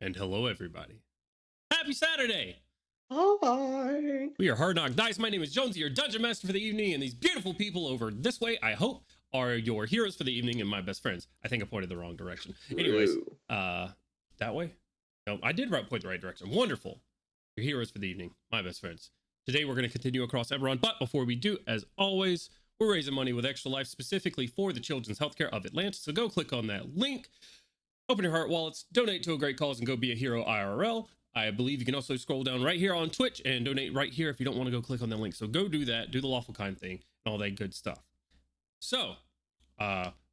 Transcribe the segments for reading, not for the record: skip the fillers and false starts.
And hello, everybody. Happy Saturday! Hi. We are Hard Knock Dice. My name is Jonesy, your dungeon master for the evening, and these beautiful people over this way, I hope, are your heroes for the evening and my best friends. I think I pointed the wrong direction. Anyways, that way? No, I did point the right direction. Wonderful. Your heroes for the evening, my best friends. Today we're going to continue across Eberron, but before we do, as always, we're raising money with Extra Life specifically for the Children's Healthcare of Atlanta. So go click on that link. Open your heart wallets, donate to a great cause, and go be a hero IRL. I believe you can also scroll down right here on Twitch and donate right here if you don't want to go click on the link. So go do that, do the lawful kind thing, and all that good stuff. So,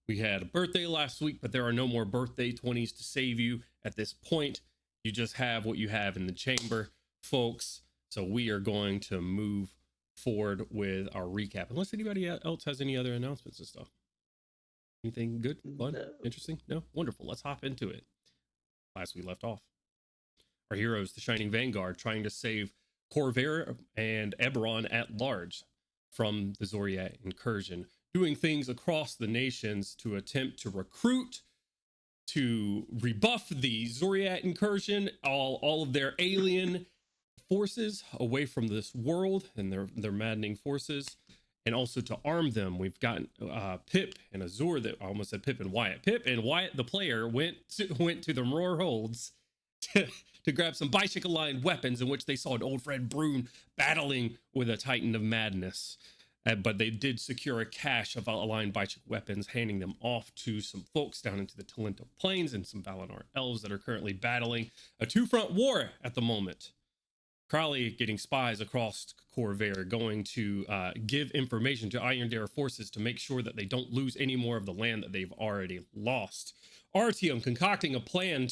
we had a birthday last week, but there are no more birthday 20s to save you at this point. You just have what you have in the chamber, folks. So we are going to move forward with our recap, unless anybody else has any other announcements and stuff. Anything good, fun, interesting? No? Wonderful. Let's hop into it. Last we left off. Our heroes, the Shining Vanguard, trying to save Corvair and Eberron at large from the Zoriat incursion, doing things across the nations to attempt to recruit, to rebuff the Zoriat incursion, all of their alien forces away from this world and their maddening forces, and also to arm them. We've got Pip and Azur, that I almost said Pip and Wyatt. Pip and Wyatt, the player, went to the Roar Holds to grab some Bishik-aligned weapons, in which they saw an old friend Brune battling with a Titan of Madness. But they did secure a cache of aligned Bishik weapons, handing them off to some folks down into the Talento Plains and some Valinor elves that are currently battling a two-front war at the moment. Crowley getting spies across Corvair, going to give information to Irondare forces to make sure that they don't lose any more of the land that they've already lost. Artyom concocting a plan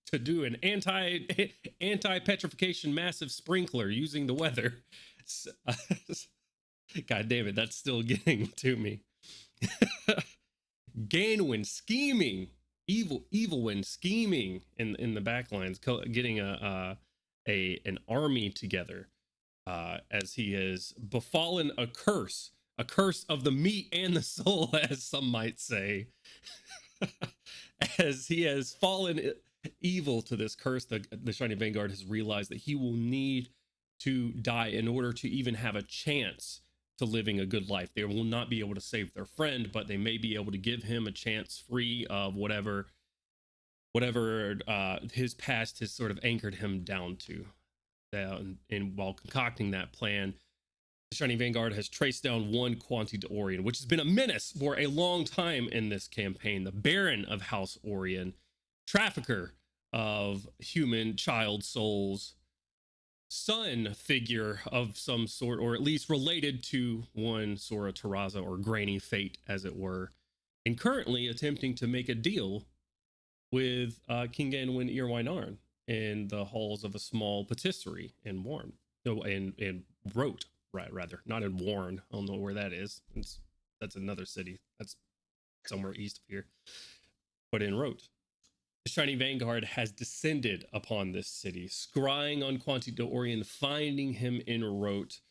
to do an anti-petrification massive sprinkler using the weather. God damn it, that's still getting to me. Gainwin scheming, Evilwin scheming in the backlines, getting an army together, as he has befallen a curse of the meat and the soul, as some might say. As he has fallen evil to this curse, the Shining Vanguard has realized that he will need to die in order to even have a chance to living a good life. They will not be able to save their friend, but they may be able to give him a chance free of whatever his past has sort of anchored him down to. And while concocting that plan, the Shining Vanguard has traced down one Quanti d'Orion, which has been a menace for a long time in this campaign. The Baron of House Orion, trafficker of human child souls, son figure of some sort, or at least related to one Sora Terraza, or Granny Fate, as it were, and currently attempting to make a deal with King Ganwin Irwinarn in the halls of a small patisserie in Warren. No, in Rote, rather, not in Warren. I don't know where that is. That's another city. That's somewhere east of here. But in Rote. The Shining Vanguard has descended upon this city, scrying on Quanti d'Orion, finding him in Rote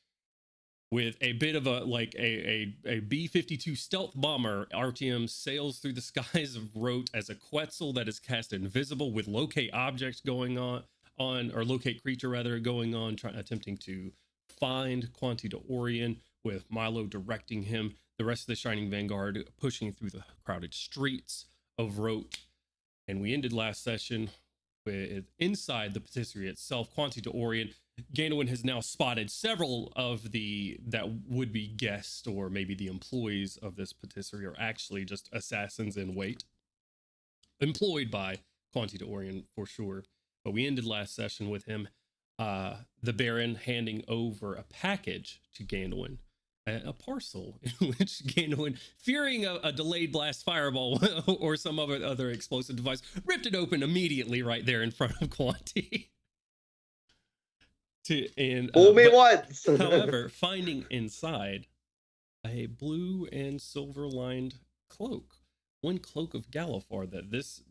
with a bit of a B-52 stealth bomber. Artyom sails through the skies of Rote as a Quetzal that is cast invisible, with locate objects going on, or locate creature rather, going on, attempting to find Quanti d'Orion, with Milo directing him. The rest of the Shining Vanguard pushing through the crowded streets of Rote. And we ended last session with, inside the patisserie itself, Quanti d'Orion, Ganwin has now spotted several of that would-be guests, or maybe the employees of this patisserie, are actually just assassins in wait, employed by Quanti d'Orion for sure. But we ended last session with him, the Baron, handing over a package to Ganwin, a parcel in which Ganwin, fearing a delayed blast fireball or some other explosive device, ripped it open immediately right there in front of Quanti. Fool me once. However, finding inside a blue and silver lined cloak, one cloak of Galifar that this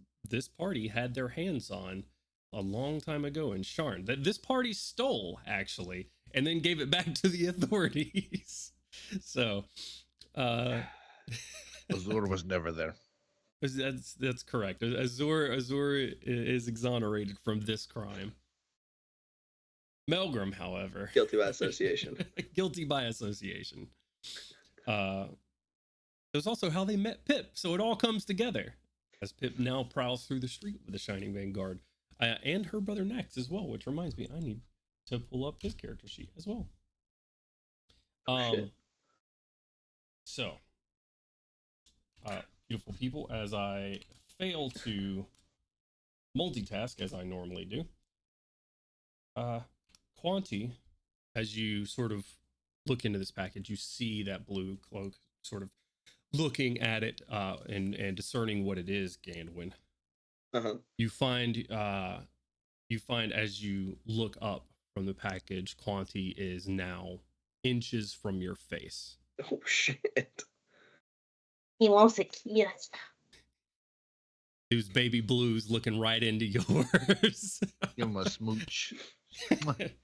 party had their hands on a long time ago in Sharn, that this party stole actually, and then gave it back to the authorities. So Azur was never there. That's correct. Azur is exonerated from this crime. Melgrim, however, Guilty by association. Guilty by association. There's also how they met Pip, so it all comes together as Pip now prowls through the street with the Shining Vanguard, and her brother Nex as well. Which reminds me, I need to pull up his character sheet as well. So, beautiful people, as I fail to multitask as I normally do, Quanti, as you sort of look into this package, you see that blue cloak sort of looking at it and discerning what it is, Gandwin. You find as you look up from the package, Quanti is now inches from your face. Oh shit. He wants to kill us. Those baby blues looking right into yours. Give him a smooch. It's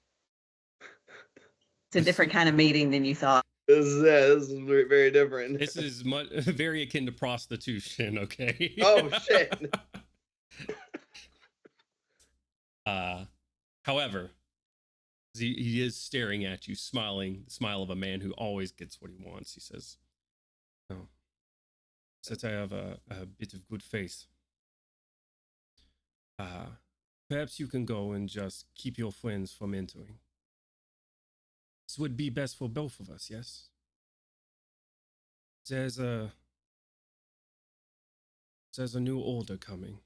a different kind of meeting than you thought. This is very different. This is very akin to prostitution, okay? Oh shit. However, he is staring at you, smiling, the smile of a man who always gets what he wants. He says, "Oh, since I have a bit of good faith, perhaps you can go and just keep your friends from entering. This would be best for both of us, yes? There's a new order coming.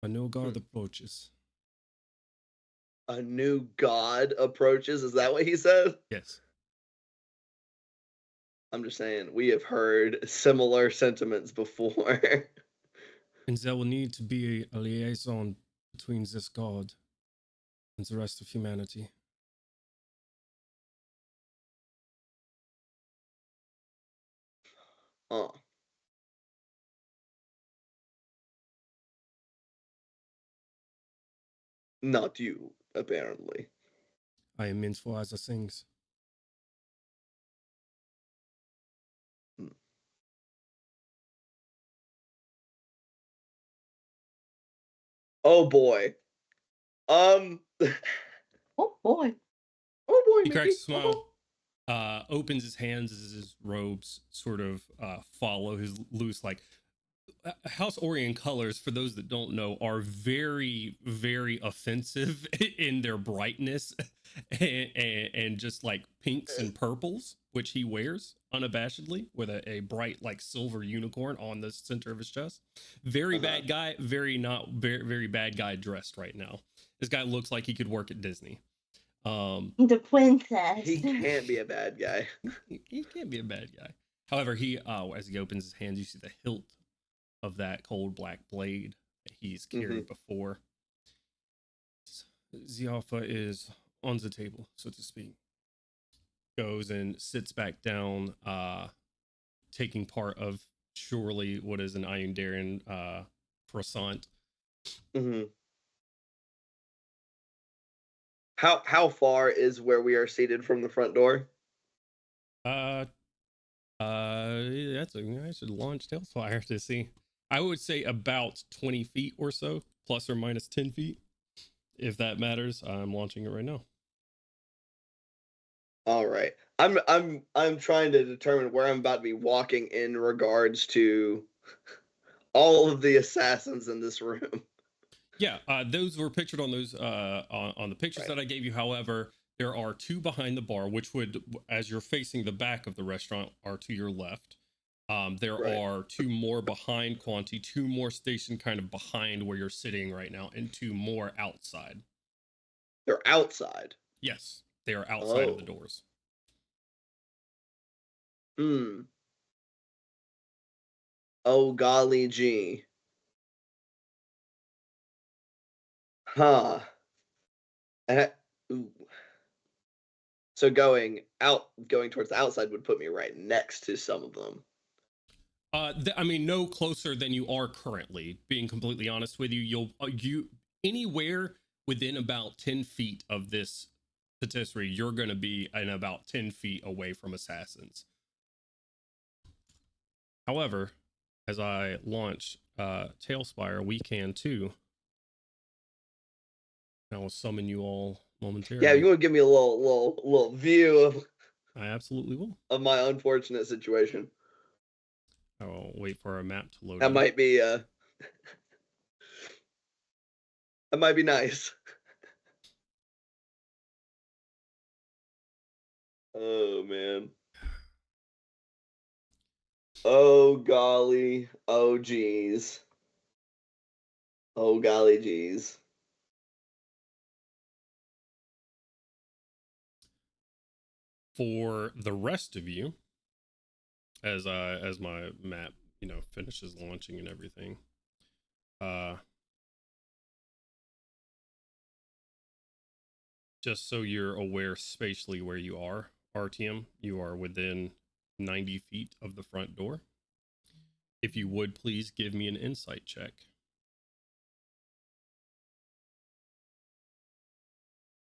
A new guard approaches." A new god approaches. Is that what he said? Yes. I'm just saying, we have heard similar sentiments before. And there will need to be a liaison between this god and the rest of humanity. Oh. Not you, apparently. I am meant for other things. Oh boy. Oh boy. Oh boy. He cracks a Mickey. smile, opens his hands as his robes sort of follow his loose, like House Orient colors, for those that don't know, are very, very offensive in their brightness and just like pinks and purples, which he wears unabashedly with a bright like silver unicorn on the center of his chest. Very bad guy, very bad guy dressed right now. This guy looks like he could work at Disney. The princess. He can't be a bad guy. He can't be a bad guy. However, he as he opens his hands, you see the hilt of that cold black blade that he's carried before. The offer is on the table, so to speak. Goes and sits back down, taking part of surely what is an Iundarian croissant. How far is where we are seated from the front door? I should launch Tailfire to see. I would say about 20 feet or so, plus or minus 10 feet. If that matters, I'm launching it right now. All right. I'm trying to determine where I'm about to be walking in regards to all of the assassins in this room. Yeah, those were pictured on those on the pictures that I gave you. However, there are two behind the bar, which would, as you're facing the back of the restaurant, are to your left. There are two more behind Quanti, two more stationed kind of behind where you're sitting right now, and two more outside. They're outside? Yes, they are outside of the doors. Oh, golly gee. Huh. Ooh. So going towards the outside would put me right next to some of them. I mean, no closer than you are currently. Being completely honest with you, you anywhere within about 10 feet of this patisserie, you're going to be in about 10 feet away from assassins. However, as I launch Tailspire, we can too. I will summon you all momentarily. Yeah, you want to give me a little view of I absolutely will. of my unfortunate situation. I will wait for our map to load. That might be that might be nice. Oh man. Oh golly. Oh geez. Oh golly geez. For the rest of you, as my map, finishes launching and everything, just so you're aware spatially where you are, RTM, you are within 90 feet of the front door. If you would please give me an insight check.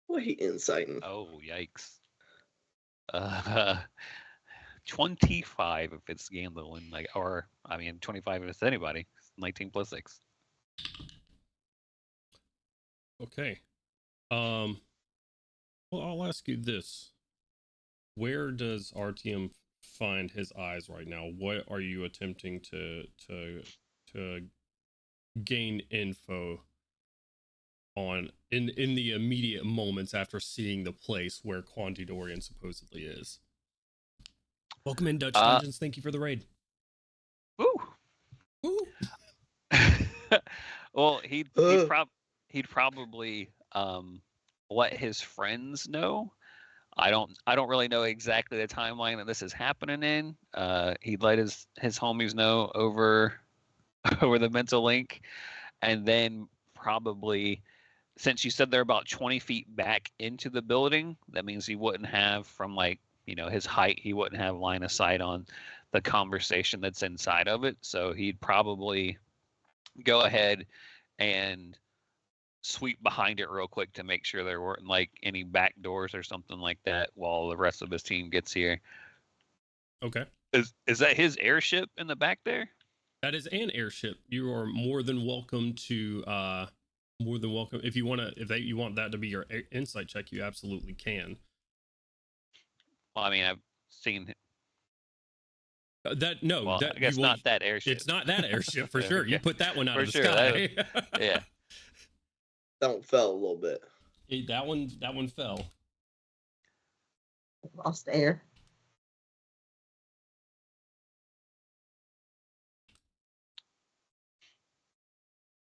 What he inciting? Oh, yikes. 25 if it's gambling, 25 if it's anybody. 19 plus 6. Okay. Well, I'll ask you this. Where does RTM find his eyes right now? What are you attempting to gain info on in the immediate moments after seeing the place where Quanti Dorian supposedly is? Welcome in, Dutch Dungeons. Thank you for the raid. Woo! Woo! Well, he'd probably let his friends know. I don't really know exactly the timeline that this is happening in. He'd let his homies know over the mental link, and then probably, since you said they're about 20 feet back into the building, that means he wouldn't have, from his height, he wouldn't have line of sight on the conversation that's inside of it. So he'd probably go ahead and sweep behind it real quick to make sure there weren't any back doors or something like that while the rest of his team gets here. Okay. Is that his airship in the back there? That is an airship. You are more than welcome to if you want that to be your insight check, you absolutely can. Well, I mean, I've seen that. No, well, that I guess not that airship. It's not that airship for sure. Okay. You put that one out For of the sure, sky. Yeah. That one fell a little bit. That one fell. Lost air.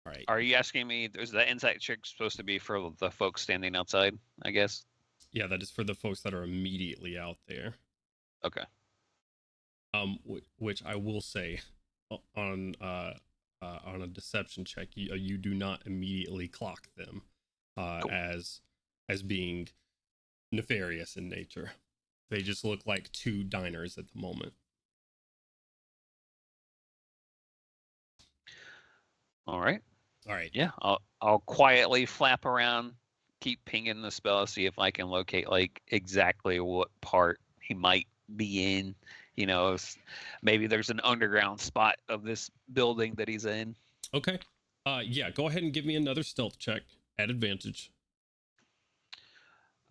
All right. Are you asking me, is that insight check supposed to be for the folks standing outside, I guess? Yeah, that is for the folks that are immediately out there. Okay. Which I will say, on a deception check, you do not immediately clock them Cool. as being nefarious in nature. They just look like two diners at the moment. All right. Yeah, I'll quietly flap around, keep pinging the spell, see if I can locate exactly what part he might be in. Maybe there's an underground spot of this building that he's in. Okay. Yeah, go ahead and give me another stealth check at advantage.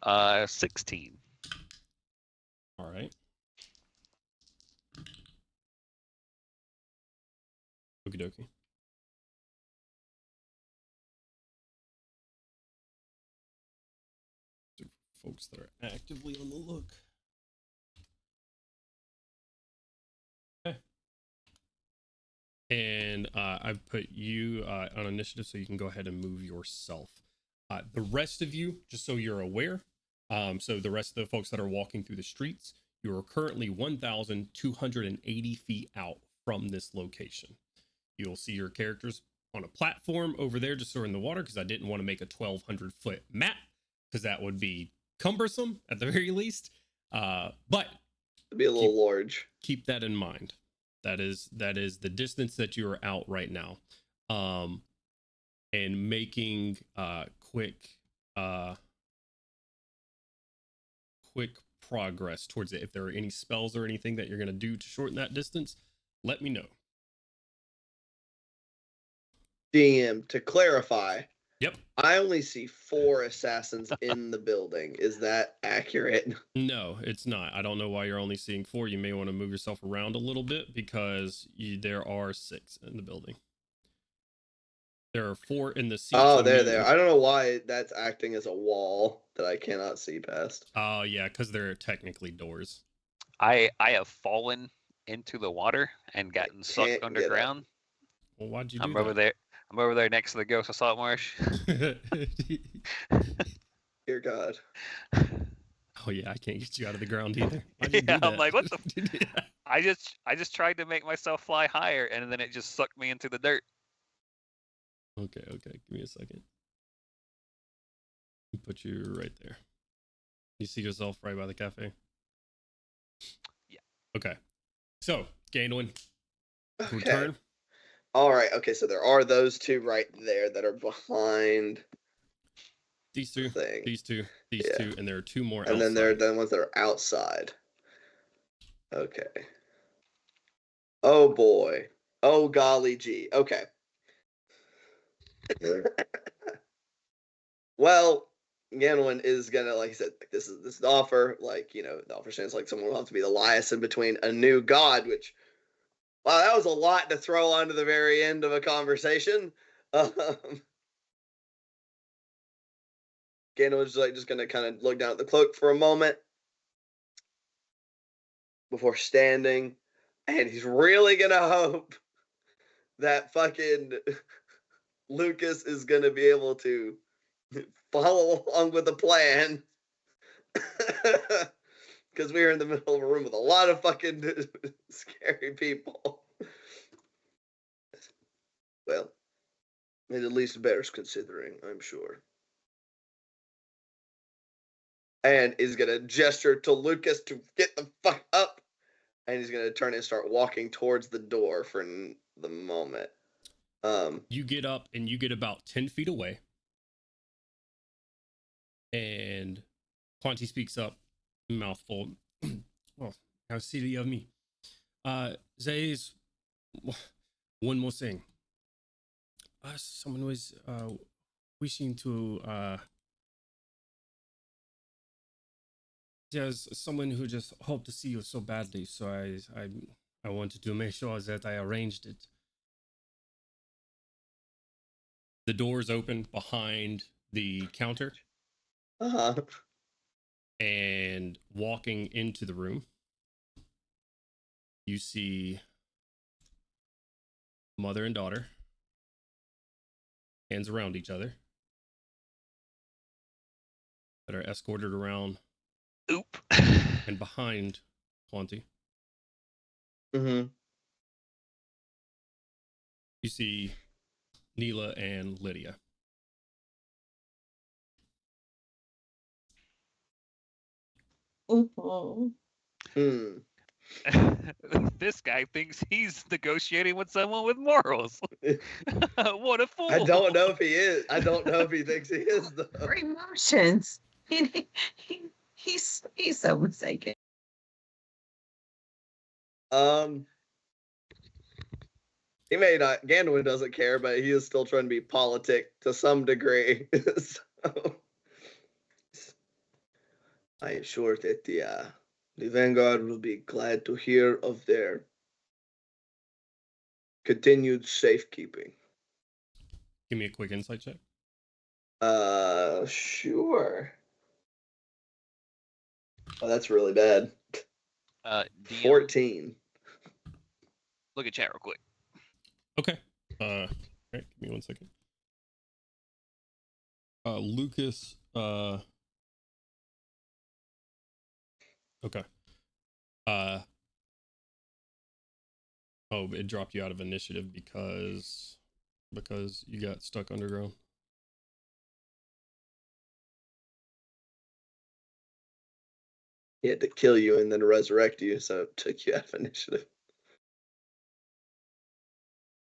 16. All right. Okie dokie. Folks that are actively on the look. Okay. And I've put you on initiative, so you can go ahead and move yourself. The rest of you, just so you're aware, so the rest of the folks that are walking through the streets, you are currently 1,280 feet out from this location. You'll see your characters on a platform over there, just so in the water, because I didn't want to make a 1,200-foot map, because that would be cumbersome at the very least. But it'd be a little large. Keep that in mind. That is the distance that you are out right now. And making quick progress towards it. If there are any spells or anything that you're going to do to shorten that distance, let me know. DM, to clarify, Yep. I only see 4 assassins in the building. Is that accurate? No, it's not. I don't know why you're only seeing 4. You may want to move yourself around a little bit because there are 6 in the building. There are 4 in the seats. Oh, there. I don't know why that's acting as a wall that I cannot see past. Oh, yeah, because they're technically doors. I have fallen into the water and gotten sucked underground. Well, why'd you do I'm that? over there. I'm over there next to the Ghost of Salt Marsh. Dear God. Oh yeah, I can't get you out of the ground either. Why'd you do that? I'm like, what the? I just tried to make myself fly higher, and then it just sucked me into the dirt. Okay. Give me a second. Put you right there. You see yourself right by the cafe? Yeah. Okay. So, Gainwin. Okay. Return. All right. Okay, so there are those 2 right there that are behind These 2, thing. these 2, these Yeah. 2, and there are 2 more And outside. then there are the ones that are outside. Okay. Oh boy. Oh golly gee. Okay. Well, Ganwin is gonna, like I said, like, this is the offer. Like, you know, the offer stands like someone will have to be the liaison between a new god, which, wow, that was a lot to throw onto the very end of a conversation. Ganwin's like just gonna kind of look down at the cloak for a moment before standing, and he's really gonna hope that fucking Lucas is gonna be able to follow along with the plan. Because we are in the middle of a room with a lot of fucking scary people. Well, it at least bears considering, I'm sure. And is gonna gesture to Lucas to get the fuck up, and he's gonna turn and start walking towards the door for the moment. You get up and you get about 10 feet away, and Quanti speaks up, mouthful. Well, how silly of me. There is one more thing. Someone was wishing to there's someone who just hoped to see you so badly, so I wanted to make sure that I arranged it. The doors open behind the counter. Uh-huh. And walking into the room, you see mother and daughter, hands around each other, that are escorted around. Oop. And behind Quanti, Mm-hmm. you see Neela and Lydia. Mm-hmm. This guy thinks he's negotiating with someone with morals. What a fool! I don't know if he is. I don't know if he thinks he is though. For emotions. He's so mistaken. He may not. Gandalf doesn't care, but he is still trying to be politic to some degree. So, I am sure that the Vanguard will be glad to hear of their continued safekeeping. Give me a quick insight check. Sure. Oh, that's really bad. DM, 14. look at chat real quick. Okay. Right, give me 1 second. Lucas, okay. Oh, it dropped you out of initiative because you got stuck underground. He had to kill you and then resurrect you, so it took you out of initiative.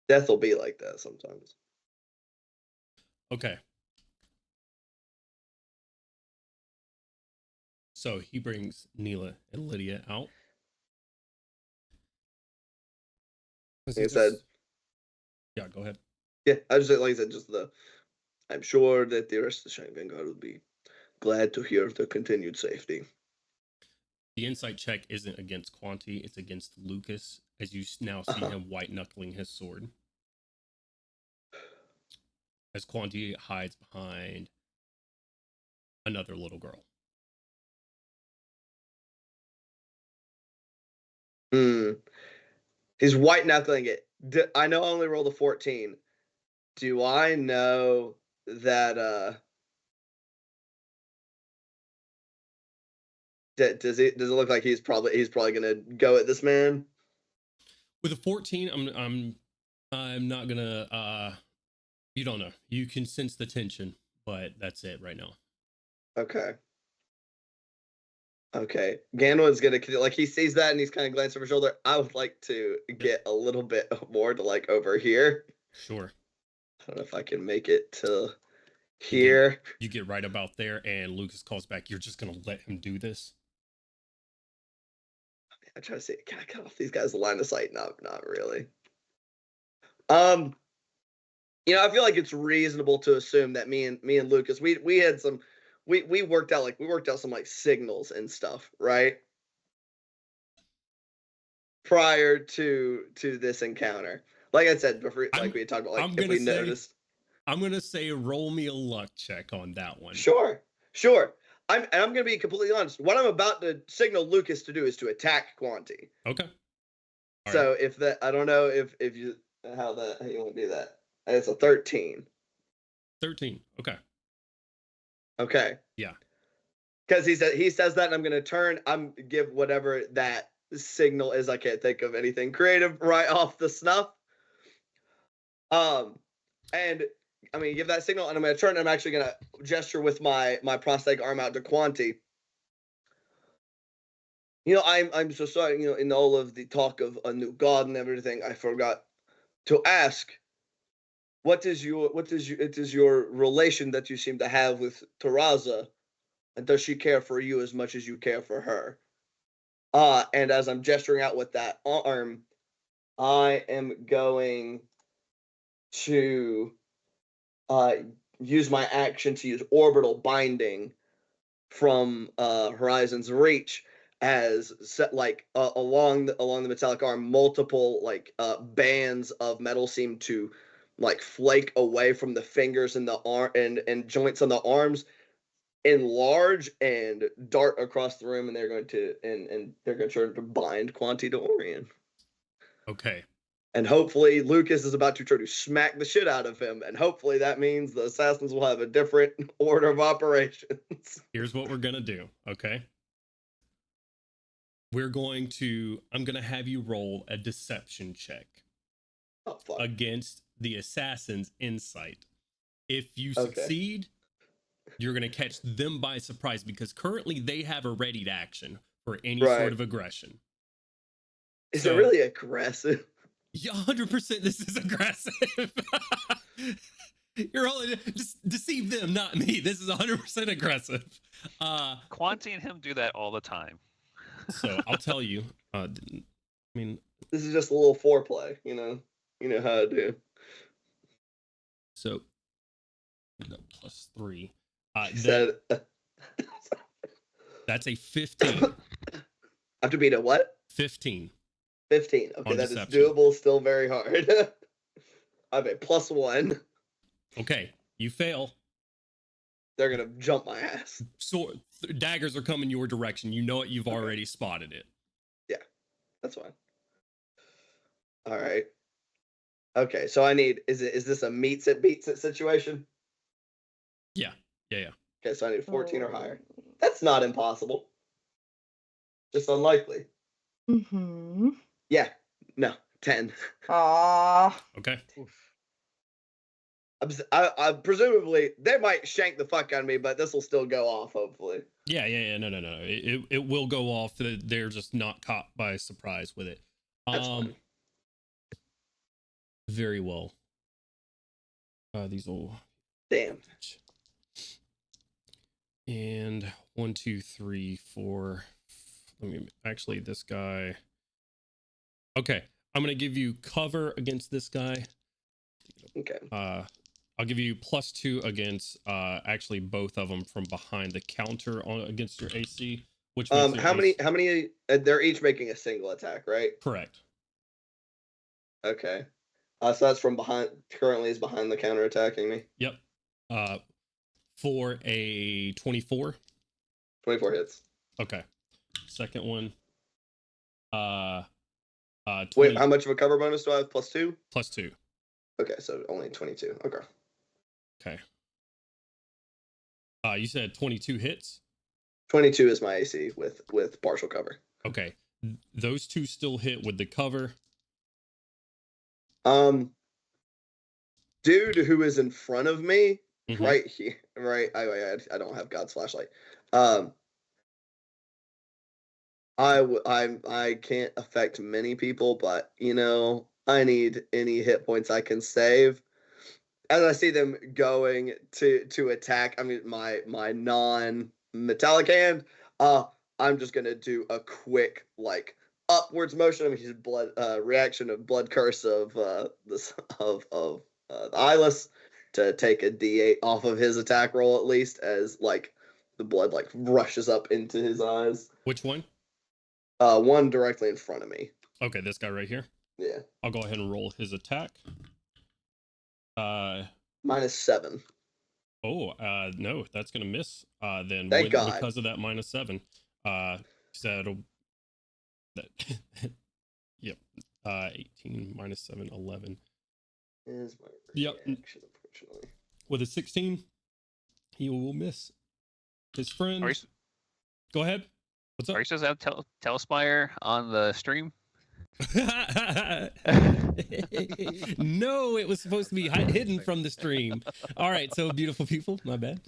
Death will be like that sometimes. Okay. So he brings Neela and Lydia out. Was Like he I said, yeah, go ahead. yeah, I just like I said, just the. I'm sure that the rest of the Shining Vanguard will be glad to hear of their continued safety. The insight check isn't against Quanti, it's against Lucas, as you now see him white knuckling his sword. As Quanti hides behind another little girl. He's white knuckling it. I know I only rolled a 14. Do I know that does it look like he's probably gonna go at this man? With a 14, I'm not gonna you don't know. You can sense the tension, but that's it right now. Okay. Okay. Ganwin's gonna like he sees that and he's kind of glancing over his shoulder. I would like to get a little bit more to like over here. Sure. I don't know if I can make it to here. You get right about there, and Lucas calls back. You're just gonna let him do this? I try to say, can I cut off these guys' line of sight? Not really. I feel like it's reasonable to assume that me and Lucas, we had some, we worked out some like signals and stuff, right? Prior to this encounter, like I said before, like we had talked about, like if we noticed. I'm gonna say roll me a luck check on that one. Sure. I'm gonna be completely honest. What I'm about to signal Lucas to do is to attack Quanti. Okay. All so right. if that, I don't know if you how you want to do that. It's a 13. 13. Okay. Okay. Yeah. Because he says that, and I'm gonna turn. I'm give whatever that signal is. I can't think of anything creative right off the snuff. And I'm gonna give that signal, and I'm gonna turn. And I'm actually gonna gesture with my prosthetic arm out to Quanti. I'm so sorry. In all of the talk of a new god and everything, I forgot to ask. What is your relation that you seem to have with Taraza, and does she care for you as much as you care for her? And as I'm gesturing out with that arm, I am going to use my action to use orbital binding from Horizon's reach as set like along the metallic arm, multiple like bands of metal seem to like flake away from the fingers and the arm and joints on the arms, enlarge and dart across the room, and they're going to try to bind Quanti to Orion. Okay. And hopefully Lucas is about to try to smack the shit out of him, and hopefully that means the assassins will have a different order of operations. Here's what we're gonna do, okay? I'm gonna have you roll a deception check against the assassin's insight. If you succeed, you're gonna catch them by surprise, because currently they have a readied action for any sort of aggression. Is it really aggressive? Yeah, 100% this is aggressive. You're all just deceive them, not me. This is 100% aggressive. Quanti and him do that all the time. So I'll tell you. I mean, this is just a little foreplay. You know how to do. So +3. That's a 15. I have to beat a what? 15. 15. Okay, that deception is doable. Still very hard. I have a +1. Okay, you fail. They're gonna jump my ass. Daggers are coming your direction. You know it. You've already spotted it. Yeah, that's fine. All right. Okay, so I need. Is this a meets it beats it situation? Yeah. Okay, so I need 14 or higher. That's not impossible. Just unlikely. Mm-hmm. Yeah. No. 10. Aww. Okay. I presumably they might shank the fuck out of me, but this will still go off. Hopefully. Yeah. No. It will go off. They're just not caught by surprise with it. That's fine. Very well. These will. Damn. And 1, 2, 3, 4. Let me actually this guy. Okay. I'm gonna give you cover against this guy. Okay. I'll give you +2 against actually both of them from behind the counter on against your AC. Which makes your How AC many? They're each making a single attack, right? correct. Okay. So that's from behind. Currently, is behind the counter attacking me. Yep. For a 24. 24 hits. Okay. Second one. 20 Wait, how much of a cover bonus do I have? +2. +2. Okay, so only 22. Okay. Okay. You said 22 hits. 22 is my AC with partial cover. Okay. Those two still hit with the cover. Dude who is in front of me, Mhm. right here, right? I don't have God's flashlight. I can't affect many people, but I need any hit points I can save. As I see them going to attack, I mean my non-metallic hand, I'm just gonna do a quick upwards motion. I mean his blood reaction of blood curse of the eyeless to take a D8 off of his attack roll at least as the blood rushes up into his eyes. Which one? One directly in front of me. Okay, this guy right here. Yeah. I'll go ahead and roll his attack. -7. Oh, no, that's gonna miss. Then Thank God. because of that -7. So that'll that yep. 18 -7, 11. Is my Yep. reaction, unfortunately. With a 16, he will miss. His friend. Are you, Go ahead. What's up? are you supposed to have Telespire on the stream? No, it was supposed to be hidden from the stream. All right, so beautiful people, my bad.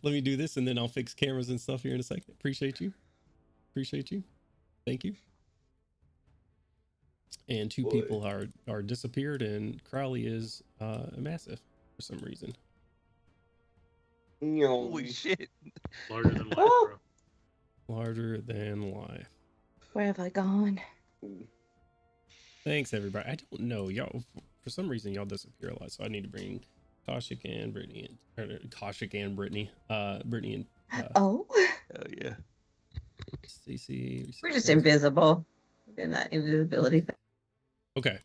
Let me do this and then I'll fix cameras and stuff here in a second. Appreciate you. Thank you. And two Boy. people are disappeared and Crowley is massive for some reason. Holy shit! Larger than life, Oh. bro. Larger than life. Where have I gone? Thanks everybody. I don't know, y'all. For some reason, y'all disappear a lot, so I need to bring Kaushik and Brittany, Brittany and Oh, Oh yeah. Stacy. We're just invisible. We're in that invisibility thing. Okay.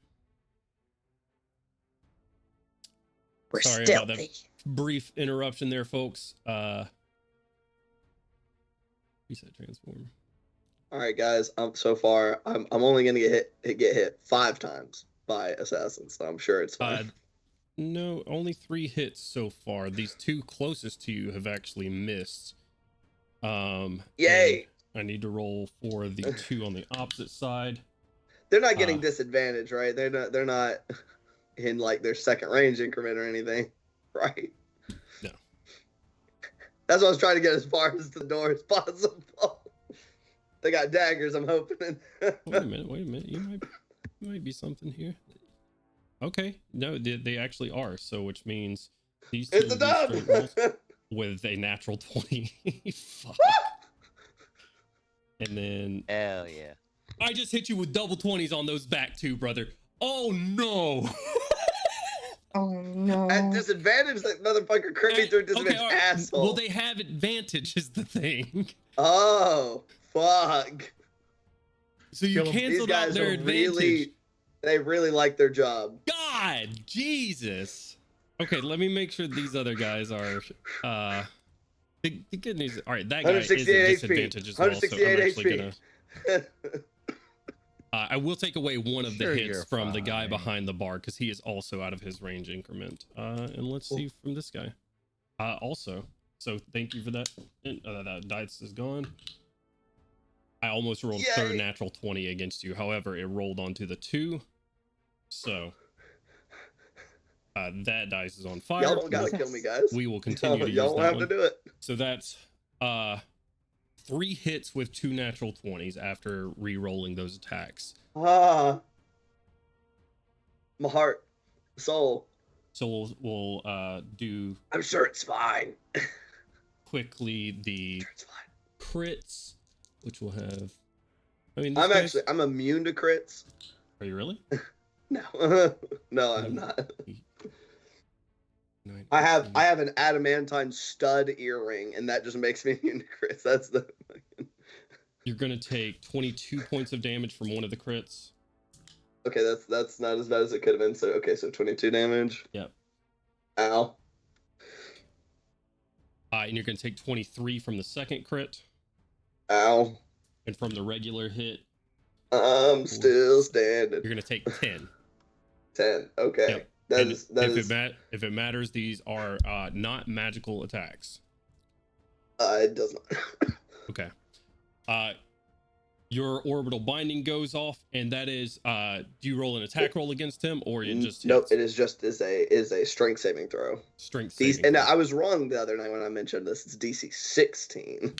We're Sorry about that. stealthy. Brief interruption there, folks. Reset transform. All right, guys. So far, I'm only gonna get hit 5 times by assassins, so I'm sure it's fine. No, only 3 hits so far. These 2 closest to you have actually missed. Yay! and I need to roll for the 2 on the opposite side. They're not getting disadvantage, right? They're not in their second range increment or anything, right? No. That's what I was trying to get as far as the door as possible. They got daggers, I'm hoping. Wait a minute. You might be something here. Okay, no, they actually are. So, which means these 2 It's a of these straight rolls dub. with a natural 20. Fuck. And then Hell yeah. I just hit you with double 20s on those back 2, brother. Oh no. oh no. At disadvantage, that motherfucker crit me through disadvantage, all right. asshole. Well, they have advantage is the thing. Oh, fuck. So you Kill 'em. These canceled out guys their are advantage. they really like their job. God, Jesus. Okay, let me make sure these other guys are. The good news. All right, that guy is at 168 disadvantage as well. So I'm 168 actually HP. gonna. I will take away one of the Sure, hits you're from the guy fine. behind the bar because he is also out of his range increment. And let's see from this guy. Also, so thank you for that. That dice is gone. I almost rolled Yay. third natural 20 against you. However, it rolled onto the 2. So that dice is on fire. Y'all don't gotta kill me, guys. We will continue to use Y'all don't that have one. to do it. So that's 3 hits with 2 natural 20s after re-rolling those attacks. My heart, soul. So we'll do I'm sure it's fine. quickly the It's fine. crits, which will have. I mean, these I'm guys- immune to crits. Are you really? No, no, I'm not. 9, I have 15. an adamantine stud earring, and that just makes me immune to crits. That's the. You're gonna take 22 points of damage from one of the crits. Okay, that's not as bad as it could have been. So okay, so 22 damage. Yep. Ow. And you're gonna take 23 from the second crit, Ow. and from the regular hit, I'm still standing. you're gonna take 10. 10. Okay. Yep. That And is if it matters, these are not magical attacks. it does not. Okay. Your orbital binding goes off, and that is do you roll an attack roll against him, or it just Nope, hits? it is just is a strength saving throw. Strength saving And throw. I was wrong the other night when I mentioned this. It's DC 16.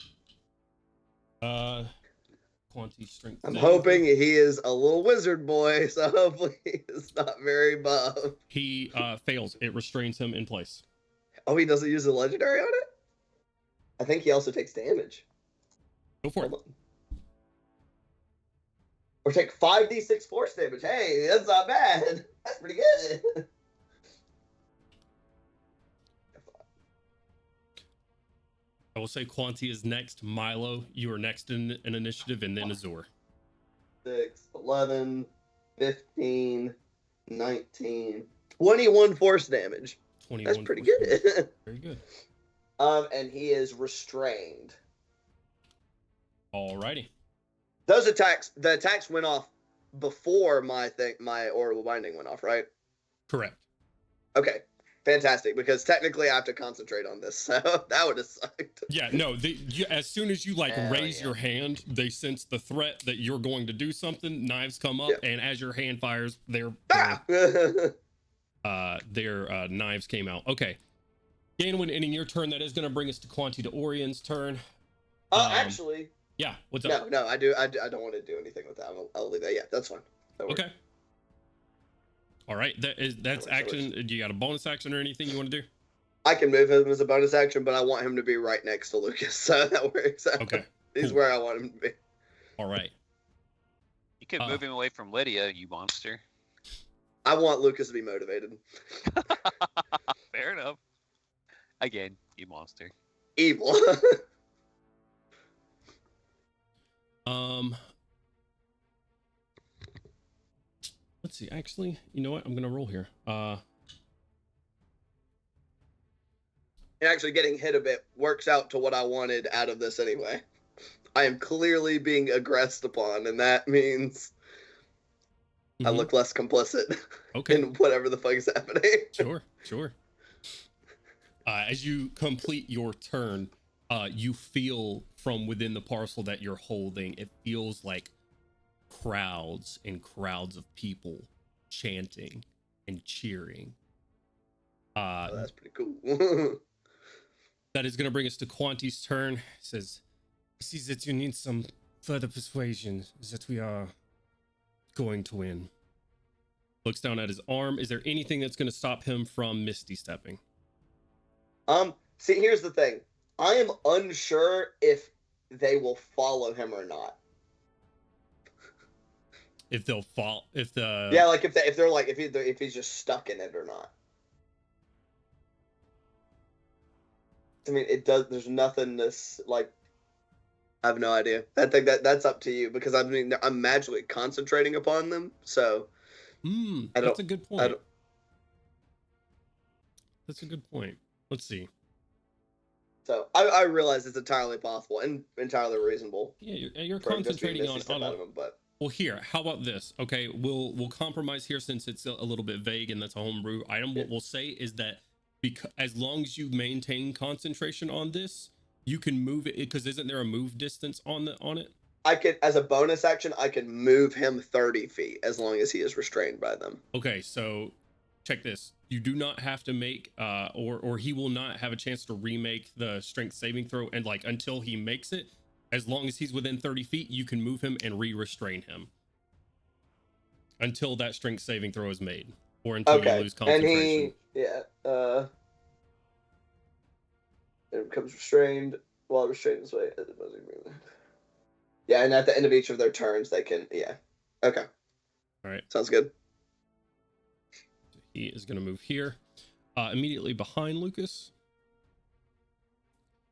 Quantity strength. I'm saving hoping throw. he is a little wizard boy, so hopefully he's not very buff. He fails. It restrains him in place. Oh, he doesn't use the legendary on it? I think he also takes damage. Go for it. Hold on. Or take 5d6 force damage. Hey, that's not bad. That's pretty good. I will say Quanti is next. Milo, you are next in an initiative, and then Azur. 6, 11, 15, 19, 21 force damage. 21. That's pretty force damage. good. Very good. And he is restrained. Alrighty. The attacks went off before my orbital binding went off, right? Correct. Okay, fantastic. Because technically I have to concentrate on this, so that would have sucked. Yeah, no. As soon as you Hell raise yeah. your hand, they sense the threat that you're going to do something. Knives come up, and as your hand fires, their knives came out. Okay, Ganwin, ending your turn. That is going to bring us to Quanti to Orion's turn. Actually, Yeah. What's up? no, I don't want to do anything with that. I'll leave that. Yeah, that's fine. That works. Okay. All right. That's action. Do you got a bonus action or anything you want to do? I can move him as a bonus action, but I want him to be right next to Lucas, so that works out. Okay. He's cool. where I want him to be. All right. You could move him away from Lydia, you monster. I want Lucas to be motivated. Fair enough. Again, you monster. Evil. Let's see. Actually, you know what? I'm gonna roll here. And actually getting hit a bit works out to what I wanted out of this anyway. I am clearly being aggressed upon, and that means I look less complicit Okay. in whatever the fuck is happening. Sure. As you complete your turn, you feel from within the parcel that you're holding, it feels like crowds and crowds of people chanting and cheering. Oh, that's pretty cool. That is going to bring us to Quanti's turn. It says, I see that you need some further persuasion that we are going to win. Looks down at his arm. Is there anything that's going to stop him from Misty stepping? See, here's the thing. I am unsure if they will follow him or not. If they'll fall, if the Yeah, like if he's just stuck in it or not. I mean, it does. There's nothing this like. I have no idea. That's up to you because I mean I'm magically concentrating upon them, so. That's a good point. That's a good point. Let's see. So I realize it's entirely possible and entirely reasonable. Yeah, you're for just being concentrating Misty step out of him, but. Well, here, how about this? Okay, we'll compromise here since it's a little bit vague and that's a homebrew item. What we'll say is that because as long as you maintain concentration on this, you can move it because isn't there a move distance on it? I could, as a bonus action, I can move him 30 feet as long as he is restrained by them. Okay, so check this. You do not have to make or he will not have a chance to remake the strength saving throw and until he makes it. As long as he's within 30 feet, you can move him and re-restrain him until that strength saving throw is made, or until you lose concentration. And it becomes restrained while restrained this way. Yeah, and at the end of each of their turns, they can. Yeah. Okay. All right. Sounds good. He is going to move here, immediately behind Lucas.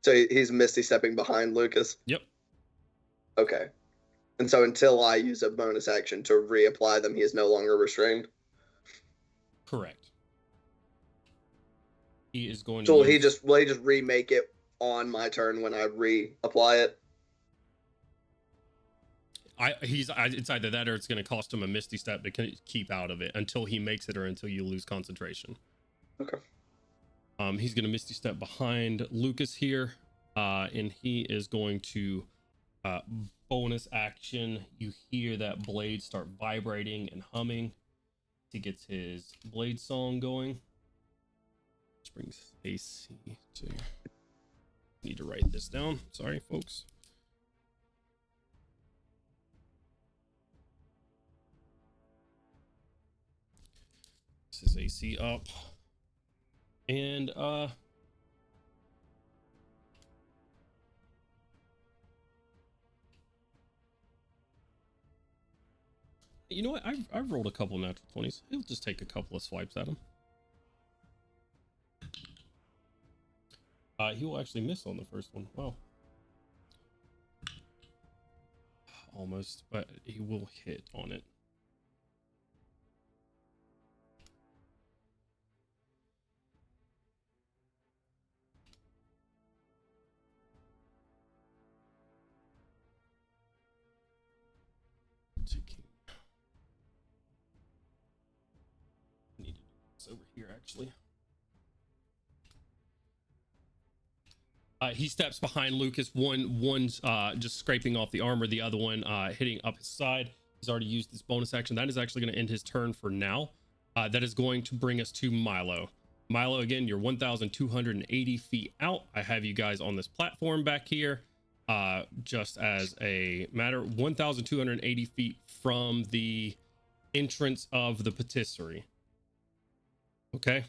So he's Misty stepping behind Lucas. Yep. Okay. And so until I use a bonus action to reapply them, he is no longer restrained. Correct. He is going to. So will he just remake it on my turn when I reapply it? It's either that or it's going to cost him a Misty Step to keep out of it until he makes it or until you lose concentration. Okay. He's going to Misty Step behind Lucas here, and he is going to bonus action. You hear that blade start vibrating and humming. He gets his blade song going. Which brings AC to. Need to write this down. Sorry, folks. This is AC up. And you know what? I've rolled a couple natural 20s. He'll just take a couple of swipes at him. He will actually miss on the first one. Wow. Almost, but he will hit on it. Need to do this over here, actually. He steps behind Lucas. One's just scraping off the armor. The other one hitting up his side. He's already used this bonus action. That is actually going to end his turn for now. That is going to bring us to Milo. Milo, again, you're 1,280 feet out. I have you guys on this platform back here. Just as a matter, 1,280 feet from the entrance of the patisserie. Okay.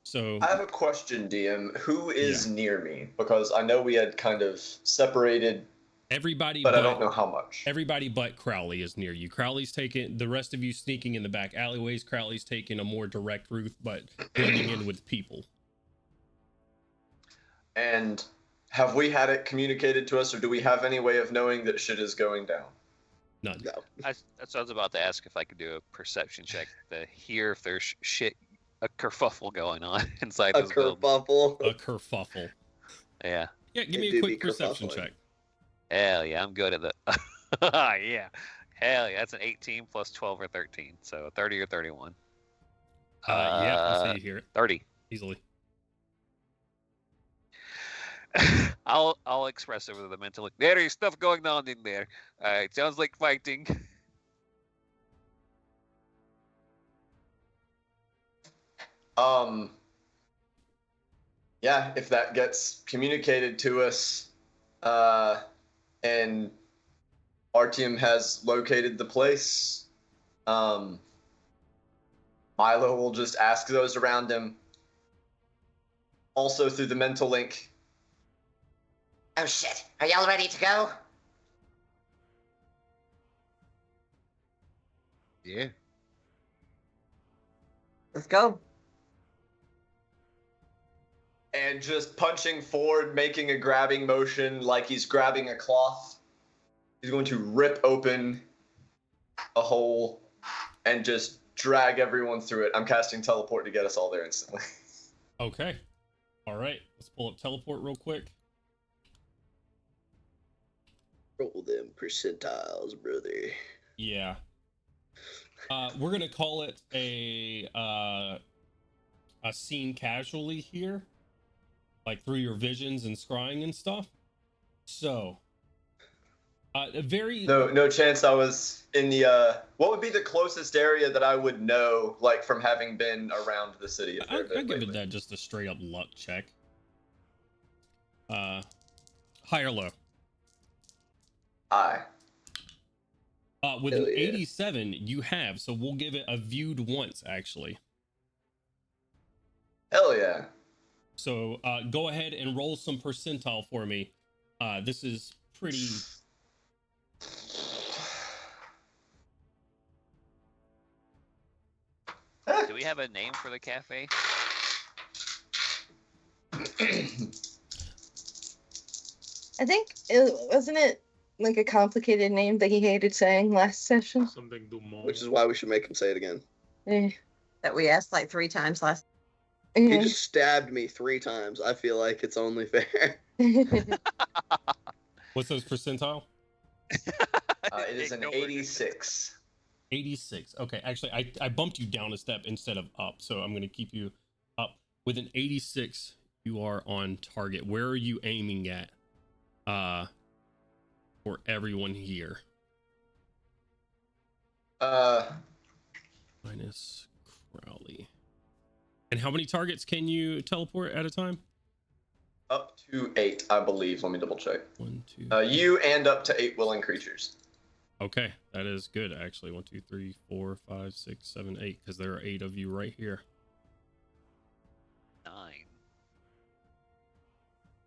So I have a question, DM. Who is near me? Because I know we had kind of separated everybody, but I don't know how much. Everybody but Crowley is near you. Crowley's taking the rest of you sneaking in the back alleyways. Crowley's taking a more direct route, but blending in with people. And have we had it communicated to us, or do we have any way of knowing that shit is going down? None. No. That's what I was about to ask, if I could do a perception check to hear if there's a kerfuffle going on inside A this building. kerfuffle. A kerfuffle. Yeah. Yeah, give me It a do quick be perception kerfuffling. check. Hell yeah, I'm good at the. Yeah. Hell yeah, that's an 18 plus 12 or 13, so 30 or 31. Yeah, I'll say you hear it 30. easily. I'll express over the mental. There is stuff going on in there. It sounds like fighting. Yeah, if that gets communicated to us, and Artyom has located the place, Milo will just ask those around him, also through the mental link. Oh shit, are y'all ready to go? Yeah. Let's go. And just punching forward, making a grabbing motion like he's grabbing a cloth. He's going to rip open a hole and just drag everyone through it. I'm casting teleport to get us all there instantly. Okay. All right. Let's pull up teleport real quick. Roll them percentiles, brother. Yeah. We're gonna call it a scene casually here, like through your visions and scrying and stuff. So, a very No chance I was in the, what would be the closest area that I would know, like, from having been around the city a fair I bit give lately? it that just a straight up luck check. High or low? Aye. With Hell an yeah. 87, you have, so we'll give it a viewed once, actually. Hell yeah. So go ahead and roll some percentile for me. This is pretty... we have a name for the cafe? I think wasn't it like a complicated name that he hated saying last session. Something Dumont. Which is why we should make him say it again. Eh. That we asked like 3 times last. He Yeah. just stabbed me 3 times. I feel like it's only fair. What's those percentile? It is an 86. 86. Okay, actually, I bumped you down a step instead of up, so I'm going to keep you up. With an 86, you are on target. Where are you aiming at for everyone here? Minus Crowley. And how many targets can you teleport at a time? Up to 8, I believe. Let me double check. 1, 2. You and up to 8 willing creatures. Okay, that is good, actually. 1, 2, 3, 4, 5, 6, 7, 8, because there are 8 of you right here. 9.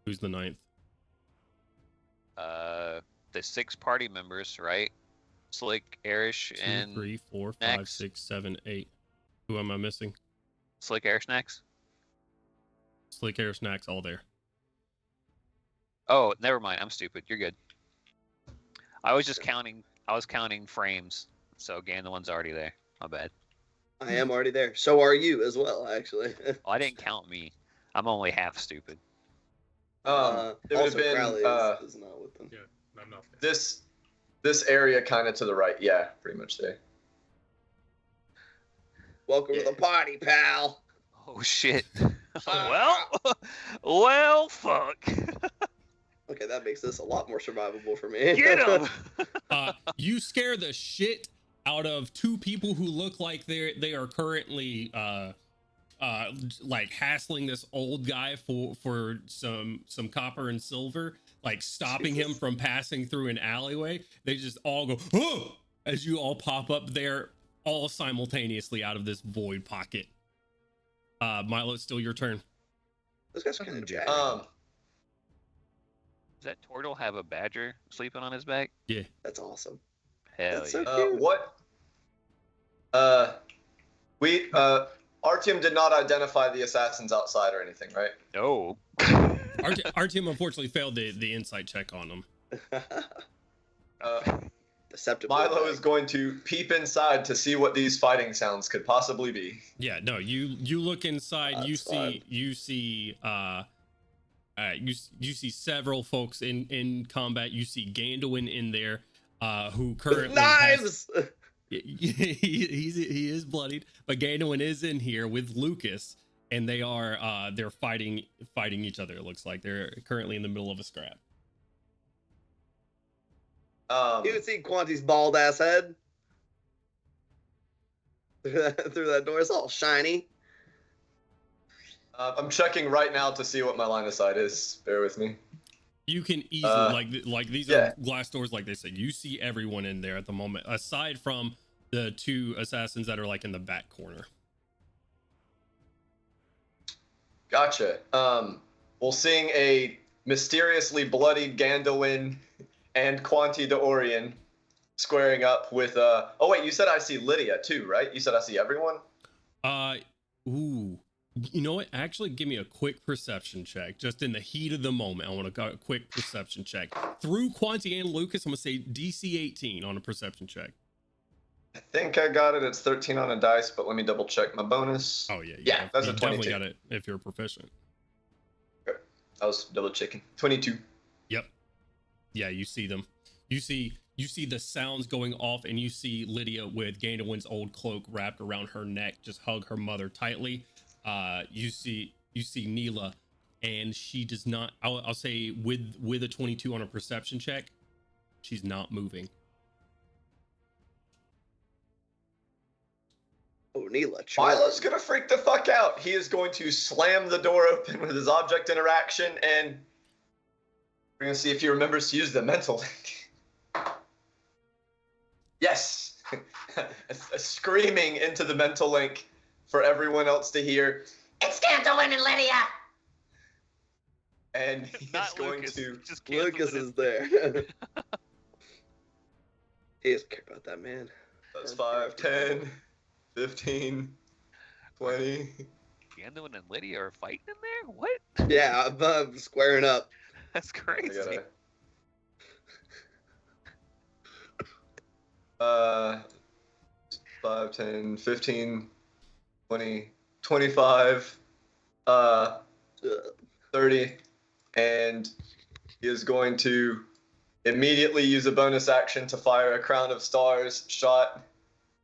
Who's the 9th? The 6 party members, right? Slick, Arish, 2, and 3, 4, 5, Max. 6, 7, 8. Who am I missing? Slick, Arish, Nax. Slick Air Snacks, all there. Oh, never mind. I'm stupid. You're good. I was just counting. I was counting frames. So again, the one's already there. My bad. I am already there. So are you as well, actually. Oh, I didn't count me. I'm only half stupid. It would have also, been Crowley is not with them. Yeah, I'm not there. this area kind of to the right. Yeah, pretty much there. Welcome to the party, pal. Oh shit. well, fuck. Okay, that makes this a lot more survivable for me. Get him. You scare the shit out of 2 people who look like they are currently like hassling this old guy for some copper and silver, like stopping him from passing through an alleyway. They just all go, oh, as you all pop up there, all simultaneously out of this void pocket. Milo, it's still your turn. This guy's kind of jacked. Does that turtle have a badger sleeping on his back? Yeah. That's awesome. Hell That's yeah. so cute. What? Artyom did not identify the assassins outside or anything, right? No. Our team unfortunately failed the insight check on them. Deceptive. Milo is going to peep inside to see what these fighting sounds could possibly be. Yeah, no, you look inside, That's you see several folks in combat. You see Gandalin in there, who currently knives. he is bloodied, but Gandalin is in here with Lucas, and they are they're fighting each other. It looks like they're currently in the middle of a scrap. You can see Quanti's bald ass head through that door. It's all shiny. I'm checking right now to see what my line of sight is. Bear with me. You can easily like these yeah. are glass doors, like they said. You see everyone in there at the moment, aside from the 2 assassins that are like in the back corner. Gotcha. Well, seeing a mysteriously bloodied Gandalin and Quanti de Orion squaring up with oh wait, you said I see Lydia too, right? You said I see everyone? Ooh. You know what? Actually, give me a quick perception check. Just in the heat of the moment, I want to go a quick perception check. Through Quanti and Lucas, I'm going to say DC 18 on a perception check. I think I got it. It's 13 on a dice, but let me double check my bonus. Oh, yeah. Yeah, that's you a definitely 22. got it if you're proficient. I was double checking. 22. Yep. Yeah, you see them. You see the sounds going off, and you see Lydia with Gandalin's old cloak wrapped around her neck, just hug her mother tightly. You see Neela, and she does not. I'll say with a 22 on a perception check, she's not moving. Oh, Neela. Milo's gonna freak the fuck out. He is going to slam the door open with his object interaction, and we're gonna see if he remembers to use the mental link. Yes, a screaming into the mental link for everyone else to hear. It's Gandalin and Lydia. And he's Not going Lucas, to. just cancel Lucas it. is there. He doesn't care about that man. That's 5, 10, 15. 20. Gandalf and Lydia are fighting in there? What? Yeah, I'm squaring up. That's I crazy. gotta, 5, 10, 15, 20, 25, 30, and he is going to immediately use a bonus action to fire a Crown of Stars shot,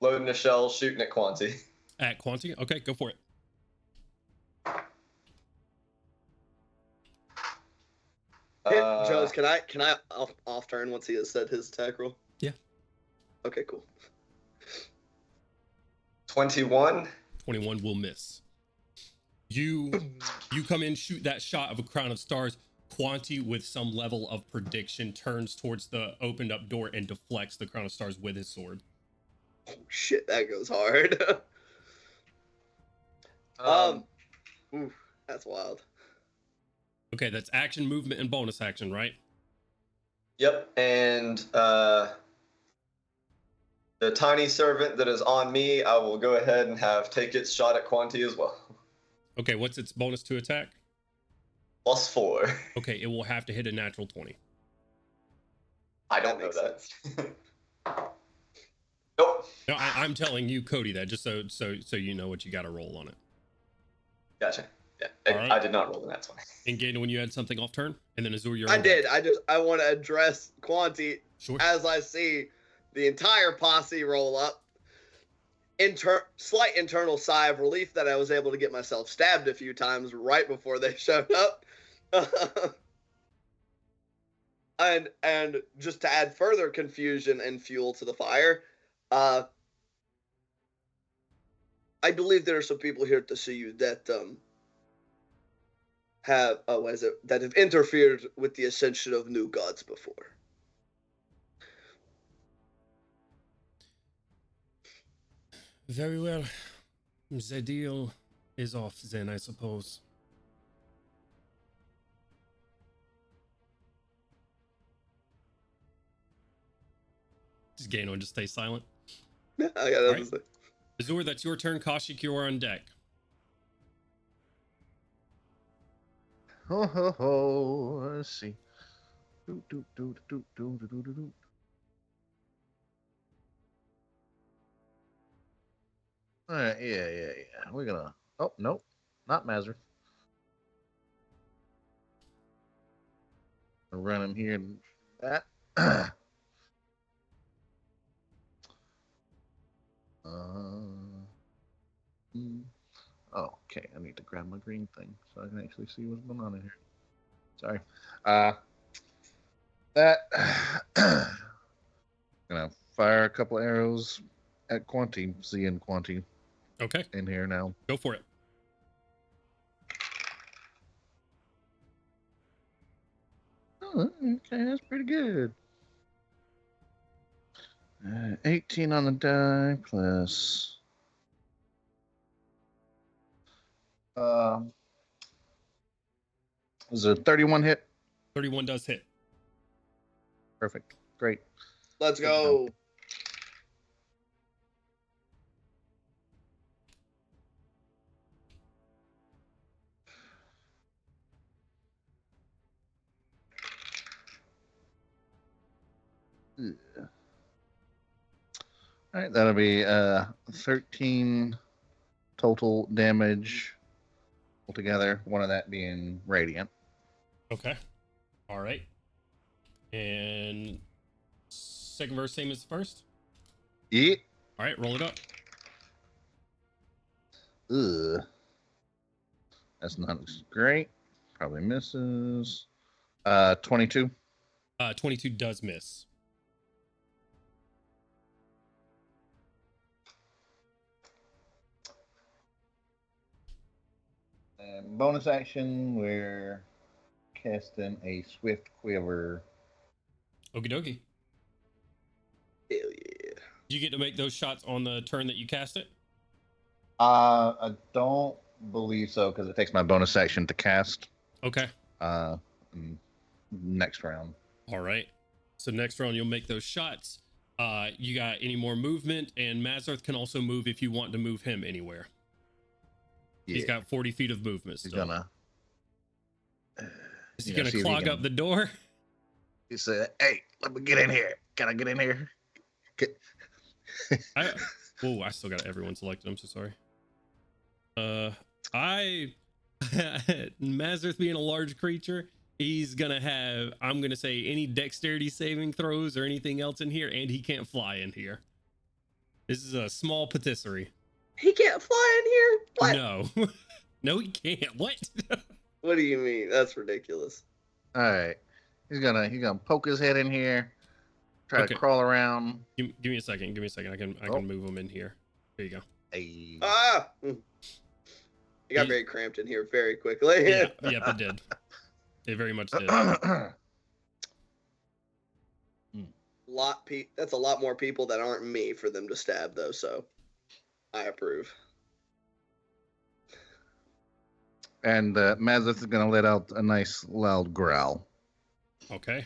loading a shell, shooting at Quanti. At Quanti? Okay, go for it. Jones, can I off turn once he has said his attack roll? Yeah. Okay, cool. 21. 21 will miss. You come in, shoot that shot of a Crown of Stars. Quanti, with some level of prediction, turns towards the opened up door and deflects the Crown of Stars with his sword. Oh, shit, that goes hard. Oof, that's wild. Okay, that's action, movement, and bonus action, right? Yep, and the tiny servant that is on me, I will go ahead and have take its shot at Quanti as well. Okay, what's its bonus to attack? +4. Okay, it will have to hit a natural 20. I don't know that. Nope. No, I'm telling you, Cody, that just so you know what you got to roll on it. Gotcha. Yeah, All right. I did not roll the nat 20. And Gaynor, when you had something off turn, and then Azur, you're I on did. deck. I want to address Quanti Sure. as I see the entire posse roll up. Slight internal sigh of relief that I was able to get myself stabbed a few times right before they showed up. and just to add further confusion and fuel to the fire, I believe there are some people here to see you that have interfered with the ascension of new gods before. Very well. The deal is off then, I suppose. Just Gaynor, just stay silent. I got All nothing right. to say. Azur, that's your turn. Kashik, you are on deck. Ho ho ho. Let's see. Do do do do do do do do do. All right, yeah. We're gonna. Oh nope, not Mazur. Run him here and that. Oh, okay. I need to grab my green thing so I can actually see what's going on in here. Sorry. Gonna fire a couple arrows at Quanti, seeing Quanti Okay, in here now. go for it. Oh, okay, that's pretty good. 18 on the die plus. Was it a 31 hit? 31 does hit. Perfect. Great. Let's go. Yeah. All right, that'll be 13 total damage altogether. One of that being radiant. Okay. All right. And second verse, same as the first. Yeah. All right, roll it up. Ugh. That's not great. Probably misses. 22. 22 does miss. And bonus action, we're casting a swift quiver. Okie dokie. Hell yeah. Do you get to make those shots on the turn that you cast it? I don't believe so because it takes my bonus action to cast. Okay. Next round. All right. So next round you'll make those shots. You got any more movement, and Mazarth can also move if you want to move him anywhere. He's got 40 feet of movement He's still. gonna. Is he you know, gonna see if he clog can- up the door? He said, "Hey, let me get in here. Can I get in here?" I still got everyone selected. I'm so sorry. Mazarth being a large creature, he's gonna have, I'm gonna say, any dexterity saving throws or anything else in here, and he can't fly in here. This is a small patisserie. He can't fly in here? What? No. No, he can't. What? What do you mean? That's ridiculous. All right, he's gonna poke his head in here, try Okay. to crawl around. Give me a second. Give me a second. I can move him in here. Here you go. Hey. Ah! You got very cramped in here very quickly. Yeah, yep, it did. It very much did. That's a lot more people that aren't me for them to stab, though, so I approve. And Mazeth is gonna let out a nice loud growl. Okay.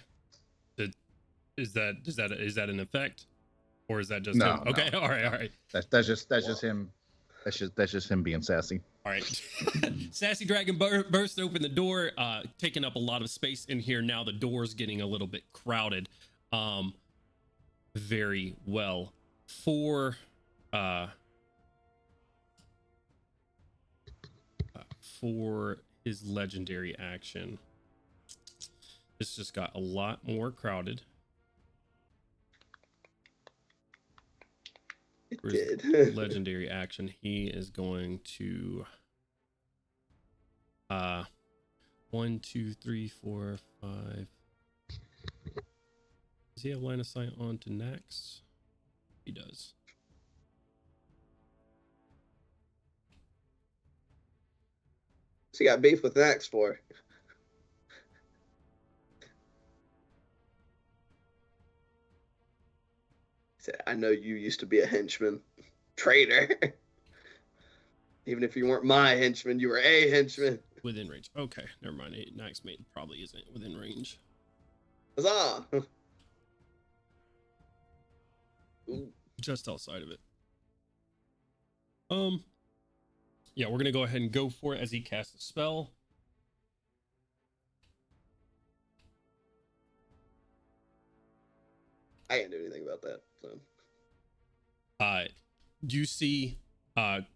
Is that an effect, or is that just No, him? Okay. no. All right. That's just him. That's just him being sassy. All right. Sassy Dragon burst open the door, taking up a lot of space in here. Now the door's getting a little bit crowded. Very well. For his legendary action, this just got a lot more crowded. For his legendary action, he is going to 1, 2, 3, 4, 5. Does he have line of sight on to Nax? He does. So you got beef with Nax for? He said, I know you used to be a henchman. Traitor. Even if you weren't my henchman, you were a henchman. Within range. Okay, never mind. Nax mate probably isn't within range. Huzzah! Just outside of it. Yeah, we're gonna go ahead and go for it as he casts a spell. I can't do anything about that. So. You see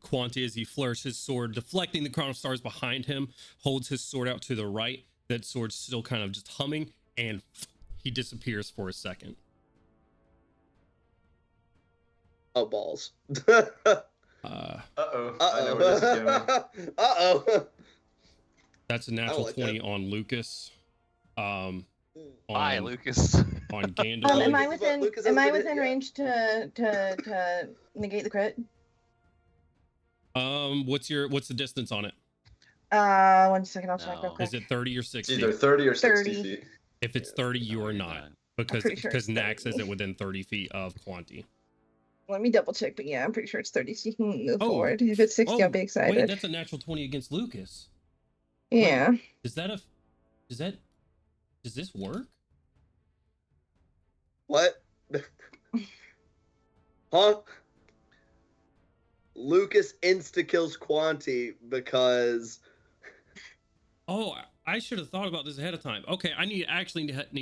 Quanti as he flourishes his sword, deflecting the crown of stars behind him, holds his sword out to the right. That sword's still kind of just humming, and he disappears for a second. Oh, balls. Uh-oh. I know where this is going. Uh-oh. That's a natural like 20 on Lucas. Bye, On Lucas. Gandalf. Am I Lucas- within Lucas am I hasn't been within hit yet. range to negate the crit? What's the distance on it? 1 second, I'll check real No. quick. Is it 30 or It's 60? either 30 or 60 30. feet. If it's 30, you are not, because pretty sure it's Nax 30. isn't within 30 feet of Quanti. Let me double check, but yeah, I'm pretty sure it's 30, so you can move Oh. forward. If it's 60, I'll be excited. Wait, that's a natural 20 against Lucas. Yeah. Does this work? What? Huh? Lucas insta-kills Quanti because... Oh, I should have thought about this ahead of time. Okay, I need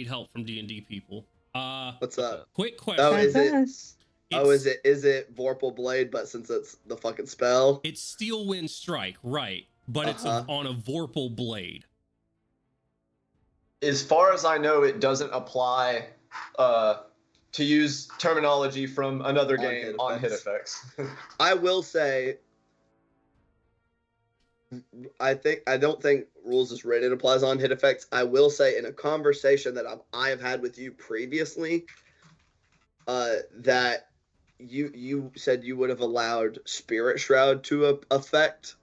help from D&D people. What's up? Quick question. Oh, is it? Nice. Is it Vorpal Blade, but since it's the fucking spell? It's Steel Wind Strike, right? But it's on a Vorpal blade. As far as I know, it doesn't apply, to use terminology from another On game, hit on hit effects. I will say, I don't think Rules is Written applies on hit effects. I will say in a conversation that I have had with you previously, that you said you would have allowed Spirit Shroud to affect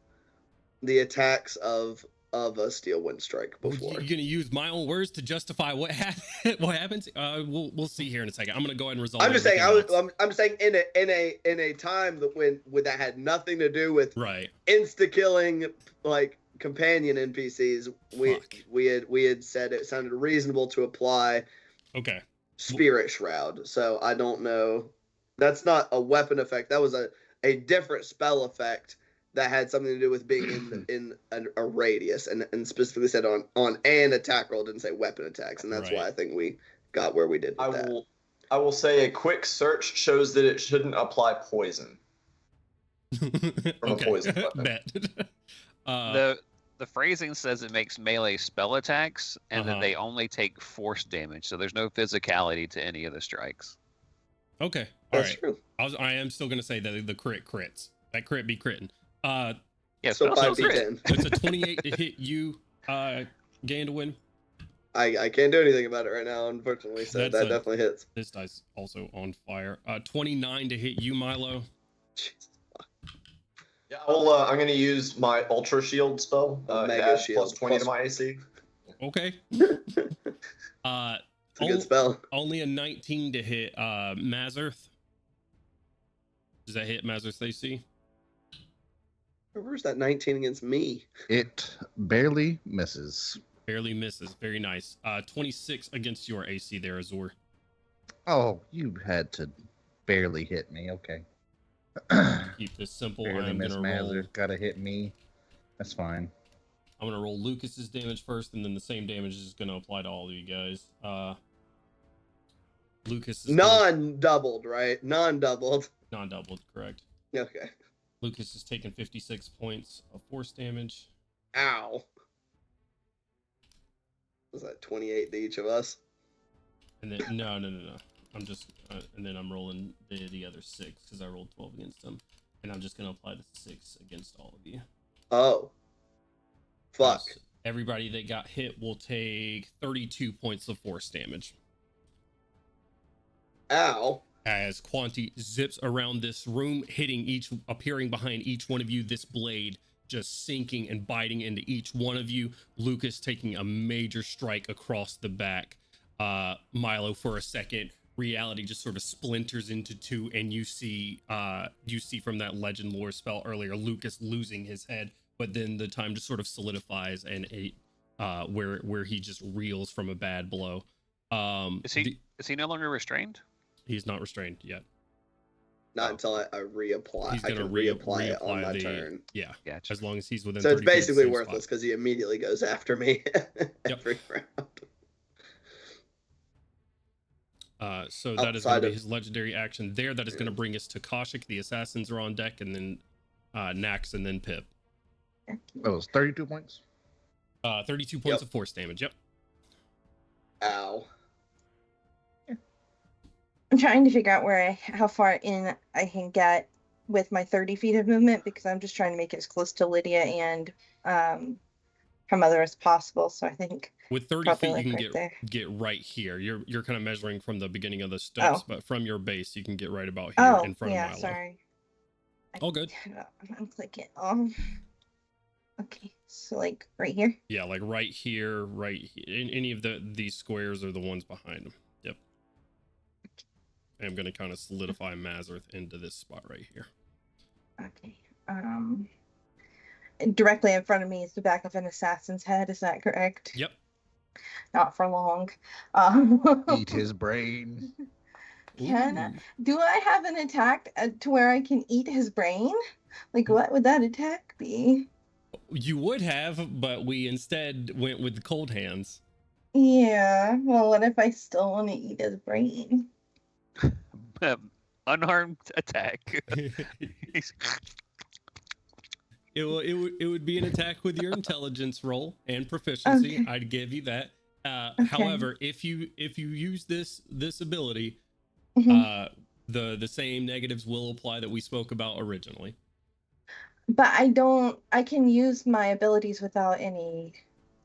the attacks of a Steel Wind Strike before. You're gonna use my own words to justify what happens? We'll see here in a second. I'm gonna go ahead and resolve. I'm just saying. everything else. I'm saying in a time that when that had nothing to do with Right. insta killing like companion NPCs. Fuck. We had said it sounded reasonable to apply Okay. Spirit Shroud. So I don't know. That's not a weapon effect. That was a different spell effect that had something to do with being in a radius, and specifically said on an attack roll, didn't say weapon attacks, and that's why I think we got where we did with that. I will say a quick search shows that it shouldn't apply poison. From a poison weapon. Bet. The phrasing says it makes melee spell attacks, and that they only take force damage, so there's no physicality to any of the strikes. Okay, That's true. I am still gonna say that the crits. That crit be critting. Yeah, So but also 5d10. It's a 28 to hit you, Gandalwin. I can't do anything about it right now, unfortunately. So that definitely hits. This dice also on fire. 29 to hit you, Milo. Jesus. Yeah, I'm going to use my Ultra Shield spell. Mega Shield. Plus 20 to my AC. Okay. It's a good spell. Only a 19 to hit Mazarth. Does that hit Mazarth's AC? Where's that 19 against me? It barely misses. Barely misses. Very nice. 26 against your AC there, Azor. Oh, you had to barely hit me. Okay. Keep this simple. Barely I'm miss gonna roll. Mazur. Gotta hit me. That's fine. I'm gonna roll Lucas's damage first, and then the same damage is gonna apply to all of you guys. Lucas is Non-doubled, right? Non-doubled. non-doubled, correct. Okay. Lucas is taking 56 points of force damage. Ow. Was that 28 to each of us? And then no. I'm just and then I'm rolling the other 6 because I rolled 12 against him, and I'm just gonna apply the 6 against all of you. Oh. Fuck. So everybody that got hit will take 32 points of force damage. Ow. As Quanti zips around this room, appearing behind each one of you, this blade just sinking and biting into each one of you. Lucas taking a major strike across the back. Milo, for a second, reality just sort of splinters into two, and you see from that legend lore spell earlier, Lucas losing his head, but then the time just sort of solidifies and where he just reels from a bad blow. Is he no longer restrained? He's not restrained yet. Not until I reapply. He's I gonna can reapply it on my turn. Yeah, Gotcha. as long as he's within. So it's 30 feet of the basically same worthless spot. because he immediately goes after me every round. So that is going to be his legendary action there. That is going to bring us to Kaushik. The assassins are on deck, and then Nax, and then Pip. That was 32 points. 32 points of force damage. Yep. Ow. I'm trying to figure out how far in I can get with my 30 feet of movement, because I'm just trying to make it as close to Lydia and her mother as possible. So I think with 30 feet, like you can right get right here. You're kind of measuring from the beginning of the steps, but from your base, you can get right about here in front of Milo. Sorry. All good. I'm clicking. Okay, so like right here. Yeah, like right here, in any of these squares are the ones behind them. Yep. I'm going to kind of solidify Mazarth into this spot right here. Okay. Directly in front of me is the back of an assassin's head. Is that correct? Yep. Not for long. Eat his brain. Do I have an attack to where I can eat his brain? Like, what would that attack be? You would have, but we instead went with the cold hands. Yeah. Well, what if I still want to eat his brain? Unarmed attack. It would be an attack with your intelligence roll and proficiency. Okay. I'd give you that. Okay. However, if you use this ability, the same negatives will apply that we spoke about originally. But I can use my abilities without any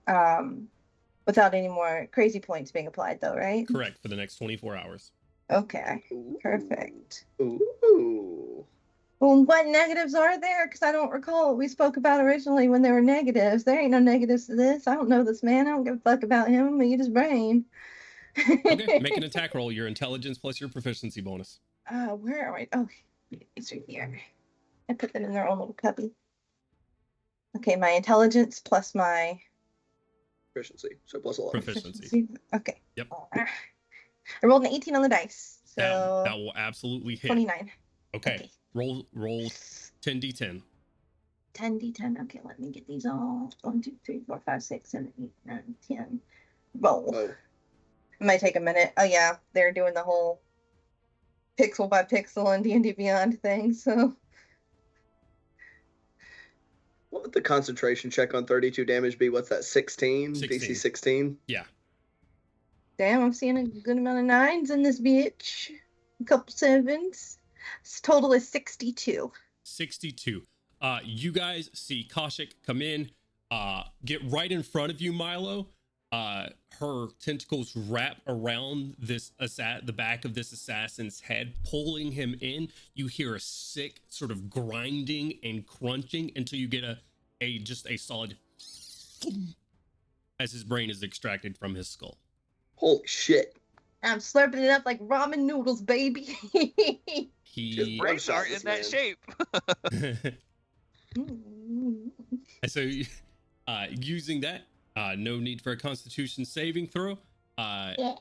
more crazy points being applied, though, right? Correct, for the next 24 hours. Okay. Perfect. Ooh. Well, what negatives are there? Because I don't recall what we spoke about originally when there were negatives. There ain't no negatives to this. I don't know this man. I don't give a fuck about him. I'm gonna eat his brain. Okay, make an attack roll. Your intelligence plus your proficiency bonus. Where are I? Oh, it's right here. I put them in their own little cubby. Okay, my intelligence plus my Proficiency. So plus 11. Proficiency. Okay. Yep. I rolled an 18 on the dice. So that will absolutely hit. 29. Okay. Roll 10d10. 10d10. Okay, let me get these all. 1, 2, 3, 4, 5, 6, 7, 8, 9, 10. Roll. Oh, It might take a minute. Oh yeah, they're doing the whole pixel by pixel and D&D Beyond thing. So what would the concentration check on 32 damage be? What's that? 16? 16. DC 16? Yeah. damn, I'm seeing a good amount of 9s in this bitch. A couple 7s. This total is 62. 62. You guys see Kaushik come in, get right in front of you, Milo. Her tentacles wrap around the back of this assassin's head, pulling him in. You hear a sick sort of grinding and crunching until you get just a solid as his brain is extracted from his skull. Holy shit. I'm slurping it up like ramen noodles, baby. He Brains aren't in that shape. and so using that, no need for a Constitution saving throw. Yeah.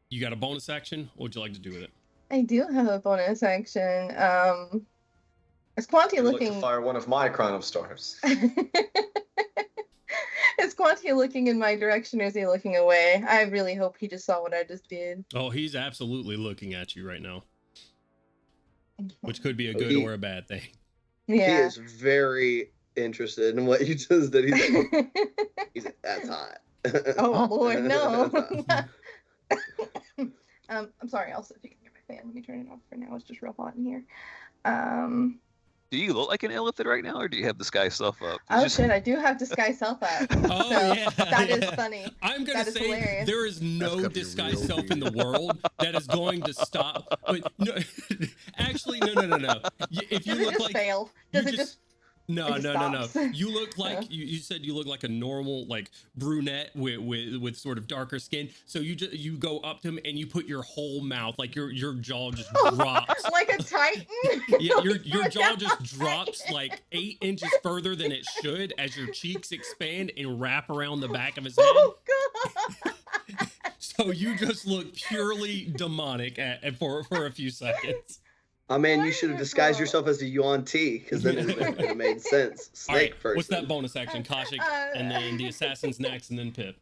You got a bonus action. What would you like to do with it? I do have a bonus action. Is Quanti I'd like looking? to fire one of my crown of stars. Is Quanti looking in my direction or is he looking away? I really hope he just saw what I just did. Oh, he's absolutely looking at you right now, which could be a Oh, good or a bad thing. He Yeah. is very interested in what you just did. He's like, that's hot. Oh Lord, no. That's hot. I'm sorry. Also, if you can get my fan, let me turn it off for now. It's just real hot in here. Do you look like an illithid right now, or do you have the sky stuff up? Oh shit, I do have disguise self up. Oh, So yeah, that is yeah. funny. I'm gonna That is say hilarious. there is That's no gotta be disguise real self in the weird. world that is going to stop. But no, actually, no. If you Does it look just like fail? you Does it just? no. it just stops? You look like you said you look like a normal like brunette with sort of darker skin. So you go up to him and you put your whole mouth like your jaw just drops. Like a titan? Yeah, your jaw just drops like 8 inches further than it should as your cheeks expand and wrap around the back of his head. Oh god. So you just look purely demonic for a few seconds. Oh man, you should have disguised yourself as a Yuan T, because then it would have made sense. All right, Snake first. what's that bonus action? Kaushik, and then the assassin's next, and then Pip.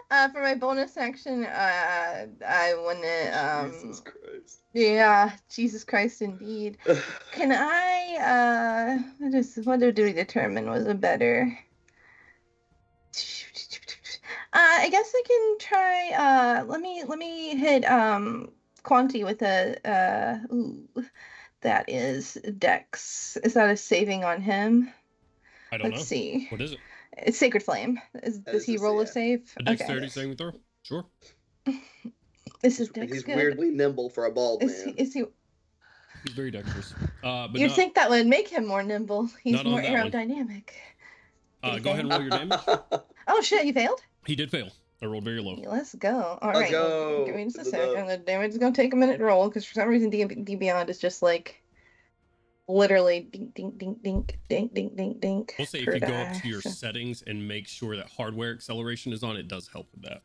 For my bonus action, I want to Jesus Christ. Yeah, Jesus Christ indeed. Can I what do we determine was a better? I guess I can try let me hit Quanti with a that is Dex. Is that a saving on him? I don't Let's know. see. What is it? It's Sacred Flame. Does is he a roll a sa- save? A dexterity saving throw? Sure. This is Dex He's good. weirdly nimble for a bald Is man. he He's very dexterous. But You'd not, think that would make him more nimble. He's Not on more that one. aerodynamic. go ahead and roll your damage. Oh shit, he failed? He did fail. I rolled very low. Let's go. All Let's right. go. Give me just a The second. The damage is gonna take a minute to roll because for some reason D Beyond is just like literally dink dink dink dink dink dink dink dink. We'll say if per you go up to your die. settings and make sure that hardware acceleration is on, it does help with that.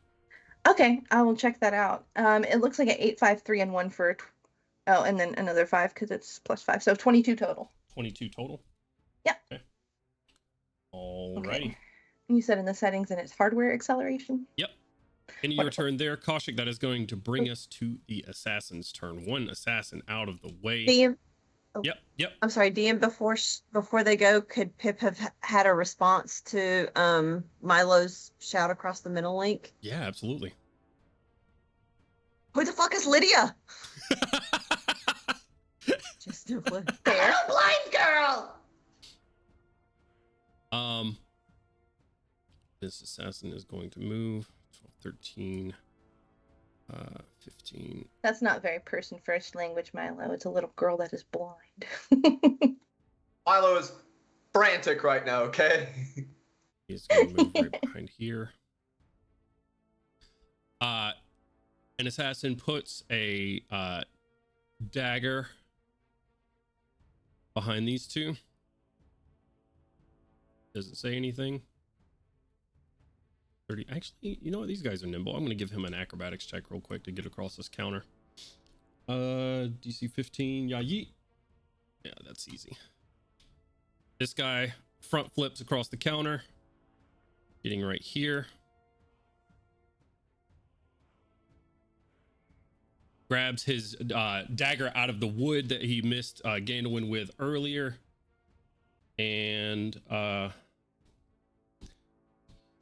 Okay, I will check that out. It looks like an 8, 5, 3, and 1 for oh, and then another 5 because it's +5, so 22 total. 22 total? Yep. Okay. Alrighty. Okay. You said in the settings and it's hardware acceleration. Yep. And your turn there, Kaushik. That is going to bring us to the assassin's turn. One assassin out of the way. DM, Yep. I'm sorry, DM, before they go, could Pip have had a response to Milo's shout across the middle link? Yeah, absolutely. Who the fuck is Lydia? Just no clue. Fair. Hello, blind girl! This assassin is going to move 12, 13, 15. That's not very person first language, Milo. It's a little girl that is blind. Milo is frantic right now, okay? He's going to move right behind here. An assassin puts a dagger behind these two. Does it say anything? 30. Actually, you know what? These guys are nimble. I'm going to give him an acrobatics check real quick to get across this counter. DC 15. Yeah, yeet. Yeah, that's easy. This guy front flips across the counter, getting right here. Grabs his dagger out of the wood that he missed Gandalf with earlier. And Is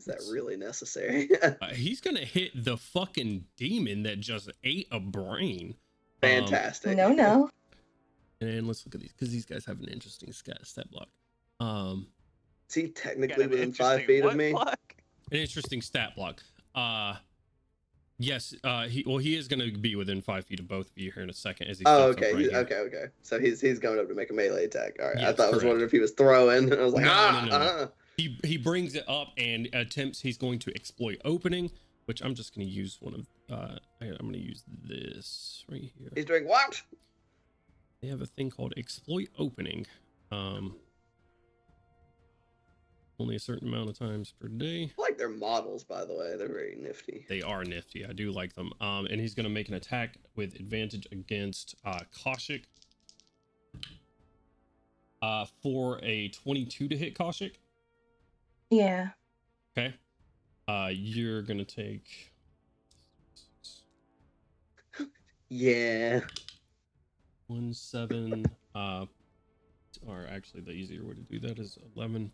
that really necessary? he's gonna hit the fucking demon that just ate a brain. Fantastic. No. And let's look at these because these guys have an interesting stat block. Is he Got technically an within 5 interesting feet of what me? block? An interesting stat block. Yes, he is going to be within 5 feet of both of you here in a second. As he Oh, steps up okay. right here. Okay. So he's going up to make a melee attack. All right. I Yes, thought I was correct. wondering if he was throwing. I was like, No. He brings it up and attempts. He's going to exploit opening, which I'm just going to use one of. I'm going to use this right here. He's doing what? They have a thing called exploit opening. Only a certain amount of times per day. I like their models, by the way. They're very nifty. They are nifty. I do like them. And he's going to make an attack with advantage against Kaushik. For a 22 to hit Kaushik. Yeah. Okay. You're going to take... Yeah. 1, 7, or actually the easier way to do that is 11,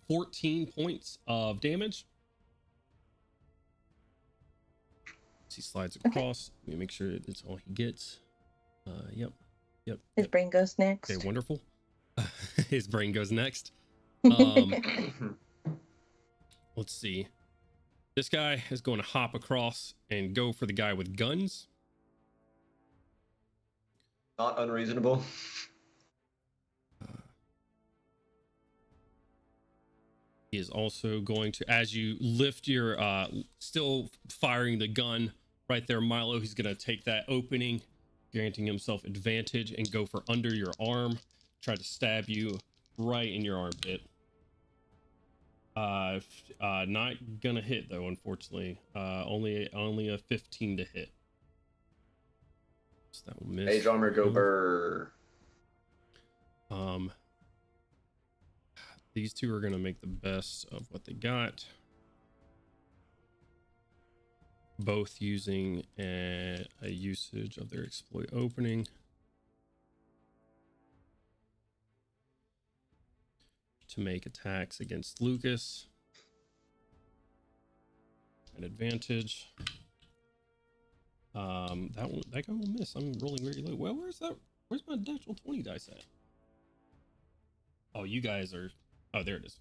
14 points of damage. As he slides across, let me make sure it's all he gets. Yep. His brain goes next. Okay, wonderful. His brain goes next. Let's see. This guy is going to hop across and go for the guy with guns. Not unreasonable. He is also going to, as you lift your, still firing the gun right there, Milo, he's going to take that opening, granting himself advantage, and go for under your arm. Try to stab you right in your armpit. Not gonna hit though, unfortunately. Only a 15 to hit. So that will miss. Mage armor, go burr. These two are gonna make the best of what they got. Both using a usage of their exploit opening. To make attacks against Lucas. An advantage. That guy will miss. I'm rolling very low. Well, where's my natural 20 dice at? Oh, you guys are. Oh, there it is.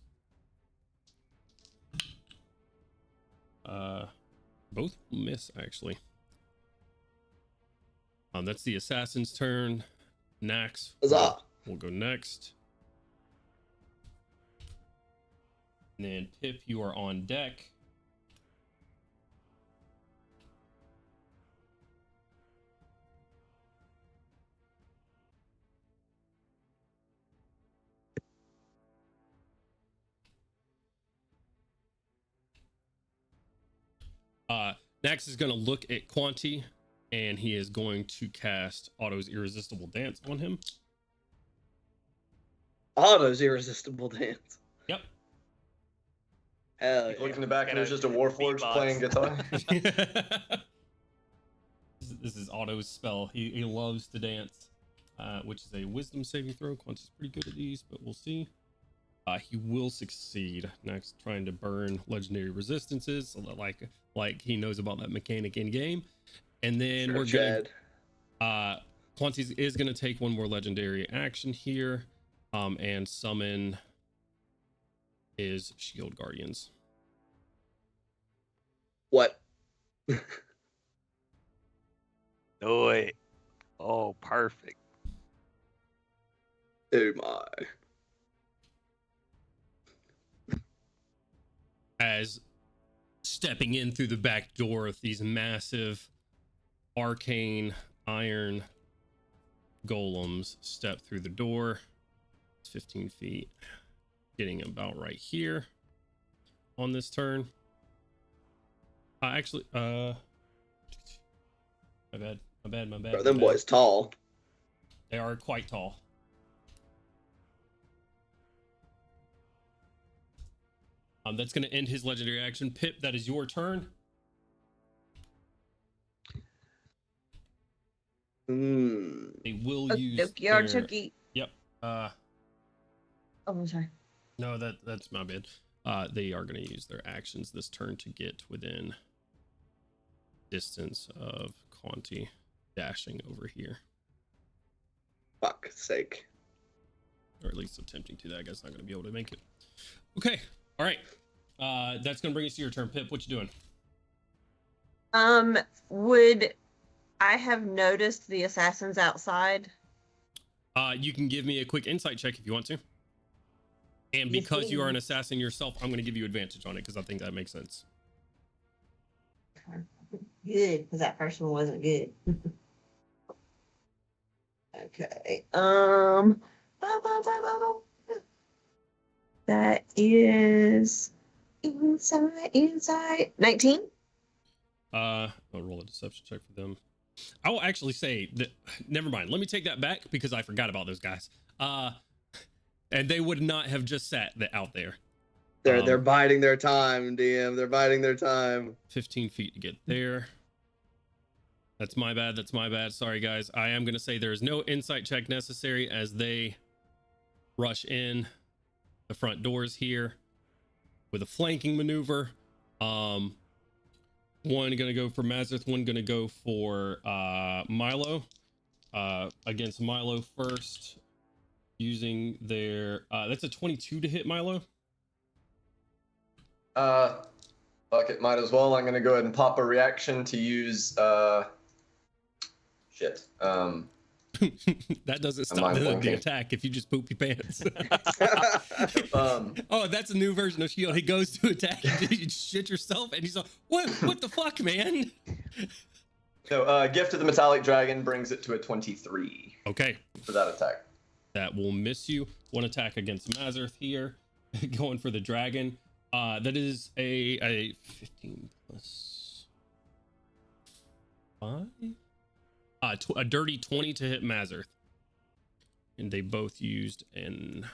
Both will miss actually. That's the assassin's turn. Nax will go next. And then Pip, you are on deck. Nax is going to look at Quanti, and he is going to cast Otto's Irresistible Dance on him. Otto's Irresistible Dance. Yep. Hell You yeah. look in the back and there's just a Gotta Warforged beatbox. playing guitar. This is Otto's spell. He loves to dance, which is a wisdom saving throw. Quanti's pretty good at these, but we'll see. He will succeed. Next, trying to burn legendary resistances, so that like he knows about that mechanic in game. And then we're gonna Quanti is gonna take one more legendary action here, and summon his Shield Guardians. What? Do it. Oh, perfect. Oh my. As stepping in through the back door with these massive arcane iron golems step through the door. It's 15 feet. Getting about right here on this turn. Actually, my bad. Bro, them boys tall. They are quite tall. That's going to end his legendary action. Pip, that is your turn. They will use their... Artichoke. Yep. Oh, I'm sorry. No, that's my bad. They are going to use their actions this turn to get within distance of Quanti dashing over here. Fuck's sake. Or at least attempting to. That guy's not going to be able to make it. Okay. All right. That's going to bring us to your turn. Pip, what you doing? Would I have noticed the assassins outside? You can give me a quick insight check if you want to. And because you are an assassin yourself, I'm going to give you advantage on it because I think that makes sense. Good, because that first one wasn't good. Okay. That is inside 19. I'll roll a deception check for them. I will actually say that. Never mind. Let me take that back because I forgot about those guys. And they would not have just sat out there. They're biding their time, DM. They're biding their time. 15 feet to get there. That's my bad. That's my bad. Sorry, guys. I am going to say there is no insight check necessary as they rush in the front doors here with a flanking maneuver. One going to go for Mazarth. One going to go for Milo. Against Milo first. Using their... that's a 22 to hit Milo. Fuck it, might as well. I'm gonna go ahead and pop a reaction to use shit. That doesn't stop the attack if you just poop your pants. Oh, that's a new version of shield. He goes to attack and you shit yourself and he's like, what the fuck, man? So Gift of the Metallic Dragon brings it to a 23. Okay. For that attack. That will miss you. One attack against Mazarth here. Going for the dragon. That is a 15 plus 5? A dirty 20 to hit Mazarth. And they both used an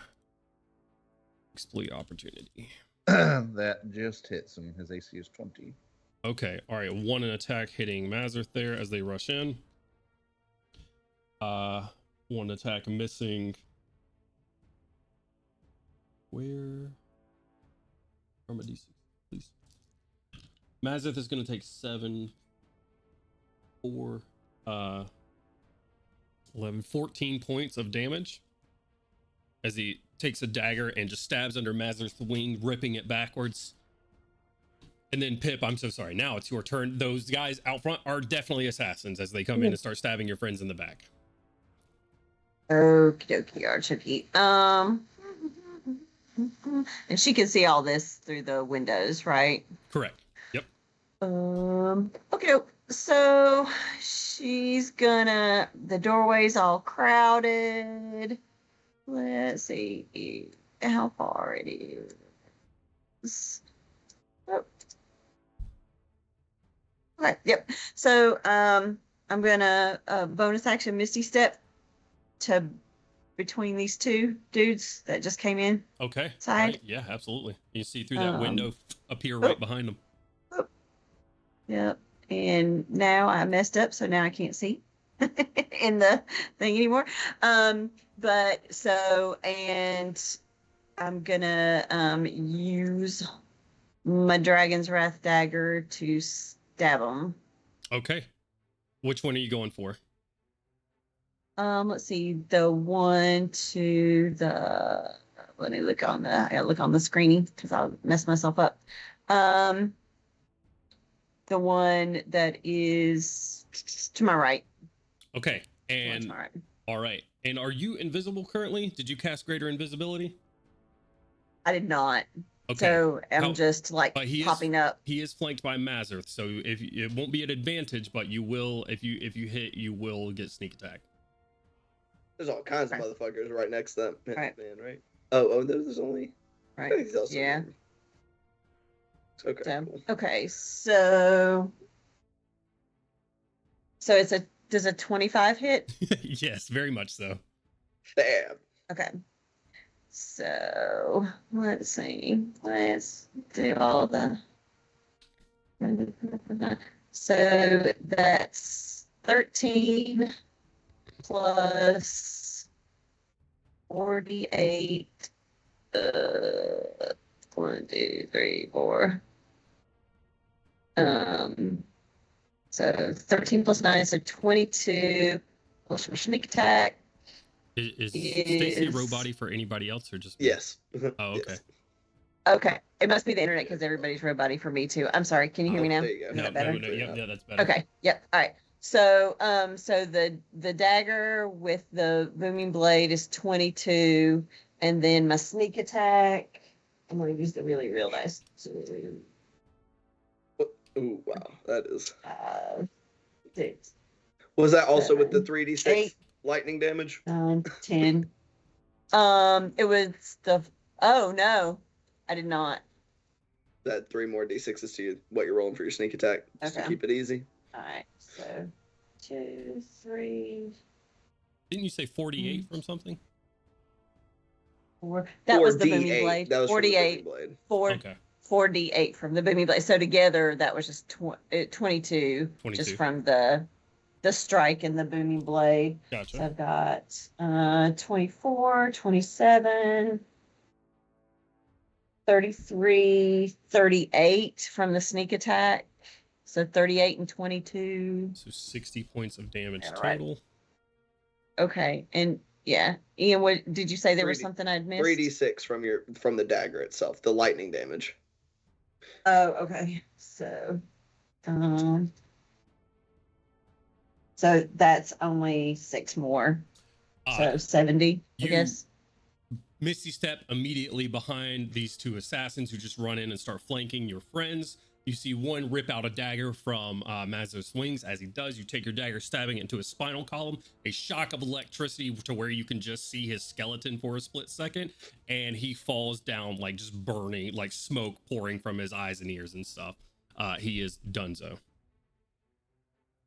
exploit opportunity. That just hits him. His AC is 20. Okay, all right. One an attack hitting Mazarth there as they rush in. One attack missing. Where? From a D6, please. Mazarth is going to take 7, 4, 11, 14 points of damage as he takes a dagger and just stabs under Mazarth's wing, ripping it backwards. And then Pip, I'm so sorry. Now it's your turn. Those guys out front are definitely assassins as they come in and start stabbing your friends in the back. Okie dokie, Archie. And she can see all this through the windows, right? Correct. Yep. Okay, so she's gonna. The doorway's all crowded. Let's see how far it is. Oh. Okay, yep. So I'm gonna bonus action Misty Step to between these two dudes that just came in. Okay. Side. Right. Yeah, absolutely. You see through that window appear right behind them. Yep. And now I messed up, so now I can't see in the thing anymore. But so, and I'm gonna use my Dragon's Wrath dagger to stab them. Okay. Which one are you going for? Let's see, the one to the. Let me look on the. I gotta look on the screen because I'll mess myself up. The one that is to my right. Okay. And right. All right. And are you invisible currently? Did you cast greater invisibility? I did not. Okay. So I'm just like popping up. He is flanked by Mazarth, so if it won't be an advantage, but you will if you hit, you will get sneak attack. There's all kinds of motherfuckers right next to them, right. Man, right? Oh, there's only. Right. I think he's also yeah. Okay. So, cool. Okay. So it's does a 25 hit? Yes, very much so. Damn. Okay. So let's see. Let's do all the. So that's 13 plus 48. 1, 2, 3, 4. So 13 plus 9, so 22. Plus your sneak attack. Is Stacy a robot for anybody else or just me? Yes. Oh, okay. Yes. Okay. It must be the internet because everybody's robot for me too. I'm sorry. Can you hear me now? There you go. Is that better? Yeah, that's better. Okay. Yep. All right. So, so the dagger with the booming blade is 22, and then my sneak attack. I'm gonna use the really real dice. Ooh, wow, that is. 6, Was that also with the 7, 3d6 8, lightning damage? 9, 10. It was the. Oh no, I did not. That 3 more d6s to you, what you're rolling for your sneak attack, just to Okay. keep it easy. All right. So 2, 3, Didn't you say 48 from something? 4. That was the booming 4d8. blade. That was from the booming 48. blade. 4. Okay. 4d8 from the booming blade. So together that was just 22, just from the strike and the booming blade. Gotcha. So I've got 24, 27, 33, 38 from the sneak attack. So 38 and 22. So 60 points of damage Yeah, right. total. Okay. And yeah. Ian, what did you say there was 3D something I'd missed? 3d6 from the dagger itself, the lightning damage. Oh, okay. So so that's only 6 more. So 70, I guess. Misty step immediately behind these 2 assassins who just run in and start flanking your friends. You see one rip out a dagger from Mazzo's wings. As he does, you take your dagger, stabbing it into his spinal column. A shock of electricity to where you can just see his skeleton for a split second, and he falls down, like just burning, like smoke pouring from his eyes and ears and stuff. He is donezo.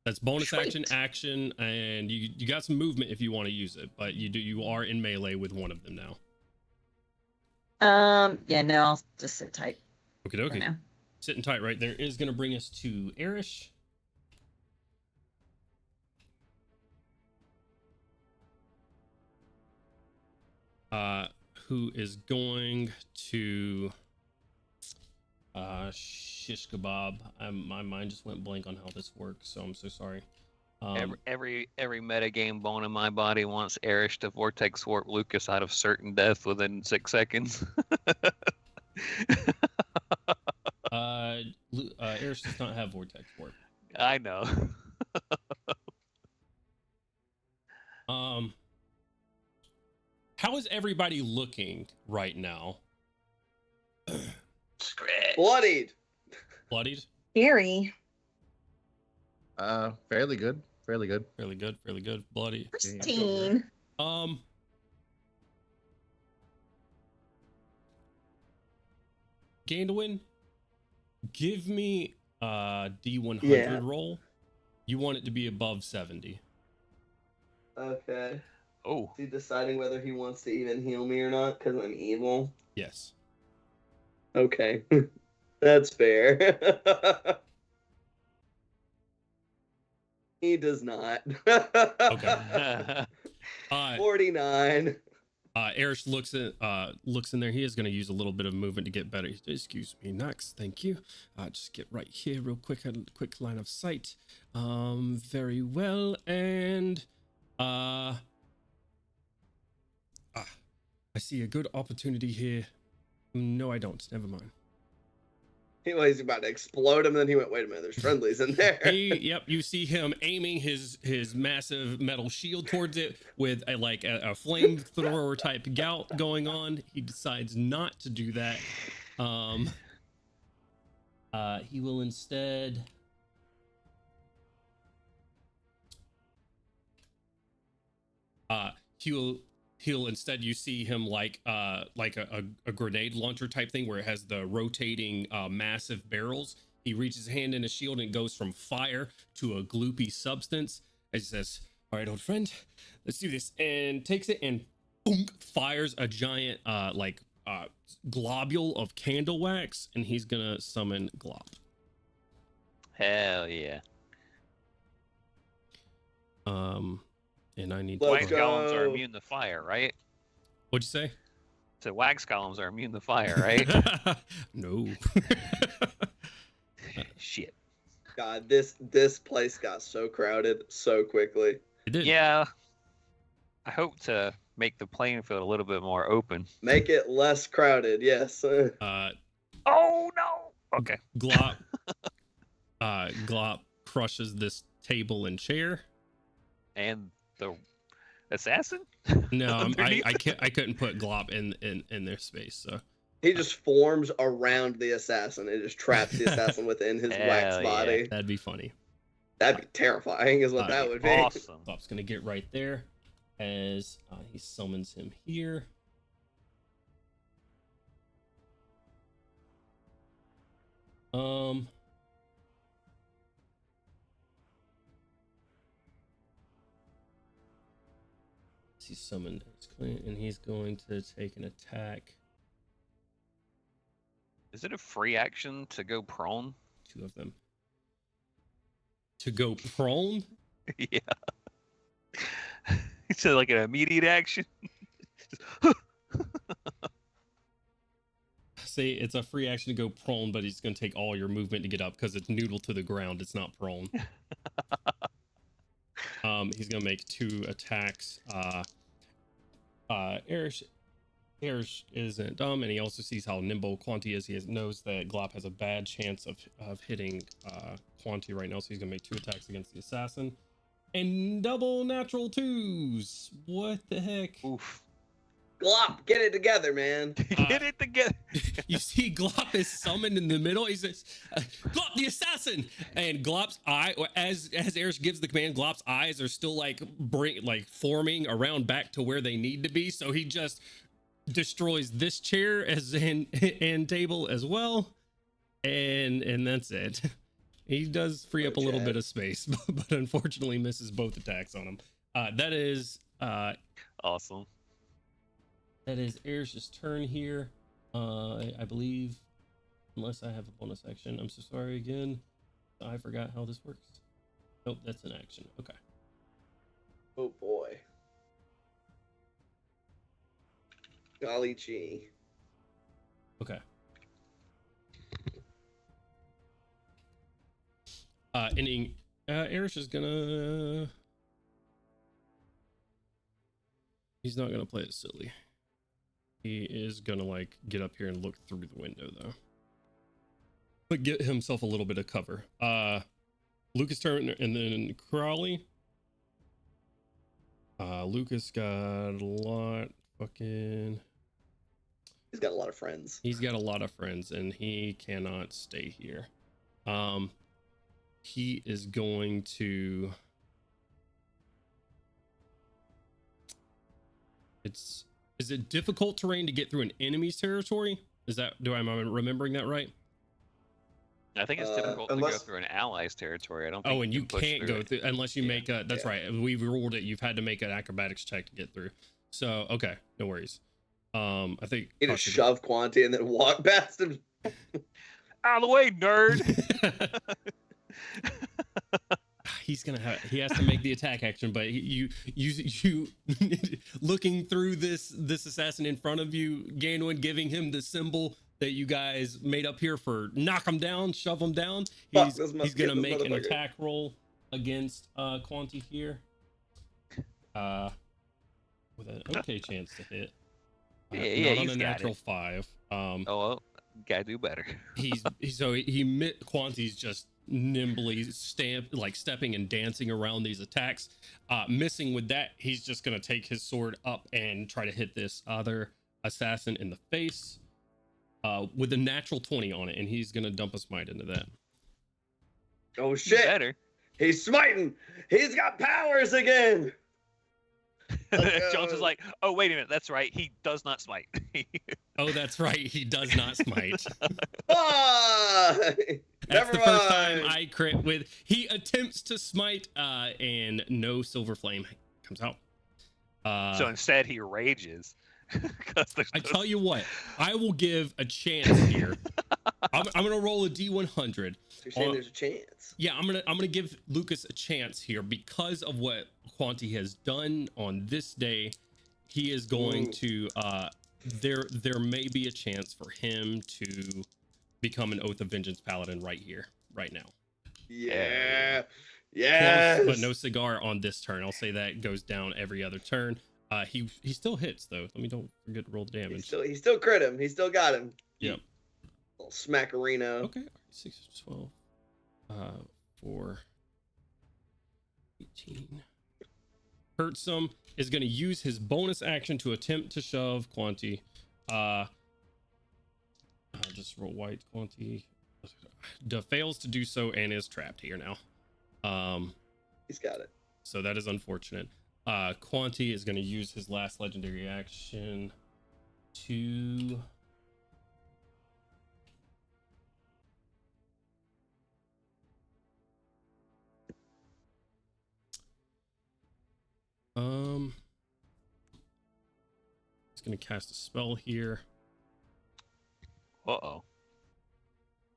That's bonus action, and you got some movement if you want to use it, but you are in melee with one of them now. Yeah, no, I'll just sit tight. Okay. For now. Sitting tight right there is going to bring us to Erish. Who is going to shish kebab. My mind just went blank on how this works, so I'm so sorry. Every metagame bone in my body wants Erish to vortex warp Lucas out of certain death within 6 seconds. Erish does not have vortex warp. I know. How is everybody looking right now? Bloodied. Bloodied? Scary. Fairly good. Fairly good. Bloody. Pristine. Gandalwin, give me a D100 roll. You want it to be above 70. Okay. Oh. Is he deciding whether he wants to even heal me or not because I'm evil? Yes. Okay. That's fair. He does not. Okay. 49. Erish looks in there. He is going to use a little bit of movement to get better. Excuse me, Nux. Thank you. Just get right here real quick. A quick line of sight. Very well. And I see a good opportunity here. No, I don't. Never mind. He was about to explode him, and then he went, wait a minute, there's friendlies in there. Yep, you see him aiming his massive metal shield towards it with a flamethrower type gout going on. He decides not to do that. He will instead he'll instead, you see him like a grenade launcher type thing where it has the rotating massive barrels. He reaches his hand in a shield and it goes from fire to a gloopy substance. And he says, all right, old friend, let's do this. And takes it and fires a giant globule of candle wax, and he's gonna summon Glop. Hell yeah. And I need Let's Wax golems are go. immune to fire, right? What'd you say? So wax golems are immune to fire, right? No. Shit. God, this place got so crowded so quickly. It did. Yeah. I hope to make the playing field a little bit more open. Make it less crowded, yes. Oh no. Okay. Glop. Glop crushes this table and chair. And the assassin? No, I Underneath? I couldn't put Glop in their space. So He just forms around the assassin and just traps the assassin within his wax Hell body. that'd be funny. That'd be terrifying, is what that would be. Awesome. Glop's gonna get right there as he summons him here. He's summoned his client, and he's going to take an attack. Is it a free action to go prone? Two of them. To go prone? Yeah. So like an immediate action? Say it's a free action to go prone, but he's going to take all your movement to get up because it's noodle to the ground. It's not prone. He's going to make 2 attacks. Erish isn't dumb, and he also sees how nimble Quanti is. He knows that Glop has a bad chance of hitting Quanti right now, so he's going to make 2 attacks against the assassin. And double natural 2s. What the heck? Oof. Glop, get it together, man. Get it together. You see Glop is summoned in the middle. He says, Glop the assassin! And Glop's eye, as Erish gives the command, Glop's eyes are still forming around back to where they need to be. So he just destroys this chair and table as well. And that's it. He does free up a little bit of space, but unfortunately misses both attacks on him. That is Awesome. That is Erish's turn here. I believe, unless I have a bonus action. I'm so sorry again. I forgot how this works. Nope, that's an action. Okay. Oh boy. Golly gee. Okay. Erish is gonna... He's not gonna play it silly. He is gonna get up here and look through the window though. But get himself a little bit of cover. Lucas' turn, and then Crowley. Lucas got a lot fucking... He's got a lot of friends. He's got a lot of friends, and he cannot stay here. He is going to... Is it difficult terrain to get through an enemy's territory? Am I remembering that right? I think it's difficult to go through an ally's territory. I don't think Oh, and you push can't go it. through unless you make a... That's right. We've ruled it. You've had to make an acrobatics check to get through. So, okay. No worries. I think... He just shove Quanti and then walk past him. Out of the way, nerd! He has to make the attack action, but you looking through this assassin in front of you, Ganwin giving him the symbol that you guys made up here for knock him down, shove him down. He's gonna make an attack roll against Quanti here. With an okay chance to hit. Not on a natural 5. Gotta do better. Quanti's just nimbly stepping and dancing around these attacks. Missing with that, he's just gonna take his sword up and try to hit this other assassin in the face with a natural 20 on it, and he's gonna dump a smite into that. Oh shit! Better. He's smiting. He's got powers again. Jones is like, oh wait a minute, that's right, he does not smite. Oh, that's right, he does not smite. Never That's the first mind. time I crit with. He attempts to smite, and no silver flame comes out. So instead, he rages. I tell you what, I will give a chance here. I'm gonna roll a D100. You're saying there's a chance. Yeah, I'm gonna give Lucas a chance here because of what Quanti has done on this day. He is going to there may be a chance for him to become an Oath of Vengeance Paladin right here, right now. Yeah. Yes. But no cigar on this turn. I'll say that goes down every other turn. He still hits though. Let me don't forget to roll the damage. He still crit him. He still got him. Yep. Little smackarino. Okay. 6, 12, 4, 18. Hurts him. Is going to use his bonus action to attempt to shove Quanti. I'll just roll white. Quanti fails to do so and is trapped here now. He's got it. So that is unfortunate. Quanti is going to use his last legendary action to he's going to cast a spell here. Uh-oh.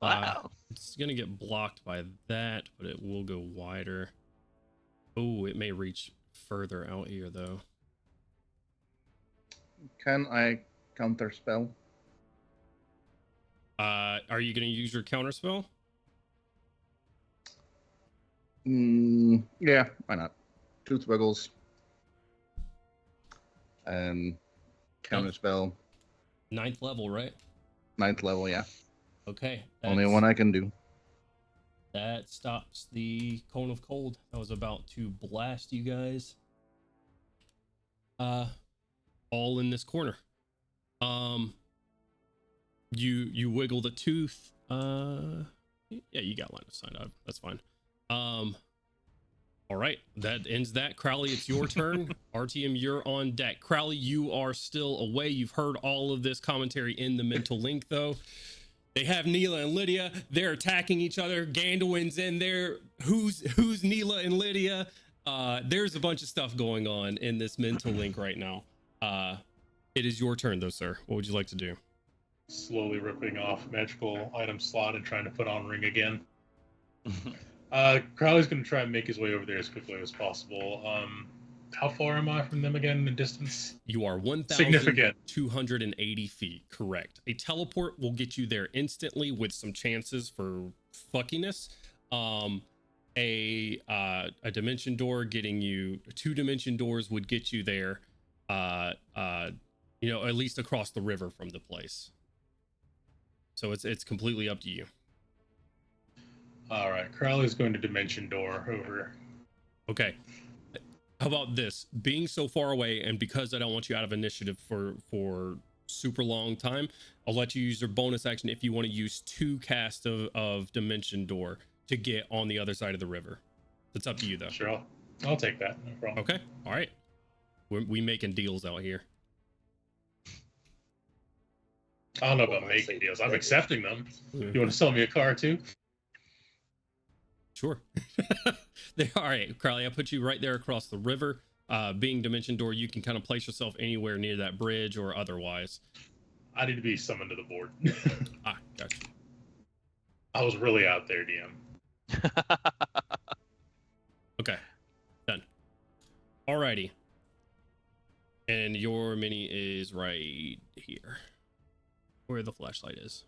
Wow. It's going to get blocked by that, but it will go wider. Oh, it may reach further out here though. Can I counter spell? Are you going to use your counter spell? Yeah, why not? Tooth wiggles. And counter spell. 9th level, right? 9th level, yeah. Okay. Only one I can do. That stops the cone of cold that was about to blast you guys. All in this corner. You wiggle the tooth. Yeah, you got line of sight. That's fine. All right, that ends that. Crowley, it's your turn. RTM, you're on deck. Crowley, you are still away. You've heard all of this commentary in the mental link, though. They have Neela and Lydia. They're attacking each other. Gandalwin's in there. Who's Neela and Lydia? There's a bunch of stuff going on in this mental link right now. It is your turn, though, sir. What would you like to do? Slowly ripping off magical item slot and trying to put on ring again. Crowley's going to try and make his way over there as quickly as possible. How far am I from them again in the distance? You are Significant. 1,280 feet, correct. A teleport will get you there instantly with some chances for fuckiness. A dimension door getting you, 2 dimension doors would get you there, at least across the river from the place. So it's completely up to you. All right, Crowley's going to dimension door over. Okay. How about this? Being so far away, and because I don't want you out of initiative for super long time, I'll let you use your bonus action if you want to use 2 casts of Dimension Door to get on the other side of the river. It's up to you, though. Sure, I'll take that. No problem. Okay. All right. We making deals out here. I don't know about making deals. I'm accepting them. You want to sell me a car, too? Sure. All right, Crowley, I put you right there across the river. Being Dimension Door, you can kind of place yourself anywhere near that bridge or otherwise. I need to be summoned to the board. Gotcha. I was really out there, DM. Okay, done. Alrighty. And your mini is right here, where the flashlight is.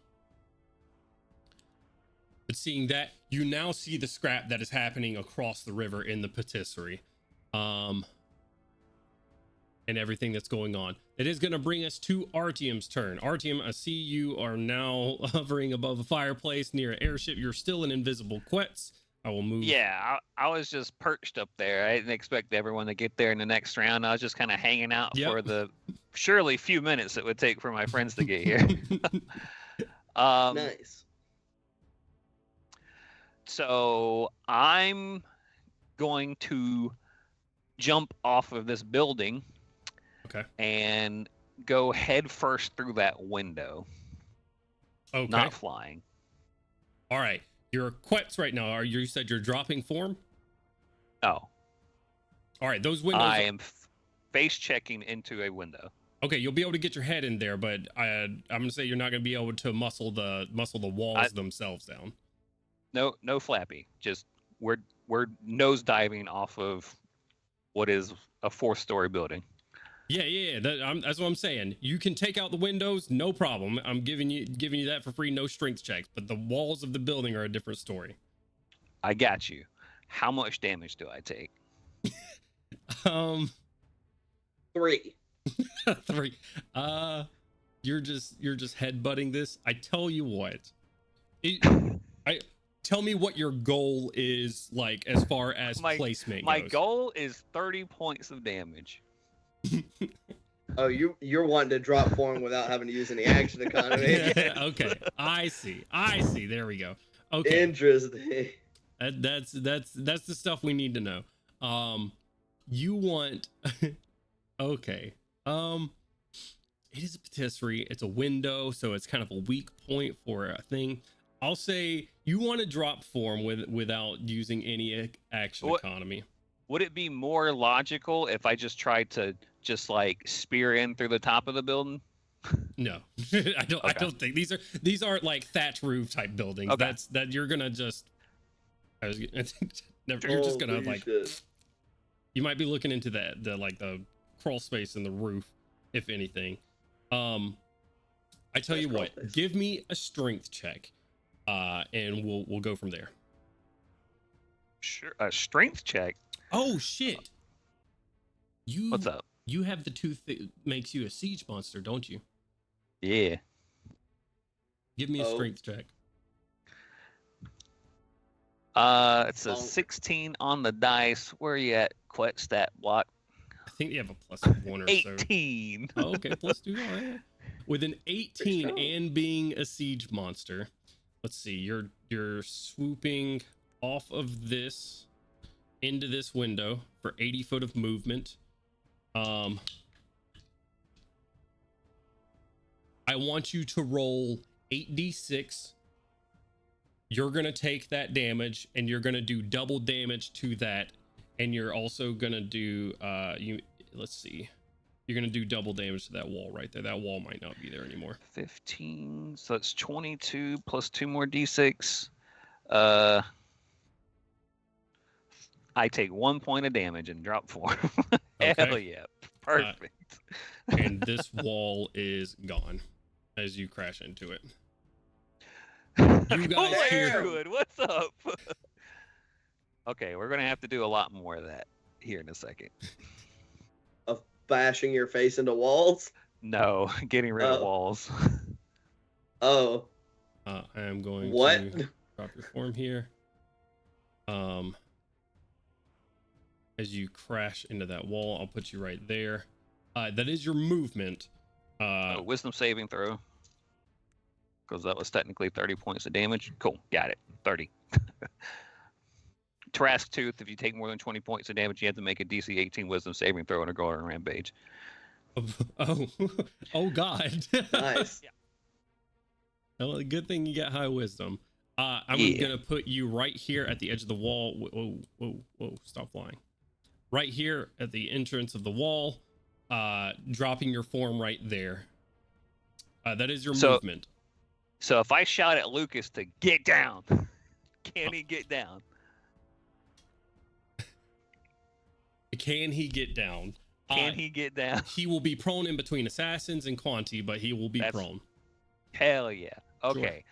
But seeing that, you now see the scrap that is happening across the river in the patisserie. And everything that's going on. It is going to bring us to Artyom's turn. Artyom, I see you are now hovering above a fireplace near an airship. You're still an invisible Quetz. I will move. Yeah, I was just perched up there. I didn't expect everyone to get there in the next round. I was just kind of hanging out for the surely few minutes it would take for my friends to get here. Nice. So I'm going to jump off of this building. Okay. And go head first through that window. Okay. Not flying. All right. You're Quetz right now. You said you're dropping form? Oh. All right. Those windows. I am face checking into a window. Okay, you'll be able to get your head in there, but I'm gonna say you're not gonna be able to muscle the walls themselves down. No flappy. Just we're nose diving off of what is a 4-story building. Yeah. That's what I'm saying. You can take out the windows, no problem. I'm giving you that for free, no strength checks. But the walls of the building are a different story. I got you. How much damage do I take? 3. 3. You're just headbutting this. I tell you what. Tell me what your goal is, like, as far as placement goes. My goal is 30 points of damage. Oh, you're wanting to drop form without having to use any action economy. Okay, I see. There we go. Okay, Interesting. that's the stuff we need to know. You want okay. It is a patisserie. It's a window, so it's kind of a weak point for a thing. I'll say you want to drop form without using any action economy. Would it be more logical if I just tried to like spear in through the top of the building? No, I don't think these aren't like thatch roof type buildings. Okay. That you're gonna just. You're just gonna like. Shit. You might be looking into the crawl space in the roof, if anything. I tell you what, give me a strength check, and we'll go from there. Sure, a strength check. Oh shit! What's up? You have the tooth that makes you a siege monster, don't you? Yeah. Give me a strength check. It's a 16 on the dice. Where are you at, Quet stat block? I think you have a +1 or 18. So. Oh, okay, +2. All right. With an 18 and being a siege monster, let's see. You're swooping off of this into this window for 80 foot of movement. I want you to roll 8d6. You're gonna take that damage, and you're gonna do double damage to that, and you're also gonna do let's see. You're gonna do double damage to that wall right there. That wall might not be there anymore. 15, so it's 22 plus 2 more d6. I take 1 point of damage and drop 4. Okay. Hell yeah, perfect. And this wall is gone as you crash into it. You guys hear good. What's up? Okay, we're gonna have to do a lot more of that here in a second. Of bashing your face into walls? No, getting rid of walls. Oh. I am going to drop your form here. As you crash into that wall, I'll put you right there. That is your movement. Wisdom saving throw. Because that was technically 30 points of damage. Cool, got it. 30. Trask Tooth, if you take more than 20 points of damage, you have to make a DC 18 Wisdom saving throw and go on a rampage. Oh God. Nice. Yeah. Well, good thing you got high wisdom. I'm gonna put you right here at the edge of the wall. Whoa, stop flying. Right here at the entrance of the wall, dropping your form right there. That is your movement. So if I shout at Lucas to get down, can he get down? Can he get down? Can he get down? He will be prone in between assassins and Quanti, but he will be prone. Hell yeah. Okay.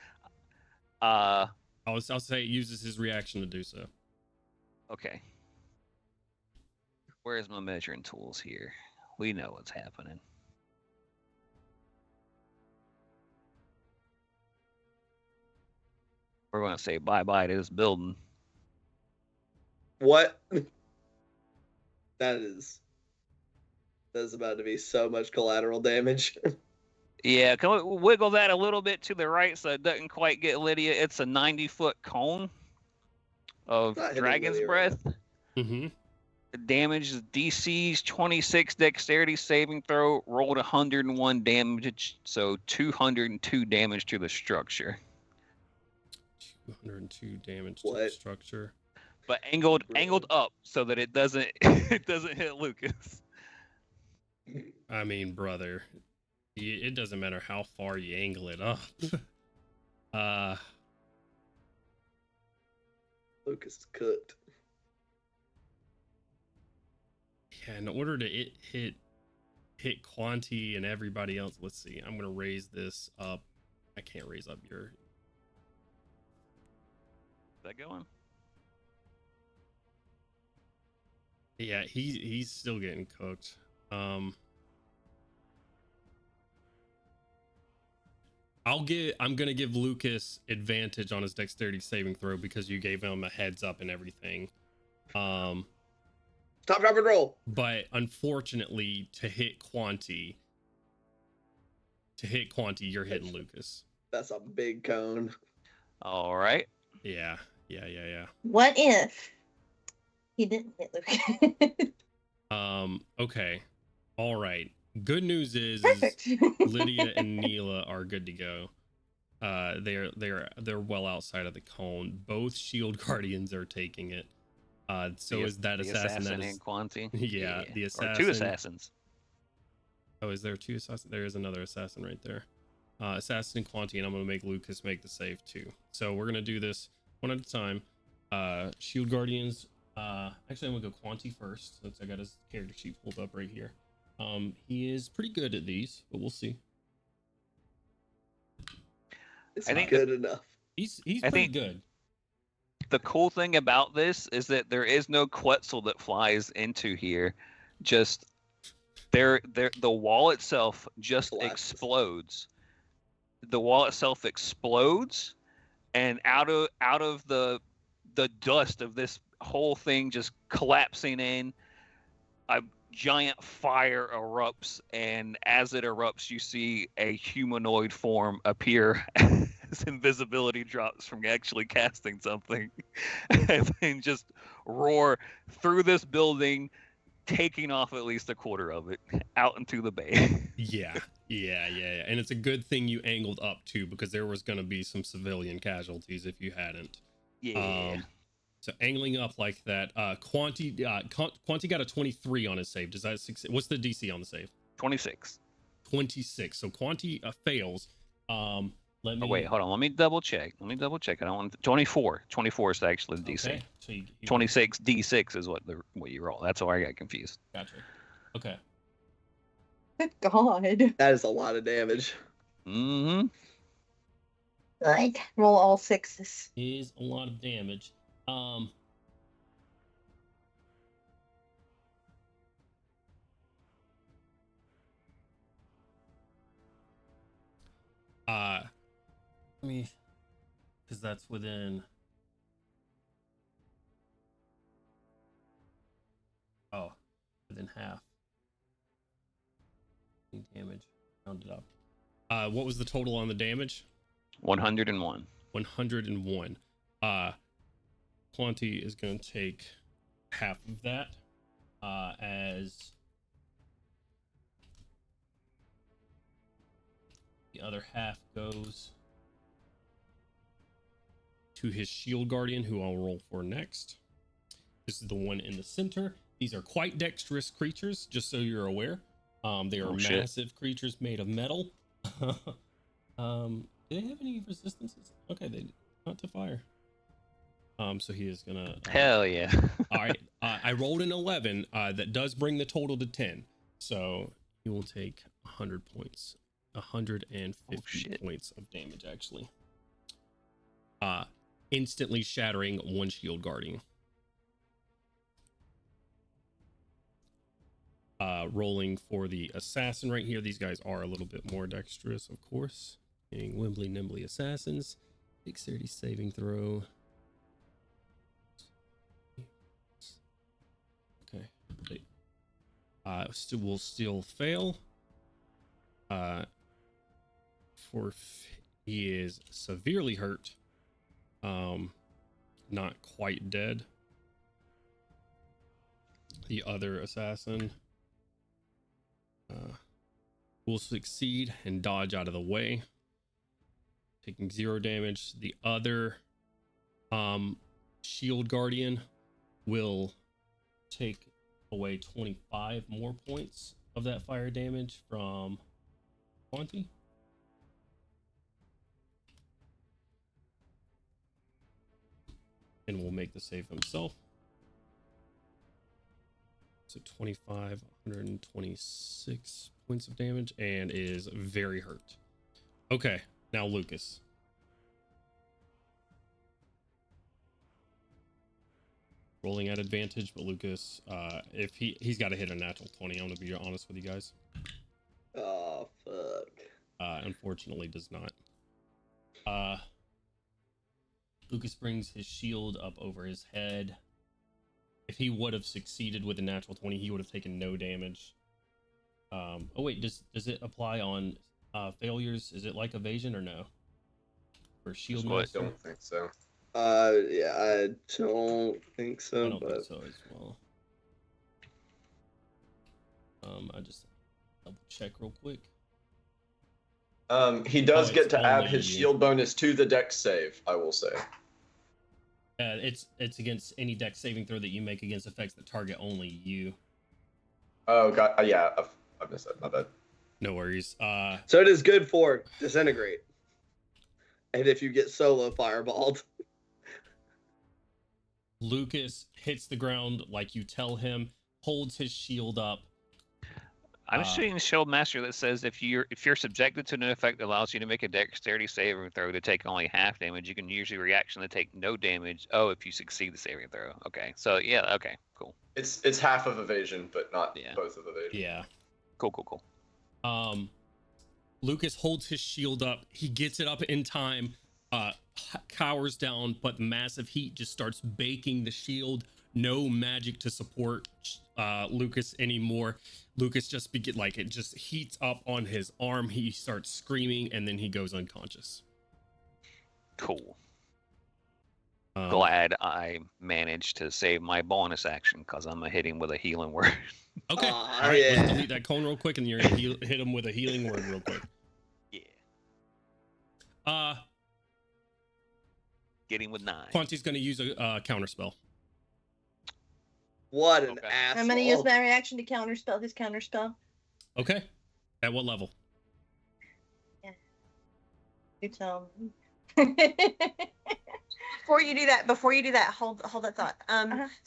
Sure. I'll say it uses his reaction to do so. Okay. Where's my measuring tools here? We know what's happening. We're going to say bye-bye to this building. What? That's about to be so much collateral damage. Yeah, can we wiggle that a little bit to the right so it doesn't quite get Lydia? It's a 90-foot cone of Dragon's Breath. Mm-hmm. Damage is DC's 26 dexterity saving throw, rolled 101 damage, so 202 damage to the structure. 202 damage to the structure. But angled up so that it doesn't hit Lucas. I mean, brother, it doesn't matter how far you angle it up. Lucas is cooked. Yeah, in order to hit Quanti and everybody else, let's see. I'm gonna raise this up. I can't raise up your. Is that going? Yeah, he's still getting cooked. I'm gonna give Lucas advantage on his dexterity saving throw because you gave him a heads up and everything. Stop, drop, and roll. But unfortunately, to hit Quanti, you're hitting Lucas. That's a big cone. All right. Yeah. What if he didn't hit Lucas? Okay. All right. Good news is Perfect. Lydia and Neela are good to go. They're well outside of the cone. Both shield guardians are taking it. So is that the assassin that and is Quanti? Yeah, the assassin. Or two assassins. Oh, is there two assassins? There is another assassin right there. Assassin and Quanti, and I'm gonna make Lucas make the save too. So we're gonna do this one at a time. Shield guardians. Actually, I'm gonna go Quanti first since I got his character sheet pulled up right here. He is pretty good at these, but we'll see. It's I think good enough. He's I pretty think- good. The cool thing about this is that there is no Quetzal that flies into here. Just the wall itself just Collapses. explodes. The wall itself explodes, and out of the dust of this whole thing just collapsing in, a giant fire erupts, and as it erupts, you see a humanoid form appear as invisibility drops from actually casting something, and then just roar through this building, taking off at least a quarter of it out into the bay. Yeah. And it's a good thing you angled up too, because there was gonna be some civilian casualties if you hadn't. Yeah. So angling up like that, Quanti got a 23 on his save. Does that succeed? What's the DC on the save? 26. 26. So Quanti fails. Let me. Oh, wait, hold on. Let me double check. I don't want 24. 24 is actually the DC. Okay. So 26 D6 is what you roll. That's why I got confused. Gotcha. Okay. Good God. That is a lot of damage. Mm-hmm. Good. Roll all sixes. Is a lot of damage. Let me, because that's within. Oh, within half. Damage rounded up. What was the total on the damage? 101. 101. Quanti is going to take half of that, as the other half goes to his shield guardian, who I'll roll for next. This is the one in the center. These are quite dexterous creatures, just so you're aware. They are massive creatures made of metal. Do they have any resistances? Okay, they not to fire. So he is gonna. Hell yeah! All right, I rolled an 11. That does bring the total to 10. So he will take 100 points, 150 points of damage actually. Instantly shattering one shield guardian. Rolling for the assassin right here. These guys are a little bit more dexterous, of course. Being Wimbly Nimbly assassins. Dexterity saving throw. Okay. Will still fail. He is severely hurt. Not quite dead. The other assassin will succeed and dodge out of the way, taking 0 damage. The other shield guardian will take away 25 more points of that fire damage from Quanti. And will make the save himself. So 25, 126 points of damage, and is very hurt. Okay, now Lucas. Rolling at advantage, but Lucas, if he's got to hit a natural 20, I'm gonna be honest with you guys. Oh fuck. Unfortunately, does not. Lucas brings his shield up over his head. If he would have succeeded with a natural 20, he would have taken no damage. Oh wait, does it apply on failures? Is it like evasion or no? For shield I master? don't think so. Yeah, I don't think so. I don't but think so as well. I just double check real quick. He does Oh, get it's to add only his you. shield bonus to the dex save, I will say. It's against any dex saving throw that you make against effects that target only you. Oh, God. Yeah, I missed that. My bad. No worries. So it is good for disintegrate. And if you get solo fireballed. Lucas hits the ground like you tell him, holds his shield up. I'm shooting Shield Master that says if you're subjected to an effect that allows you to make a dexterity saving throw to take only half damage, you can use your reaction to take no damage. Oh, if you succeed the saving throw. Okay. So yeah, okay, cool. It's half of evasion, but not Yeah. both of evasion. Yeah. Cool. Lucas holds his shield up. He gets it up in time, cowers down, but massive heat just starts baking the shield. No magic to support Lucas anymore. Lucas just it just heats up on his arm. He starts screaming, and then he goes unconscious. Cool. Glad I managed to save my bonus action because I'm gonna hit him with a healing word. Okay. All right. Let's delete that cone real quick, and you're gonna hit him with a healing word real quick. Yeah. Get him with 9. Quanti's gonna use a counter spell. What an asshole. I'm gonna use my reaction to counterspell his counterspell. Okay. At what level? Yeah. You tell me. Before you do that, hold that thought.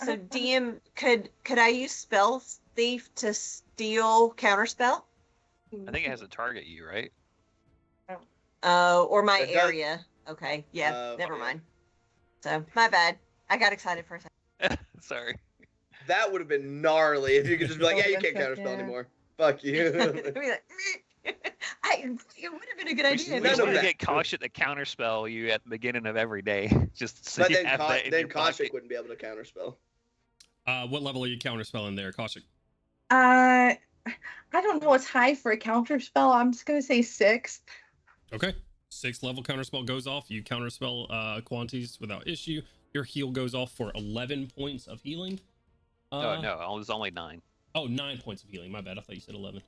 So DM, could I use Spell Thief to steal counterspell? I think it has to target you, right? Or my It does. area. Okay, yeah, never yeah. mind. So my bad. I got excited for a second. Sorry. That would have been gnarly if you could just be like, yeah, you can't counterspell anymore. Fuck you. I'd be like, it would have been a good We should idea. None of that. get Koshik to counterspell you at the beginning of every day, just so But you then, have that in then your pocket. Koshik wouldn't be able to counterspell. What level are you counterspelling there, Koshik? I don't know what's high for a counterspell. I'm just gonna say 6. Okay. 6th level counterspell goes off. You counterspell Quanti's without issue. Your heal goes off for 11 points of healing. No, it was only 9. Oh, 9 points of healing. My bad. I thought you said 11.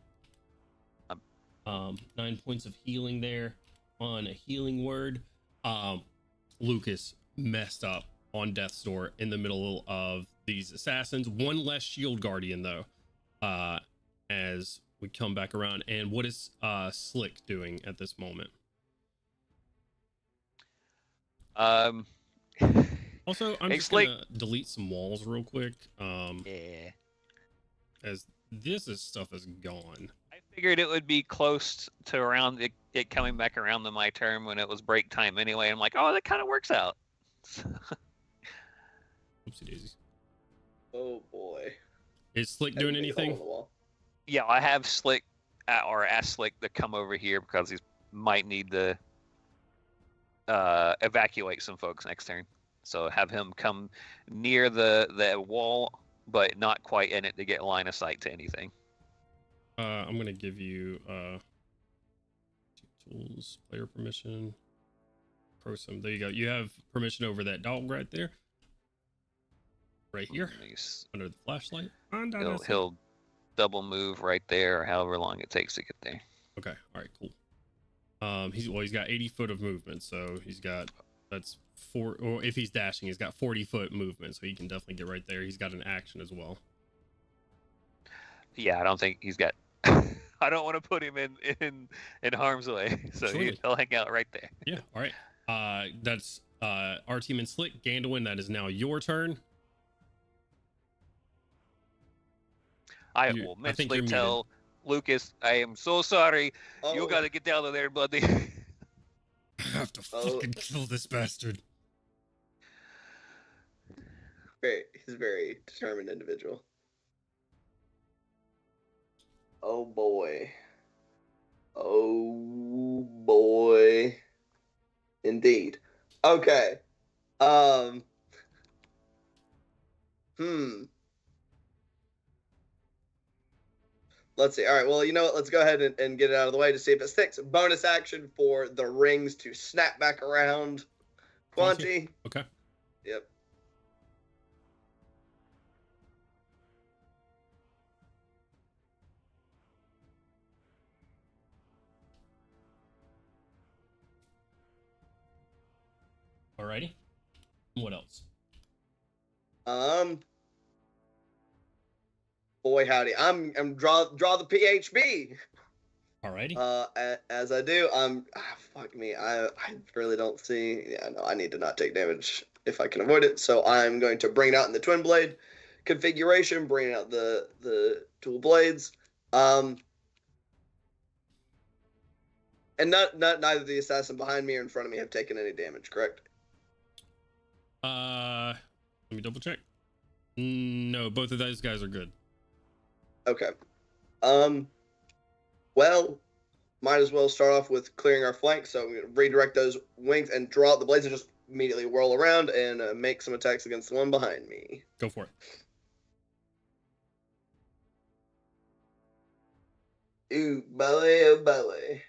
9 points of healing there on a healing word. Lucas messed up on Death's Door in the middle of these assassins. One less shield guardian though. As we come back around, and what is Slick doing at this moment? Also, I'm just gonna delete some walls real quick. Yeah. As stuff is gone. I figured it would be close to around it coming back around to my turn when it was break time anyway. I'm like, oh, that kind of works out. Oopsie daisies. Oh boy. Is Slick doing Big hole in anything? the wall. Yeah, I have Slick or ask Slick to come over here because he might need to evacuate some folks next turn. So have him come near the wall, but not quite in it to get line of sight to anything. I'm gonna give you tools, player permission, prosim. There you go. You have permission over that dog right there, right here, Nice. under the flashlight. He'll double move right there, or however long it takes to get there. Okay. All right. Cool. He's got 80 foot of movement, so that's 4. Or if he's dashing, he's got 40 foot movement, so he can definitely get right there. He's got an action as well. Yeah, I don't think he's got I don't want to put him in harm's way, so Surely. he'll hang out right there. Yeah. All right. That's our team and Slick. Gandalin, that is now your turn. I You- will I think mentally you're muted. tell Lucas, I am so sorry. Oh, You got to get down there, buddy. I have to Oh. fucking kill this bastard. he's a very determined individual. Oh boy. Oh boy. Indeed. Okay. Let's see. All right. Well, you know what? Let's go ahead and get it out of the way to see if it sticks. Bonus action for the rings to snap back around. Quanti. Okay. Yep. Alrighty. What else? Boy howdy. I'm draw the PHB. Alrighty. As I do, fuck me. I really don't see. Yeah, no, I need to not take damage if I can avoid it. So I'm going to bring it out in the twin blade configuration, bring out the dual blades. And neither the assassin behind me or in front of me have taken any damage, correct? Let me double check. No, both of those guys are good. Okay. Well, might as well start off with clearing our flank. So I'm going to redirect those wings and draw out the blades and just immediately whirl around and make some attacks against the one behind me. Go for it. Ooh, belly, oh belly.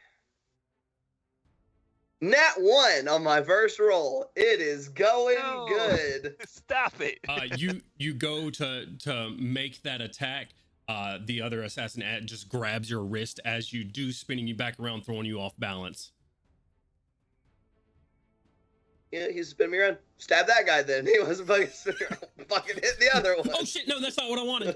Nat 1 on my first roll. It is going No. good. Stop it. You go to make that attack. The other assassin just grabs your wrist as you do, spinning you back around, throwing you off balance. Yeah, he's spinning me around. Stab that guy then. He wasn't fucking spinning around. Fucking hit the other one. Oh shit! No, that's not what I wanted.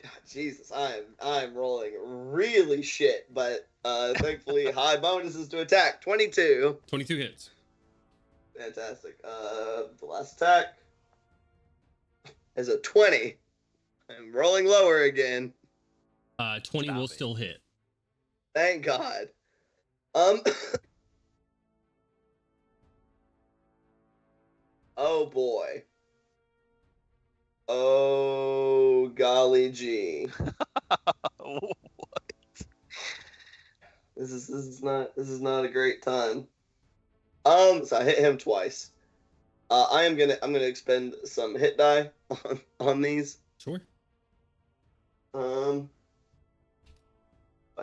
God, Jesus, I'm rolling really shit, but thankfully high bonuses to attack. 22. 22 hits. Fantastic. The last attack is a 20. I'm rolling lower again. 20 will Stop it. still hit. Thank God. Oh boy. Oh golly gee. This is not a great time. So I hit him twice. I'm gonna expend some hit die on these. Sure. I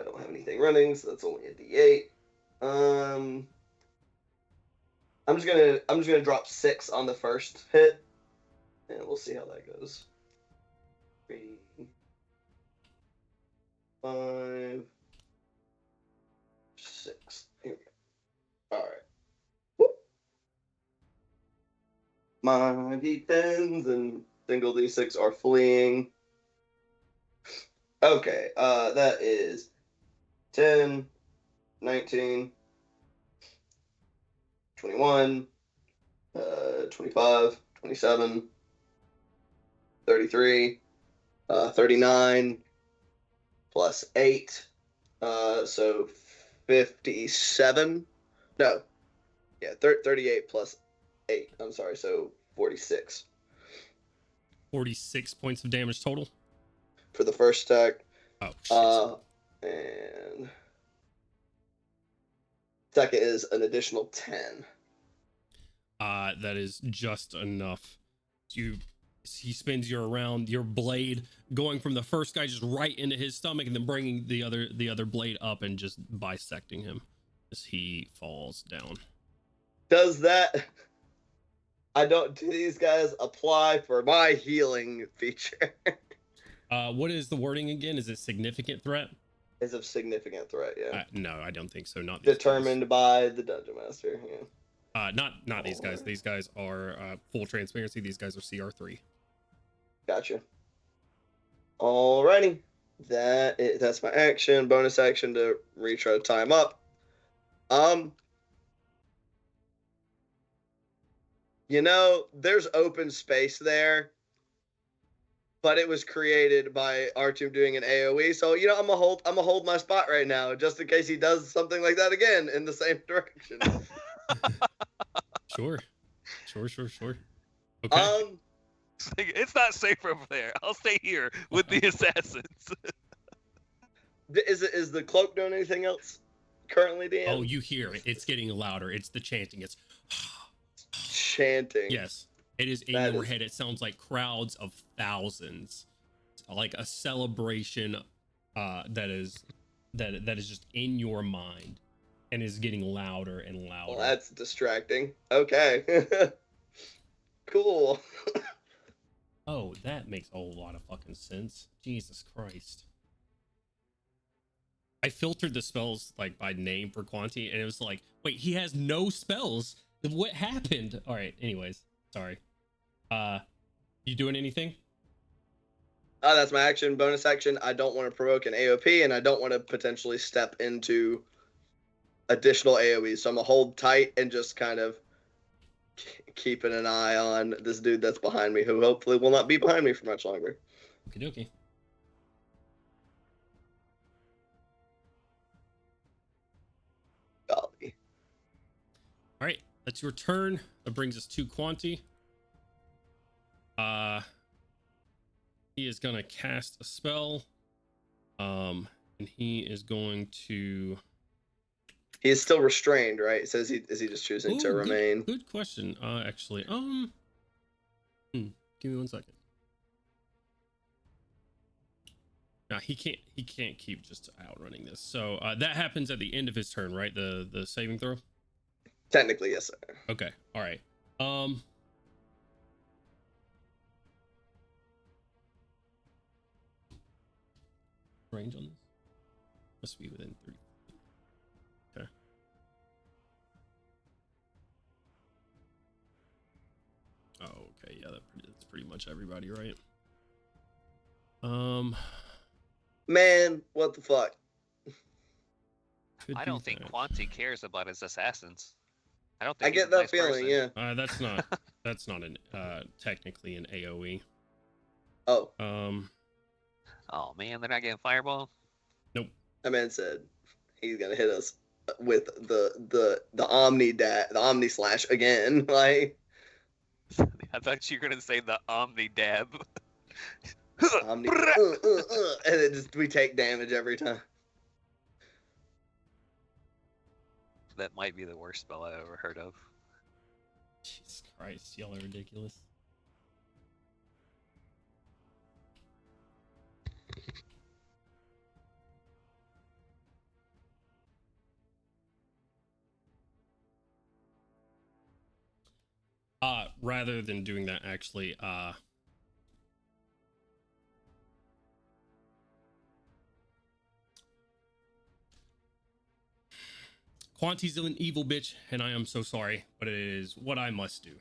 don't have anything running, so that's only a D8. I'm just gonna drop 6 on the first hit, and we'll see how that goes. 3, 5, 6. Here we go. All right. Whoop. My D10s and single D6 are fleeing. Okay, that is 10, 19, 21, 25, 27, 33, 39, plus 8, so 57. No, yeah, 38 plus 8. I'm sorry, so 46 46 points of damage total. for the first attack. Oh shit. And second is an additional 10. That is just enough. He spins you around, your blade going from the first guy just right into his stomach, and then bringing the other blade up and just bisecting him as he falls down. Do these guys apply for my healing feature? What is the wording again? Is it significant threat? Is of significant threat, yeah. No, I don't think so. Not these Determined by the dungeon master, yeah. guys. Not these guys. These guys are full transparency. These guys are CR3. Gotcha. Alrighty. That's my action. Bonus action to retry to time up. There's open space there, but it was created by Artyom doing an AoE. So I'm gonna hold my spot right now, just in case he does something like that again in the same direction. Sure. Okay. It's not safe over there. I'll stay here with the assassins. Is the cloak doing anything else currently, Dan? Oh, you hear it. It's getting louder. It's the chanting. It's chanting. Yes. It is in your head. It sounds like crowds of thousands. Like a celebration that is just in your mind and is getting louder and louder. Well, that's distracting. Okay. Cool. Oh, that makes a whole lot of fucking sense. Jesus Christ. I filtered the spells like by name for Quanti, and it was like, wait, he has no spells. What happened? All right. Anyways, sorry. You doing anything? That's my action. Bonus action. I don't want to provoke an AOP, and I don't want to potentially step into additional AOEs. So I'm gonna hold tight and just kind of keeping an eye on this dude that's behind me, who hopefully will not be behind me for much longer. Okie dokie. Golly. All right, that's your turn. That brings us to Quanti. He is gonna cast a spell. And he is going to. He is still restrained, right? It says is he just choosing to remain? Good question. Actually, give me 1 second. No, he can't keep just outrunning this. So that happens at the end of his turn, right? The saving throw. Technically, yes, sir. Okay. All right. Range on this must be within 3. Okay. Oh, okay. Yeah, that's pretty much everybody, right? Man, what the fuck? I don't think Quanti cares about his assassins. I don't think I get that feeling. person. Yeah. That's not an technically an AOE. Oh. Oh man, they're not getting fireball. Nope. That man said he's gonna hit us with the Omni slash again. Like. I thought you were gonna say the Omni dab. Omni, and we take damage every time. That might be the worst spell I've ever heard of. Jesus Christ, y'all are ridiculous. Rather than doing that, actually, Quanti's an evil bitch, and I am so sorry, but it is what I must do.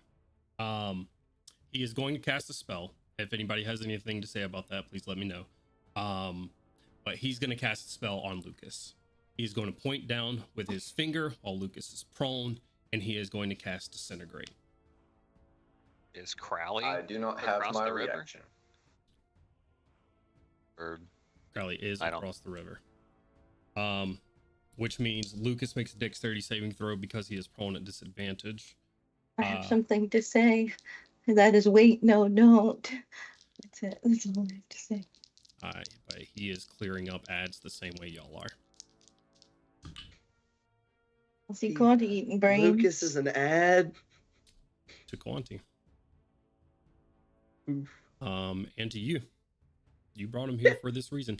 He is going to cast a spell. If anybody has anything to say about that, please let me know. But he's going to cast a spell on Lucas. He's going to point down with his finger while Lucas is prone, and he is going to cast Disintegrate. Is Crowley? I do not have my reaction. Or Crowley is across the river. Which means Lucas makes a dexterity saving throw because he is prone at disadvantage. I have something to say. That is wait, no, don't. That's it. That's all I have to say. But he is clearing up ads the same way y'all are. I'll see Quanti eating brains. Lucas is an ad. To Quanti. And to you. You brought him here for this reason.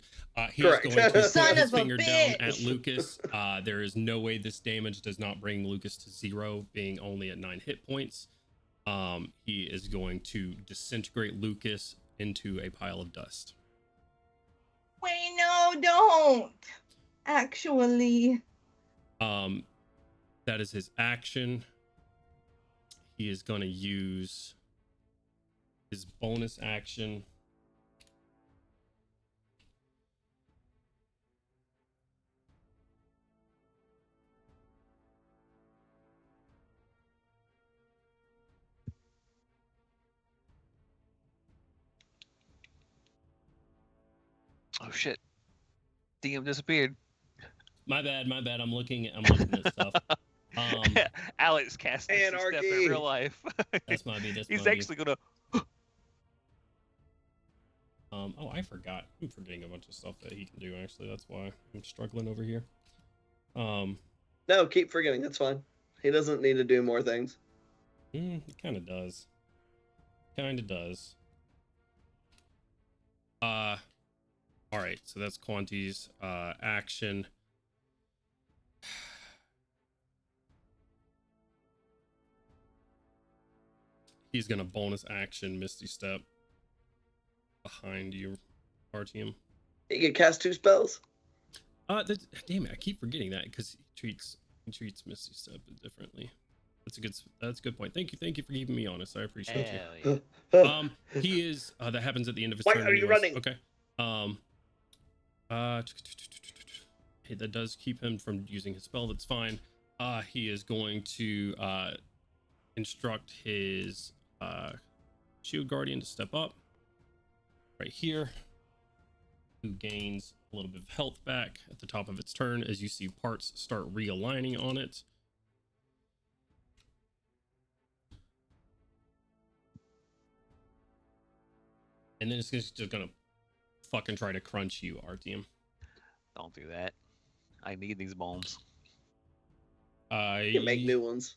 He is going to put his finger down at Lucas. There is no way this damage does not bring Lucas to 0, being only at 9 hit points. He is going to disintegrate Lucas into a pile of dust. Wait, no, don't. Actually. That is his action. He is going to use his bonus action Oh shit. DM disappeared. My bad. I'm looking at stuff. Alex cast Misty Step in Anarchy. real life. That's my B. He's actually gonna. Oh, I forgot. I'm forgetting a bunch of stuff that he can do. Actually, that's why I'm struggling over here. No, keep forgetting. That's fine. He doesn't need to do more things. He kind of does. All right. So that's Quanti's action. He's gonna bonus action Misty Step behind you, RTM. He can cast 2 spells. Damn it! I keep forgetting that because he treats Misty Step differently. That's a good point. Thank you for keeping me honest. I appreciate you. Yeah. He is that happens at the end of his Why turn. are you running? Okay. Hey, that does keep him from using his spell. That's fine. He is going to instruct his Shield Guardian to step up right here, who gains a little bit of health back at the top of its turn as you see parts start realigning on it. And then it's just gonna fucking try to crunch you, RTM. Don't do that. I need these bones. You can make new ones.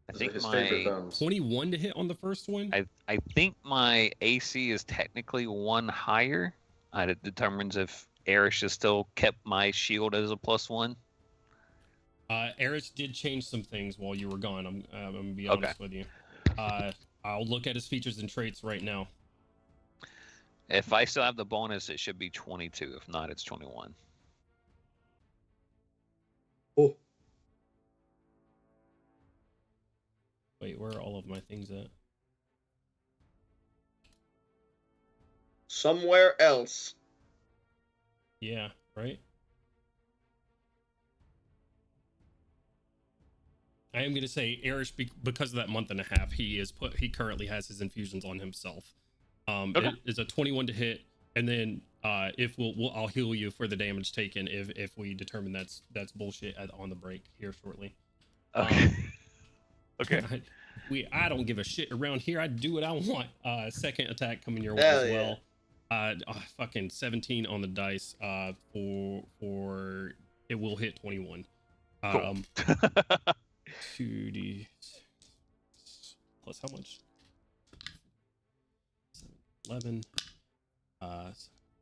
I Those are think his my favorite bones. 21 to hit on the first one. I think my AC is technically 1 higher. It determines if Erish has still kept my shield as a +1. Erish did change some things while you were gone. I'm gonna be honest with you. I'll look at his features and traits right now. If I still have the bonus, it should be 22. If not, it's 21. Oh. Wait, where are all of my things at? Somewhere else. Yeah, right? I am going to say Erish, because of that month and a half, he currently has his infusions on himself. Okay. It is a 21 to hit, and then if I'll heal you for the damage taken if we determine that's bullshit on the break here shortly. Okay. Okay. I don't give a shit around here. I do what I want. Second attack coming your way Hell as yeah. well. Fucking 17 on the dice. For it will hit 21. Cool. 2d plus how much? 11.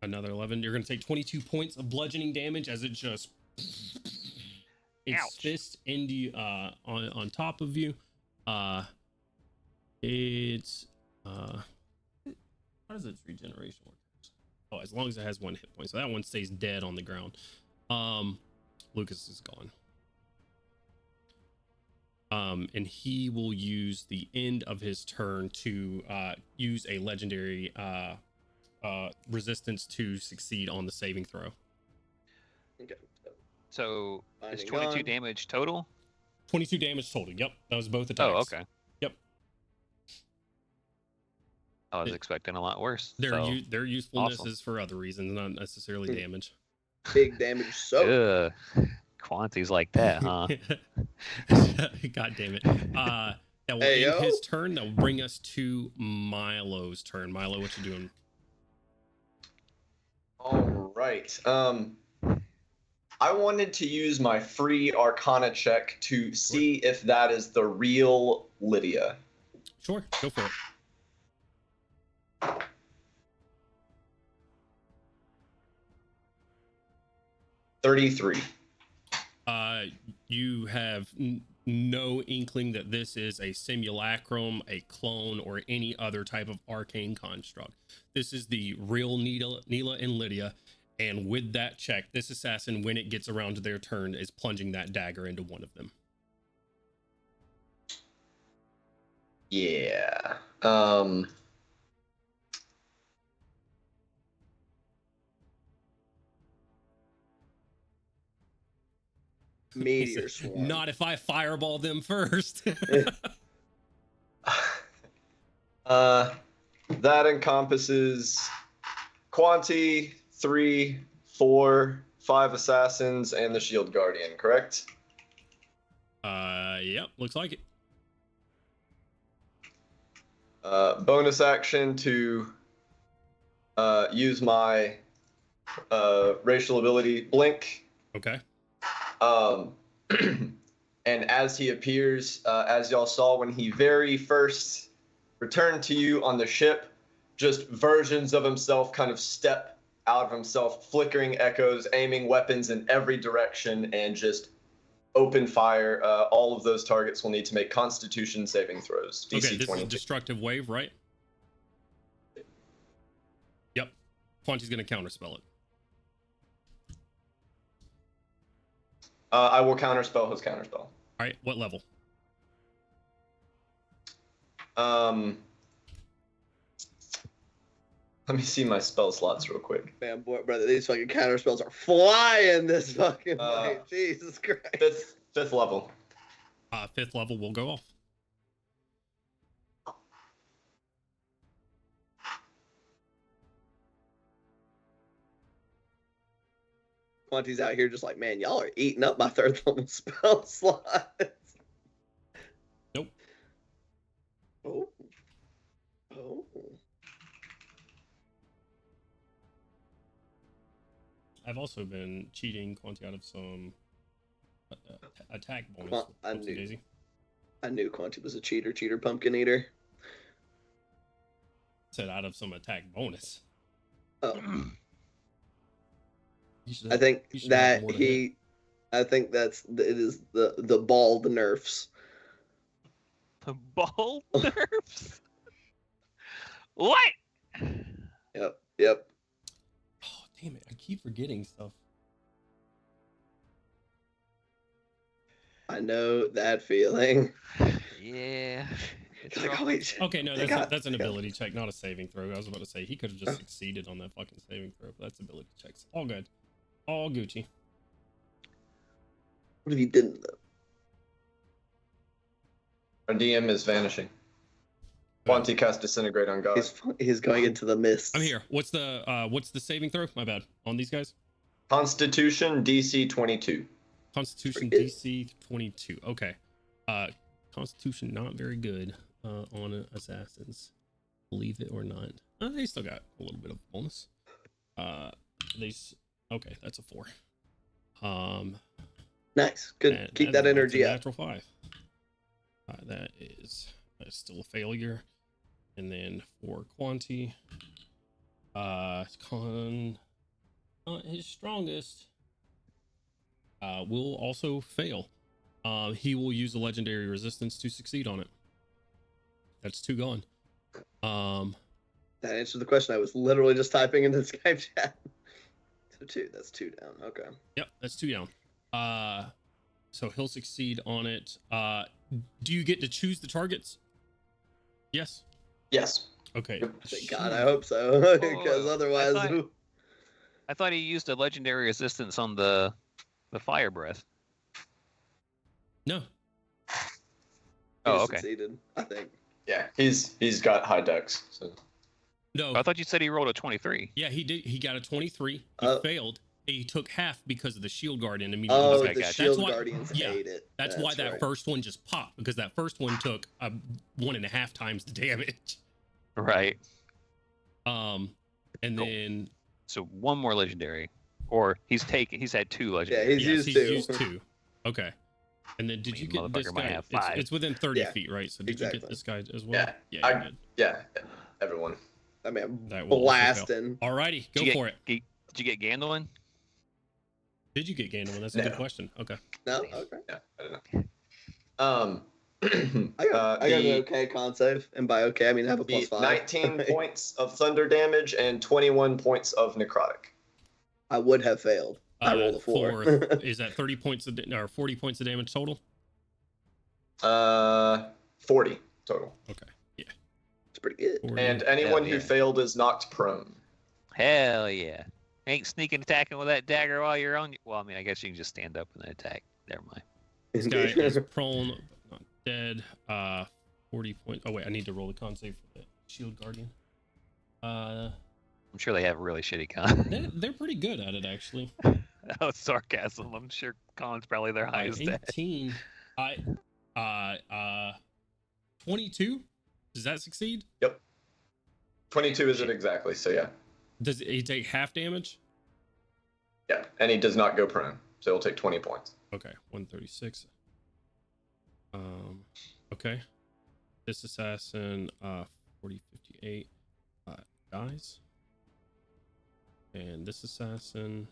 Another 11. You're gonna take 22 points of bludgeoning damage as it just its Ouch. fist into on top of you. It's how does its regeneration work? Oh, as long as it has 1 hit point, so that one stays dead on the ground. Lucas is gone. And he will use the end of his turn to use a legendary resistance to succeed on the saving throw. Okay. So it's Finding 22 on. damage total? 22 damage total. Yep, that was both attacks. Oh, okay. Yep. I was expecting a lot worse. Their usefulness awesome. is for other reasons, not necessarily damage. Big damage. So Quantities like that, huh? God damn it. That will end his turn. That will bring us to Milo's turn. Milo, what you doing? All right. I wanted to use my free Arcana check to see if that is the real Lydia. Sure, go for it. $33. You have no inkling that this is a simulacrum, a clone, or any other type of arcane construct. This is the real Neela and Lydia, and with that check, this assassin, when it gets around to their turn, is plunging that dagger into one of them. Yeah. meteor swarm. Not if I fireball them first. That encompasses Quanti, 3, 4, 5 assassins, and the Shield Guardian, correct? Yep, looks like it. Bonus action to use my racial ability Blink. Okay. And as he appears, as y'all saw when he very first returned to you on the ship, just versions of himself kind of step out of himself, flickering echoes, aiming weapons in every direction, and just open fire. All of those targets will need to make Constitution saving throws. DC Okay, this 22. is a destructive wave, right? Yep. Quanti's gonna counterspell it. I will counterspell his counterspell. All right, what level? Let me see my spell slots real quick. Man, boy, brother, these fucking counter spells are flying this fucking way. Jesus Christ. Fifth level. 5th level will go off. Quanti's out here just like, man, y'all are eating up my 3rd level spell slots. Nope. Oh. Oh. I've also been cheating Quanti out of some attack bonus. I Whoopsie knew. daisy. I knew Quanti was a cheater pumpkin eater. Said out of some attack bonus. Oh. Should I think you should have that more to hit. I think it is the bald nerfs. The ball nerfs. What? Yep. Oh, damn it. I keep forgetting stuff. I know that feeling. Yeah. It's Like, rough. always- Okay, no, They that's an got- ability check, not a saving throw. I was about to say he could have just succeeded on that fucking saving throw, but that's ability checks. All good. All Gucci. What if he didn't though? Our DM is vanishing. Quanti cast Disintegrate on God. He's going into the mist. I'm here. What's the saving throw? My bad. On these guys? Constitution DC 22. Constitution Pretty good. DC 22. Okay. Constitution not very good on assassins. Believe it or not. They still got a little bit of bonus. Okay, that's a 4. Nice. Good. And Keep that's that energy a up. natural 5. That is still a failure. And then for Quanti, con not his strongest, will also fail. He will use a legendary resistance to succeed on it. That's 2 gone. That answered the question. I was literally just typing in the Skype chat. So 2. That's 2 down. Okay. Yep, that's 2 down. So he'll succeed on it. Do you get to choose the targets? Yes. Yes. Okay. Thank God. I hope so. Because I otherwise, I thought he used a legendary resistance on the fire breath. No. Oh, okay. Succeeded, I think. Yeah, he's got high dex. So. No. I thought you said he rolled a 23. Yeah, he did. He got a 23. He failed. He took half because of the shield guardian immediately. Oh, Okay, the gotcha. shield That's why- guardians yeah, ate it. That's why that right. first one just popped, because that first one took 1.5 times the damage. Right. And Cool. then So one more legendary, or he's had 2 legendary. He's used two. used 2. Okay. And then did you get this Motherfucker might guy? have 5. It's within 30 Yeah, feet, right? So did you exactly. get this guy as well? Yeah, Yeah, you did. Yeah, everyone. I mean, That will also fail. blasting. Alrighty, go Did you for it. Did you get Gandalin? Did you get Gandalf? That's a No. good question. Okay. No, okay. Yeah, I don't know. I got an okay con save, and by okay I mean I have a the +5. 19 points of thunder damage and 21 points of necrotic. I would have failed. I rolled a 4. Is that 30 points or 40 points of damage total? 40 total. Okay. Yeah. It's pretty good. 40. And anyone Hell who yeah. failed is knocked prone. Hell yeah. Ain't sneaking attacking with that dagger while you're on. Well, I mean, I guess you can just stand up and then attack. Never mind. This guy is prone, but not dead. 40 points. Oh wait, I need to roll the con save for the shield guardian. I'm sure they have really shitty con. They're pretty good at it, actually. That was sarcasm. I'm sure Con's probably their highest stat. 18. 22. Does that succeed? Yep. 22 is it exactly, so yeah. Does he take half damage? Yeah, and he does not go prone, so he'll take 20 points. Okay, 136. Okay. This assassin, 40, 58, dies. And this assassin,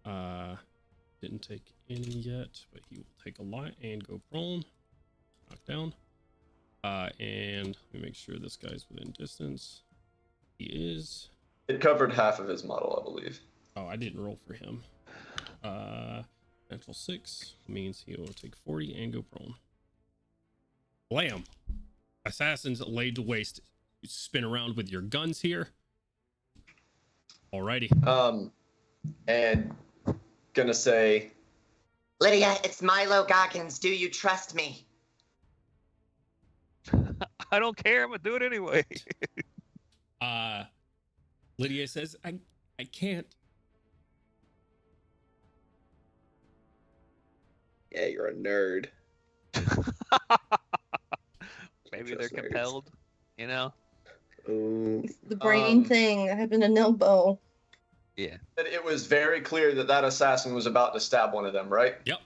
didn't take any yet, but he will take a lot and go prone, knock down. And let me make sure this guy's within distance. He is. It covered half of his model, I believe. Oh, I didn't roll for him. Natural 6 means he will take 40 and go prone. Blam! Assassins laid to waste. You spin around with your guns here. Alrighty. And gonna say, Lydia, it's Milo Goggins. Do you trust me? I don't care. I'm gonna do it anyway. Lydia says, I can't. Yeah, you're a nerd. Maybe they're Just nerds. compelled, you know? Ooh. It's the brain thing that happened to Nilbo. Yeah. it was very clear that that assassin was about to stab one of them, right? Yep.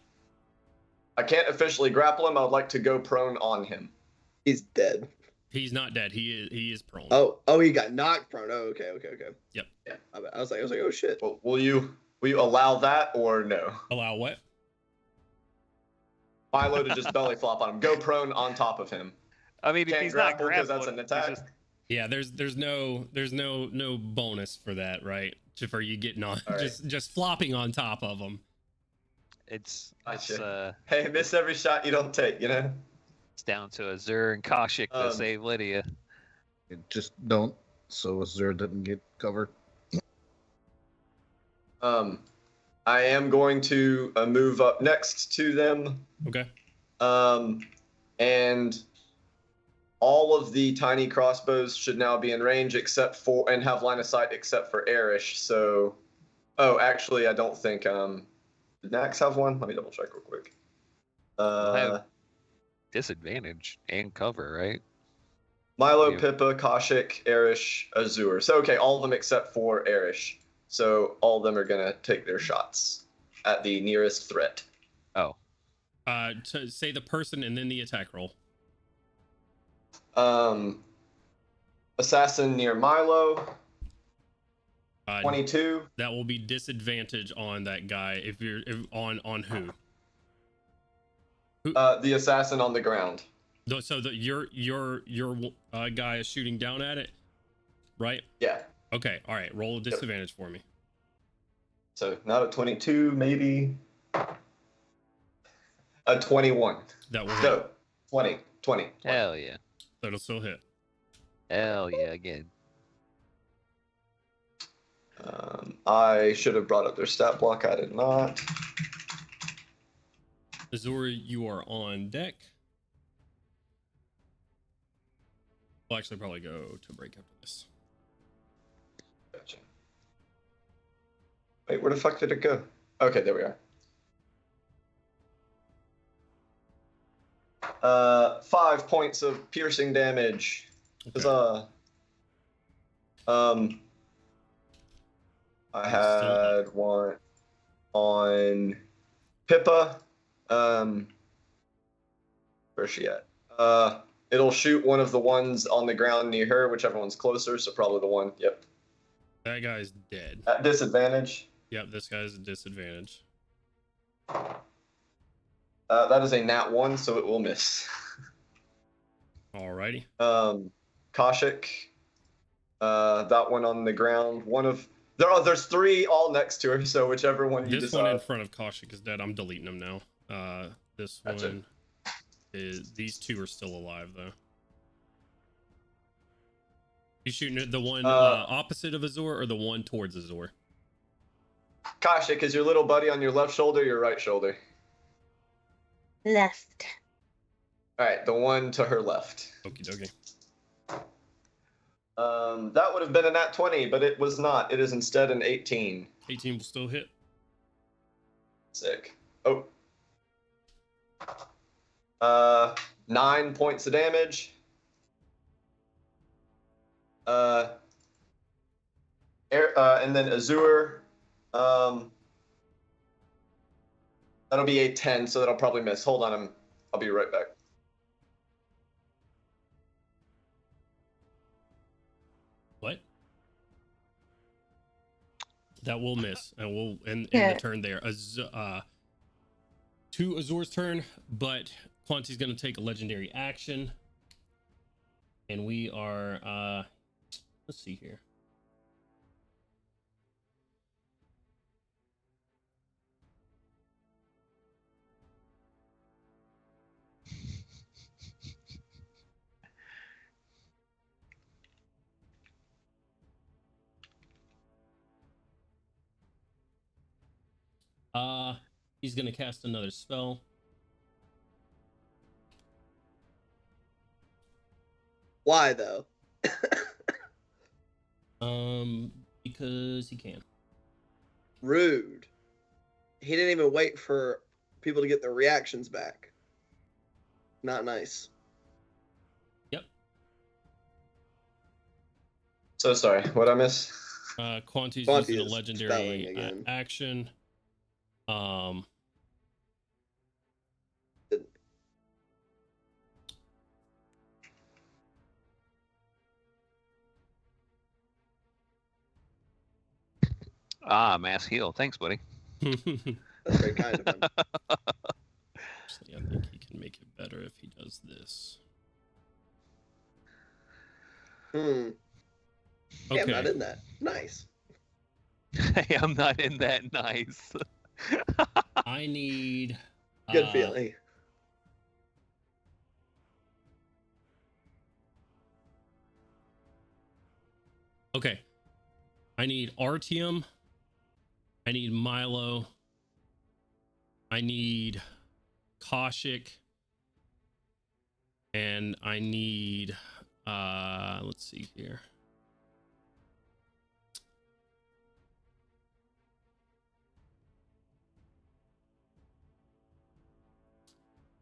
I can't officially grapple him. I would like to go prone on him. He's dead. He's not dead. He is prone. Oh, he got knocked prone. Oh, okay. Yep. Yeah. I was like, oh shit. Well, will you allow that or no? Allow what? Milo to just belly flop on him. Go prone on top of him. I mean, if Can't he's not grapple because grappled, that's an he's attack. Yeah, there's no bonus for that, right? For you getting on, All right. just flopping on top of them. it's Gotcha. Hey, miss every shot you don't take, you know? it's down to Azur and Koshik to save Lydia. Just don't, so Azur doesn't get covered. I am going to move up next to them. Okay. And all of the tiny crossbows should now be in range and have line of sight except for Erish. So, actually, I don't think, did Nax have one? Let me double check real quick. have disadvantage and cover, right? Milo, Yeah. Pippa, Koshik, Erish, Azur. So, okay, all of them except for Erish. So, all of them are going to take their shots at the nearest threat. Oh. To say the person and then the attack roll. Assassin near Milo, 22. 22. That will be disadvantage on that guy on who? The assassin on the ground. So your guy is shooting down at it, right? Yeah. Okay. All right. Roll a disadvantage for me. So not a 22, maybe a 21. That will hit. No, 20. Hell yeah. That'll still hit. Hell yeah, again. I should have brought up their stat block. I did not. Azur, you are on deck. We'll actually probably go to break after this. Gotcha. Wait, where the fuck did it go? Okay, there we are. 5 points of piercing damage. Okay. Huzzah. I had one on Pippa. Where's she at? It'll shoot one of the ones on the ground near her, whichever one's closer, so probably the one. Yep. That guy's dead. At disadvantage. Yep, this guy's a disadvantage. That is a nat 1, so it will miss. Alrighty. Koshik. That one on the ground. There's 3 all next to her, so whichever one you This decide. one in front of Koshik is dead. I'm deleting him now. This Gotcha. one is. These 2 are still alive though. You shooting at the one opposite of Azur or the one towards Azur? Koshik, is your little buddy on your left shoulder or your right shoulder? That would have been a nat 20, but it was not. It is instead an 18. 18 will still hit. Sick. Oh. 9 points of damage. And then Azure. That'll be a 10, so that'll probably miss. Hold on, I'll be right back. What? That will miss, and we'll end Yeah. the turn there. To Azur's turn, but Quanti's going to take a legendary action, and we are. Let's see here. He's gonna cast another spell. Why though? Because he can. Rude. He didn't even wait for people to get their reactions back. Not nice. Yep. So sorry, what'd I miss? Quanti's Quanti using a is legendary spelling again. action. Mass heal. Thanks, buddy. That's very kind of him. Actually, I think he can make it better if he does this. Hey, Okay. I'm not in that. Nice. Hey, I'm not in that nice. I need. Good feeling. Okay. I need Artium. I need Milo. I need Koshik. And I need let's see here.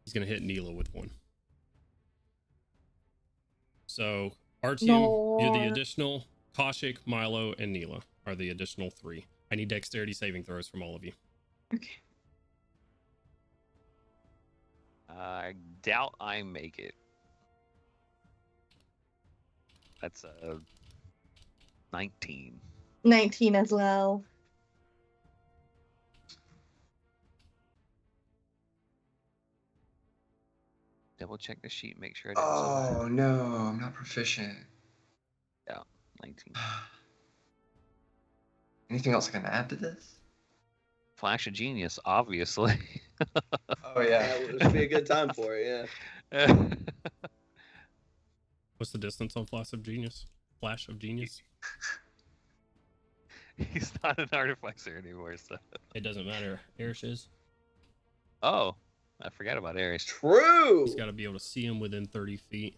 He's gonna hit Neela with one. So Artium, you're the additional. Koshik, Milo, and Neela are the additional 3. I need dexterity saving throws from all of you. Okay. I doubt I make it. That's a 19. 19 as well. Double check the sheet, make sure it is. Oh no, I'm not proficient. Yeah, 19. Anything else I can add to this? Flash of genius, obviously. Oh yeah. That would be a good time for it, yeah. What's the distance on Flash of Genius? Flash of Genius? He's not an artificer anymore, so. It doesn't matter. Erish is. Oh, I forgot about Ares. True. He's got to be able to see him within 30 feet.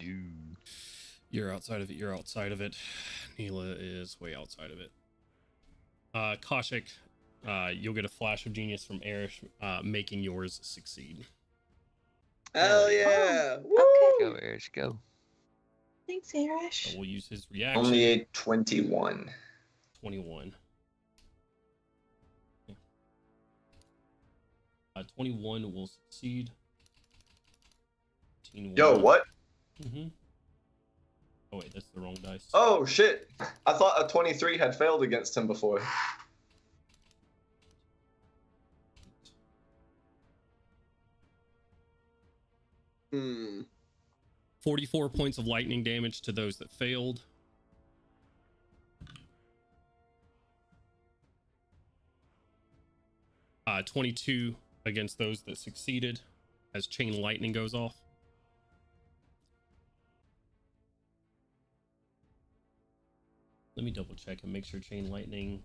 Dude. You're outside of it. You're outside of it. Neela is way outside of it. Koshik, you'll get a Flash of Genius from Erish, making yours succeed. Hell yeah. Woo. Go, Ares, go. Thanks, Erish. So we'll use his reaction. Only a 21. 21. 21 will succeed. 18 Yo, will- what? Mm-hmm. Oh wait, that's the wrong dice. Oh shit! I thought a 23 had failed against him before. 44 points of lightning damage to those that failed. Uh, 22 against those that succeeded as chain lightning goes off. Let me double check and make sure chain lightning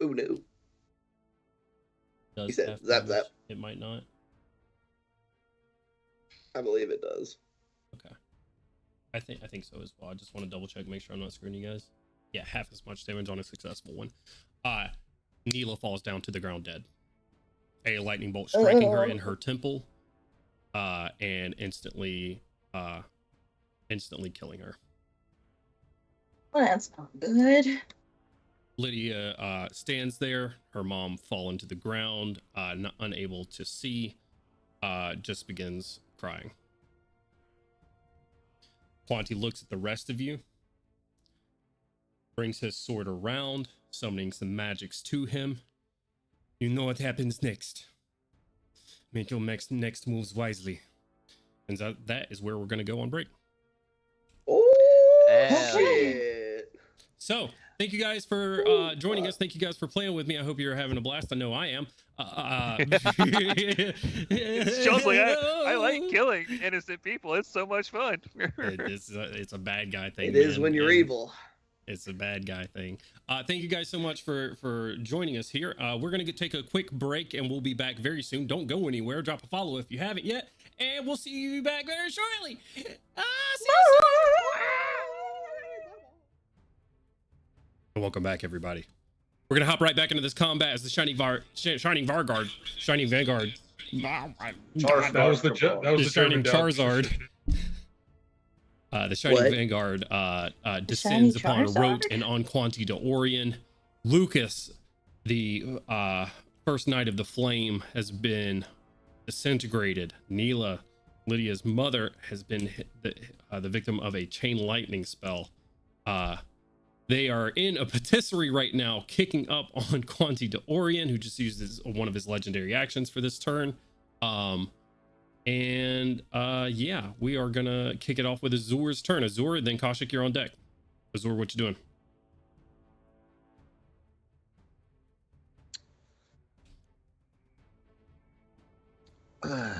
Oh no. does He said have zap, damage. zap. It might not. I believe it does. Okay. I think so as well. I just want to double check, make sure I'm not screwing you guys. Yeah, half as much damage on a successful one. Neela falls down to the ground dead. A lightning bolt striking her in her temple, and instantly killing her. Well, that's not good. Lydia stands there, her mom fallen to the ground, not unable to see, just begins crying. Quanti looks at the rest of you, brings his sword around, summoning some magics to him. You know what happens next. Make your next moves wisely. And that is where we're going to go on break. Oh, shit. So, thank you guys for joining us. Thank you guys for playing with me. I hope you're having a blast. I know I am. John's like, I like killing innocent people. It's so much fun. It's a bad guy thing. It is man. when you're evil. It's a bad guy thing. Thank you guys so much for joining us here. We're going to take a quick break and we'll be back very soon. Don't go anywhere. Drop a follow if you haven't yet. And we'll see you back very shortly. See you soon. Welcome back, everybody. We're going to hop right back into this combat as the Shining Vanguard. That was the Shining Charizard. The Shining What? Vanguard descends upon Charizard? Rote and on Quanti to Orion. Lucas, the first Knight of the Flame, has been disintegrated. Neela, Lydia's mother, has been the victim of a chain lightning spell. They are in a patisserie right now, kicking up on Quanti to Orion, who just uses one of his legendary actions for this turn. Yeah, we are gonna kick it off with Azur's turn. Azur, then Kaushik, you're on deck. Azur, what you doing?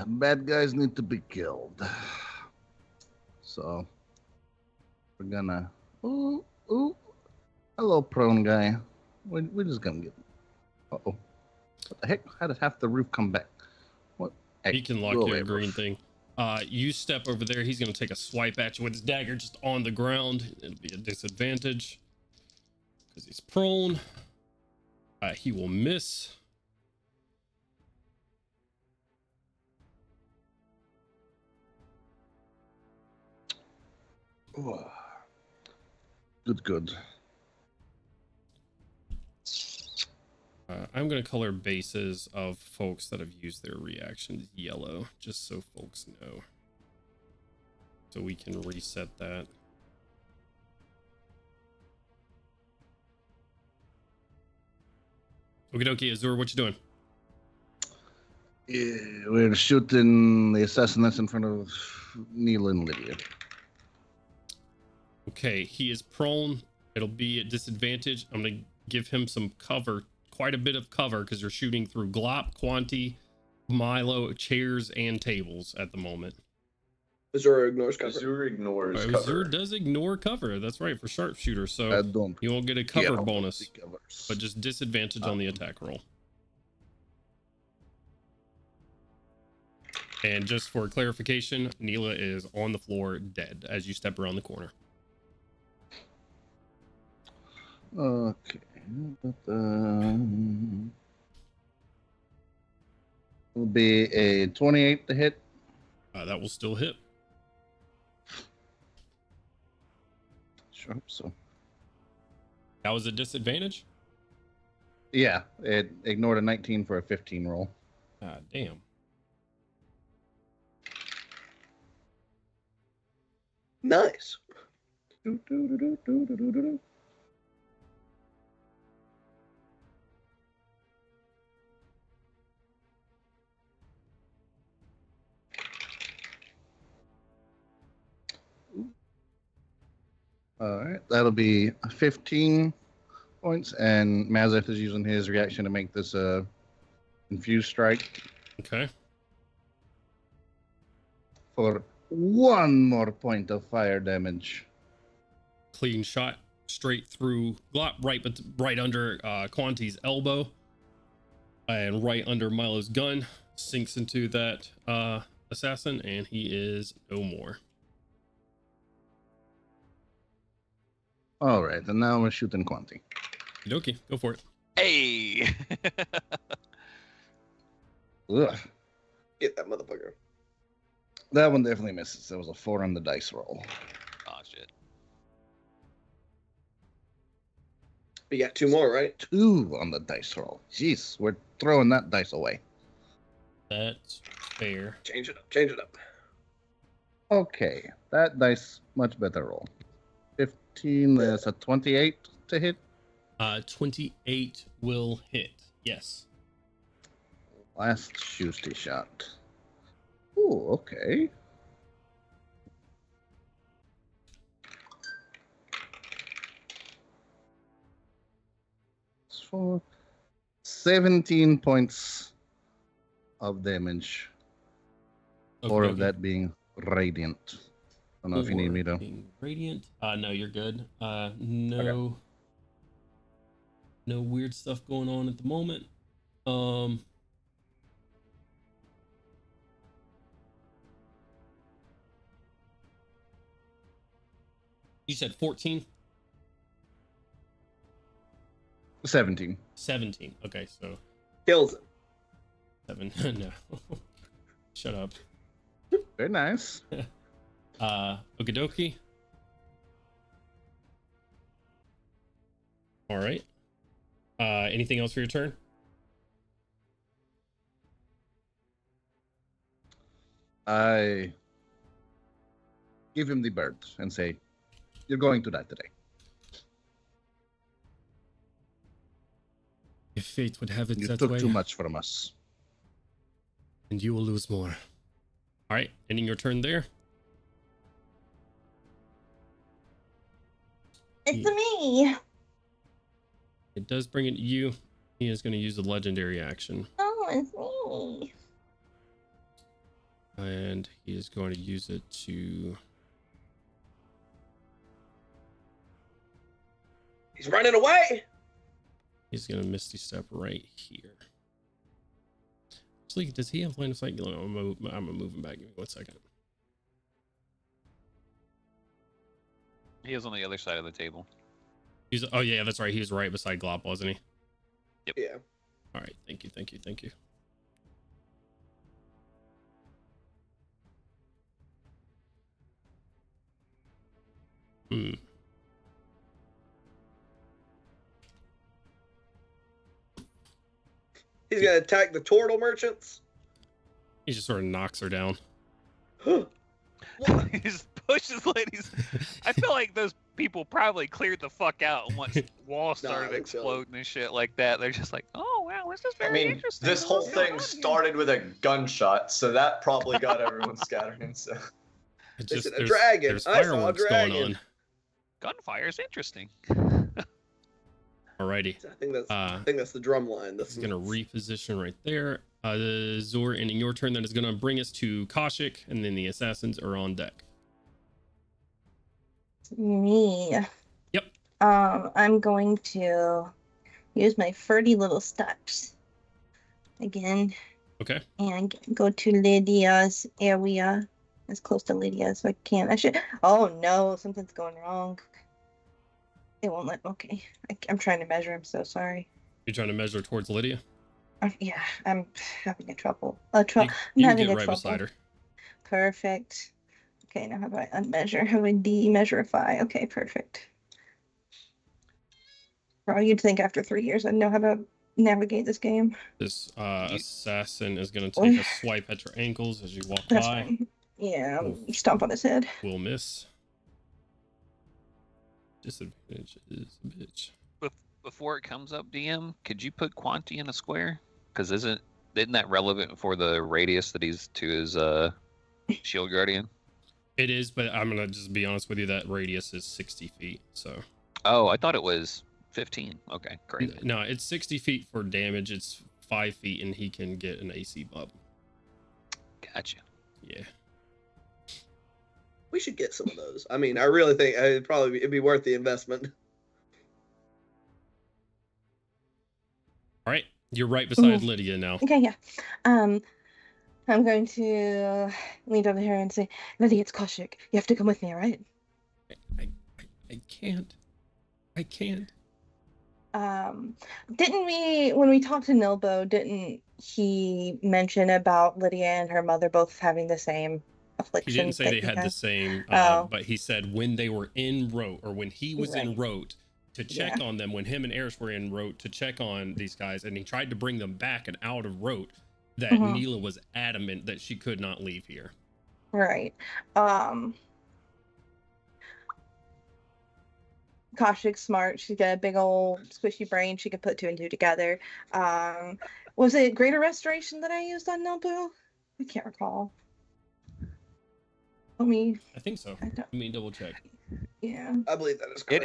Bad guys need to be killed. So we're gonna. Ooh, hello, prone guy. We're just gonna get. What the heck? How did half the roof come back? What? Hey, He can lock go your away, green roof. thing. You step over there. He's gonna take a swipe at you with his dagger just on the ground. It'll be a disadvantage because he's prone. He will miss. Good. I'm going to color bases of folks that have used their reactions yellow, just so folks know. So we can reset that. Okie dokie, Azur, what you doing? Yeah, we're shooting the assassin that's in front of Neela and Lydia. Okay, he is prone. It'll be at disadvantage. I'm going to give him some cover, quite a bit of cover, because you're shooting through Glop, Quanti, Milo, chairs, and tables at the moment. Azur ignores cover. Azur ignores cover. Azur does ignore cover. That's right, for sharpshooter. I So don't you won't get a care cover about bonus, the covers. but just disadvantage on the attack roll. And just for clarification, Neela is on the floor dead as you step around the corner. Okay. Will be a 28 to hit. That will still hit. Sure hope so. That was a disadvantage? Yeah, it ignored a 19 for a 15 roll. Damn. Nice. All right, that'll be 15 points, and Mazeth is using his reaction to make this infused strike Okay. for one more point of fire damage. Clean shot straight through Glop, right under Quanti's elbow, and right under Milo's gun. Sinks into that assassin, and he is no more. All right, and now we're shooting Quanti. Okay, go for it. Hey. Ugh. Get that motherfucker. That one definitely misses. There was a 4 on the dice roll. Oh shit. We got 2 more, right? 2 on the dice roll. Jeez, we're throwing that dice away. That's fair. Change it up. Change it up. Okay, that dice much better roll. 15 is a 28 to hit. 28 will hit. Yes. Last shooty shot. Ooh, okay. For 17 points of damage. 4 of Okay. that being radiant. I don't know if you need me to. Being radiant. No, you're good. No. No weird stuff going on at the moment. You said 14? 17. 17. Okay, so Kills him. 7. No. Shut up. Very nice. Okie dokie. All right. Anything else for your turn? I give him the bird and say, "You're going to die today." If fate would have it You that took way, too much from us. and you will lose more. All right, ending your turn there. It's me. It does bring it to you. He is going to use the legendary action, Oh, it's me. and he is going to use it to. He's running away. He's going to Misty Step right here. Actually, does he have line of sight? I'm moving back. Give me 1 second. He is on the other side of the table. Oh yeah, that's right. He was right beside Glop, wasn't he? Yeah. All right. Thank you. Thank you. Thank you. He's gonna attack the turtle merchants. He just sort of knocks her down. He just pushes ladies. I feel like those people probably cleared the fuck out and once walls started exploding and shit like that. They're just like, oh wow, this is very interesting. This whole What's going thing on here?" started with a gunshot, so that probably got everyone scattering. So It's They just, said a dragon. There's I saw a fireworks dragon. going on. Gunfire is interesting. Alrighty. I think that's the drum line. This is gonna reposition right there. Zor, ending your turn. That is gonna bring us to Koshik, and then the assassins are on deck. Me. Yep. I'm going to use my 30 little steps again. Okay. And go to Lydia's area, as close to Lydia as I can. I should. Oh no, something's going wrong. It won't let. Okay, I'm trying to measure. I'm so sorry. You're trying to measure towards Lydia? Yeah, I'm having a trouble. You I'm can having get a right trouble. beside her. Perfect. Okay, now how do I unmeasure? How do I demeasurify? Okay, perfect. Well, you'd think after 3 years I'd know how to navigate this game. This assassin is going to take a swipe at your ankles as you walk That's by. fine. Yeah, Oof. stomp on his head. Will miss. Disadvantage is a bitch. Before it comes up, DM, could you put Quanti in a square? Because isn't that relevant for the radius that he's to his shield guardian? It is, but I'm gonna just be honest with you. That radius is 60 feet. So. Oh, I thought it was 15. Okay, great. No, it's 60 feet for damage. It's 5 feet, and he can get an AC bump. Gotcha. Yeah. We should get some of those. I mean, I really think it'd be worth the investment. All right, you're right beside Lydia now. Okay, yeah. I'm going to lean over here and say, Lydia, it's Koshik. You have to come with me, all right? I can't. I can't. Didn't we, when we talked to Nilbo, didn't he mention about Lydia and her mother both having the same afflictions? He didn't say that they you had the have? same, Oh. but he said when they were en route, or when he was en Right. route to check Yeah. on them, when him and Eris were en route to check on these guys, and he tried to bring them back and out of route, that Mhm. Neela was adamant that she could not leave here. Right. Kaushik's smart. She's got a big old squishy brain. She could put two and two together. Was it Greater Restoration that I used on Nilbu? I can't recall. Let me. I think so. I don't- Let me double check. Yeah. I believe that is correct.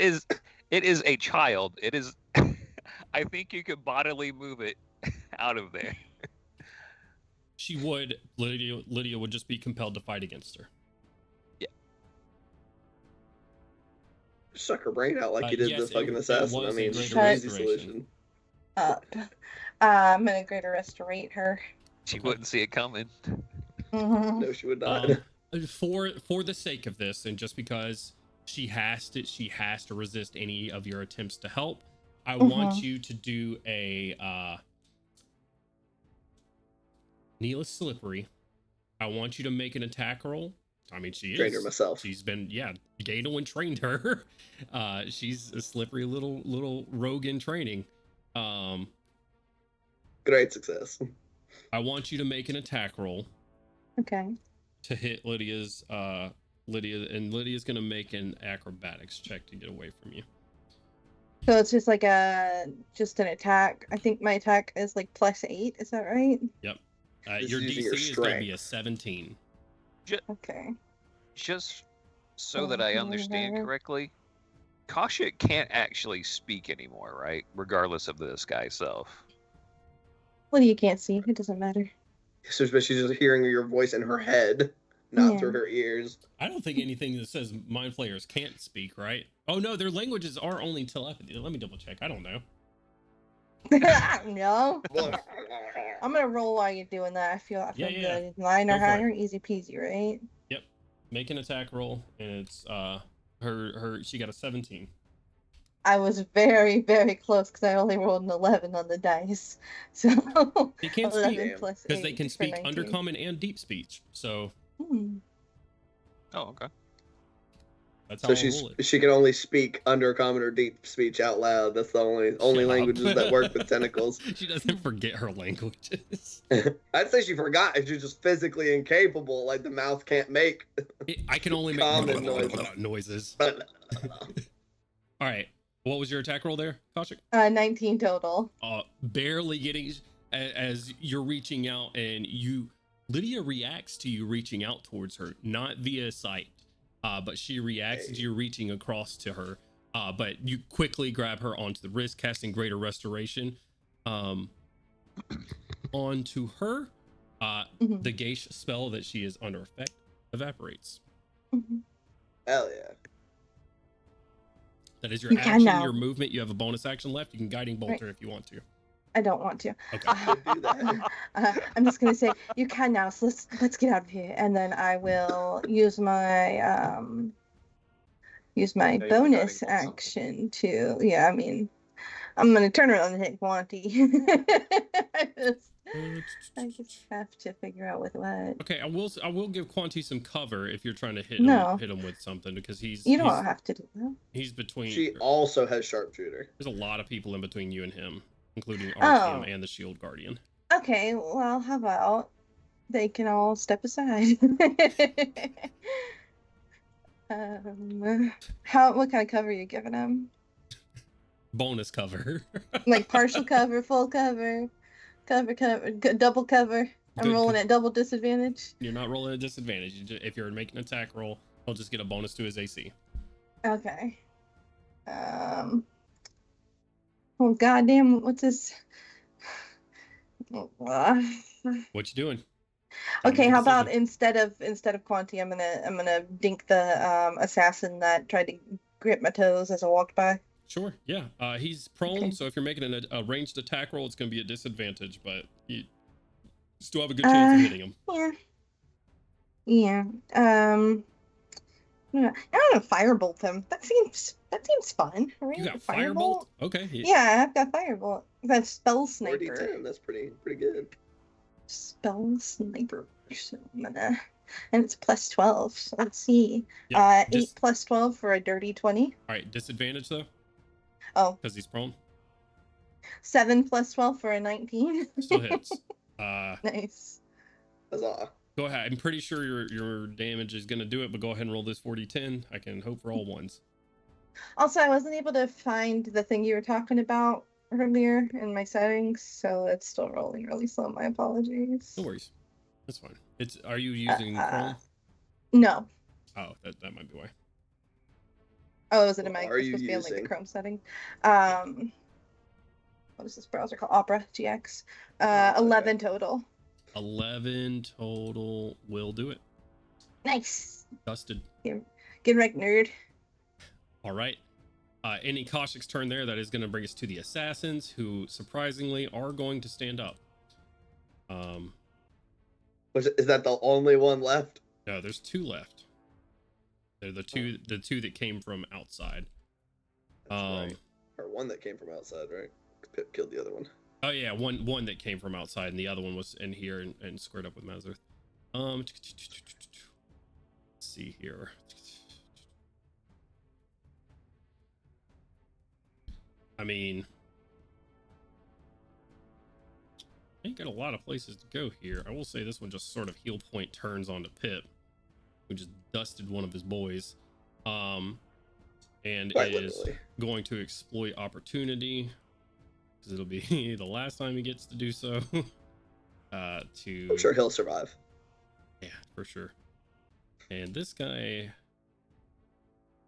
It is a child. It is. I think you could bodily move it out of there. She would. Lydia would just be compelled to fight against her. Suck her brain out like you did yes, the fucking it assassin. was I a mean, greater easy solution. Up. I'm gonna Greater Restorate her. She Okay. wouldn't see it coming. Mm-hmm. No, she would not. For the sake of this, and just because she has to resist any of your attempts to help, I want you to do a Neela Slippery. I want you to make an attack roll. I mean, she Trained her is. myself. She's been, Gadowin trained her. She's a slippery little rogue in training. Great success. I want you to make an attack roll Okay. to hit Lydia's Lydia's gonna make an acrobatics check to get away from you. So it's just like just an attack. I think my attack is like +8. Is that right? Yep. Just Your using DC your is gonna be strength. a 17. Okay. Just so that I understand Mhm. correctly, Kaushik can't actually speak anymore, right? Regardless of this guy's self. What you can't see? It doesn't matter. So, but she's just hearing your voice in her head, not Yeah. through her ears. I don't think anything that says mind flayers can't speak, right? Oh no, their languages are only telepathy. Let me double check. I don't know. No. Look, I'm gonna roll while you're doing that. I feel Yeah. good. 9 or Go for it. higher, easy peasy, right? Make an attack roll, and it's she got a 17. I was very, very close because I only rolled an 11 on the dice. So They can't 11 speak plus because they 8 can for speak 19. undercommon and deep speech. So Oh, okay. that's how so I'll roll it. she can only speak undercommon or deep speech out loud. That's the only Shut up. languages that work with tentacles. She doesn't forget her languages. I'd say she forgot if she's just physically incapable, like the mouth can't make. I can only Common make noises. All right. What was your attack roll there, Kaushik? 19 total. Barely getting as you're reaching out, and Lydia reacts to you reaching out towards her, not via sight, but she reacts to you reaching across to her. But you quickly grab her onto the wrist, casting Greater Restoration onto her. The Geish spell that she is under effect evaporates. Hell yeah. That is your You can action, now. your movement. You have a bonus action left. You can Guiding Bolt her if you want to. I don't want to. Okay. Do that. I'm just gonna say you can now. So let's get out of here, and then I will use my you bonus guiding bolt action to. Yeah, I mean, I'm gonna turn around and hit Quanti. I just have to figure out with what. Okay, I will give Quanti some cover if you're trying to hit No. him with something, because You he's don't have to do that. he's between. She also has sharpshooter. There's a lot of people in between you and him, including Oh. Artyom and the Shield Guardian. Okay, well, how about they can all step aside? What kind of cover are you giving them? Bonus cover. Like partial cover, full cover, double cover. I'm Good rolling at double disadvantage. You're not rolling a disadvantage. If you're making an attack roll, he'll just get a bonus to his AC. Okay. Oh goddamn! What's this? What you doing? Okay, how about Decision. instead of Quanti, I'm gonna dink the assassin that tried to grip my toes as I walked by. Sure, yeah. He's prone, Okay. so if you're making a ranged attack roll, it's going to be a disadvantage, but you still have a good chance of hitting him. Yeah. I'm gonna firebolt him. That seems That seems fun. Right? You got firebolt? Okay. Yeah, I've got firebolt. That's spell sniper. 4d10. That's pretty good. Spell sniper. So I'm gonna, and it's plus 12. So let's see. Yeah, 8 plus 12 for a dirty 20. All right, disadvantage though. Oh. Because he's prone. 7 plus 12 for a 19. Still hits. Nice. Huzzah. Go ahead. I'm pretty sure your damage is gonna do it, but go ahead and roll this 4d10. I can hope for all ones. Also, I wasn't able to find the thing you were talking about earlier in my settings, so it's still rolling really slow. My apologies. No worries. That's fine. Are you using Chrome? No. Oh, that might be why. Oh, is it in my What are you supposed to be in like the using? Chrome setting? What is this browser called? Opera GX. 11 total. 11 total will do it. Nice. Dusted. Get wrecked, nerd. All right. Any Koshik's turn there. That is going to bring us to the assassins, who surprisingly are going to stand up. Is that the only one left? No, there's 2 left. They're the two that came from outside. That's right. Or one that came from outside, right? Pip killed the other one. Oh yeah, one that came from outside, and the other one was in here and squared up with Mazurth. Let's see here. I mean, I ain't got a lot of places to go here. I will say this one just sort of heel point turns onto Pip, who just dusted one of his boys, and Quite is literally. going to exploit opportunity, because it'll be the last time he gets to do so. I'm sure he'll survive. Yeah, for sure. And this guy,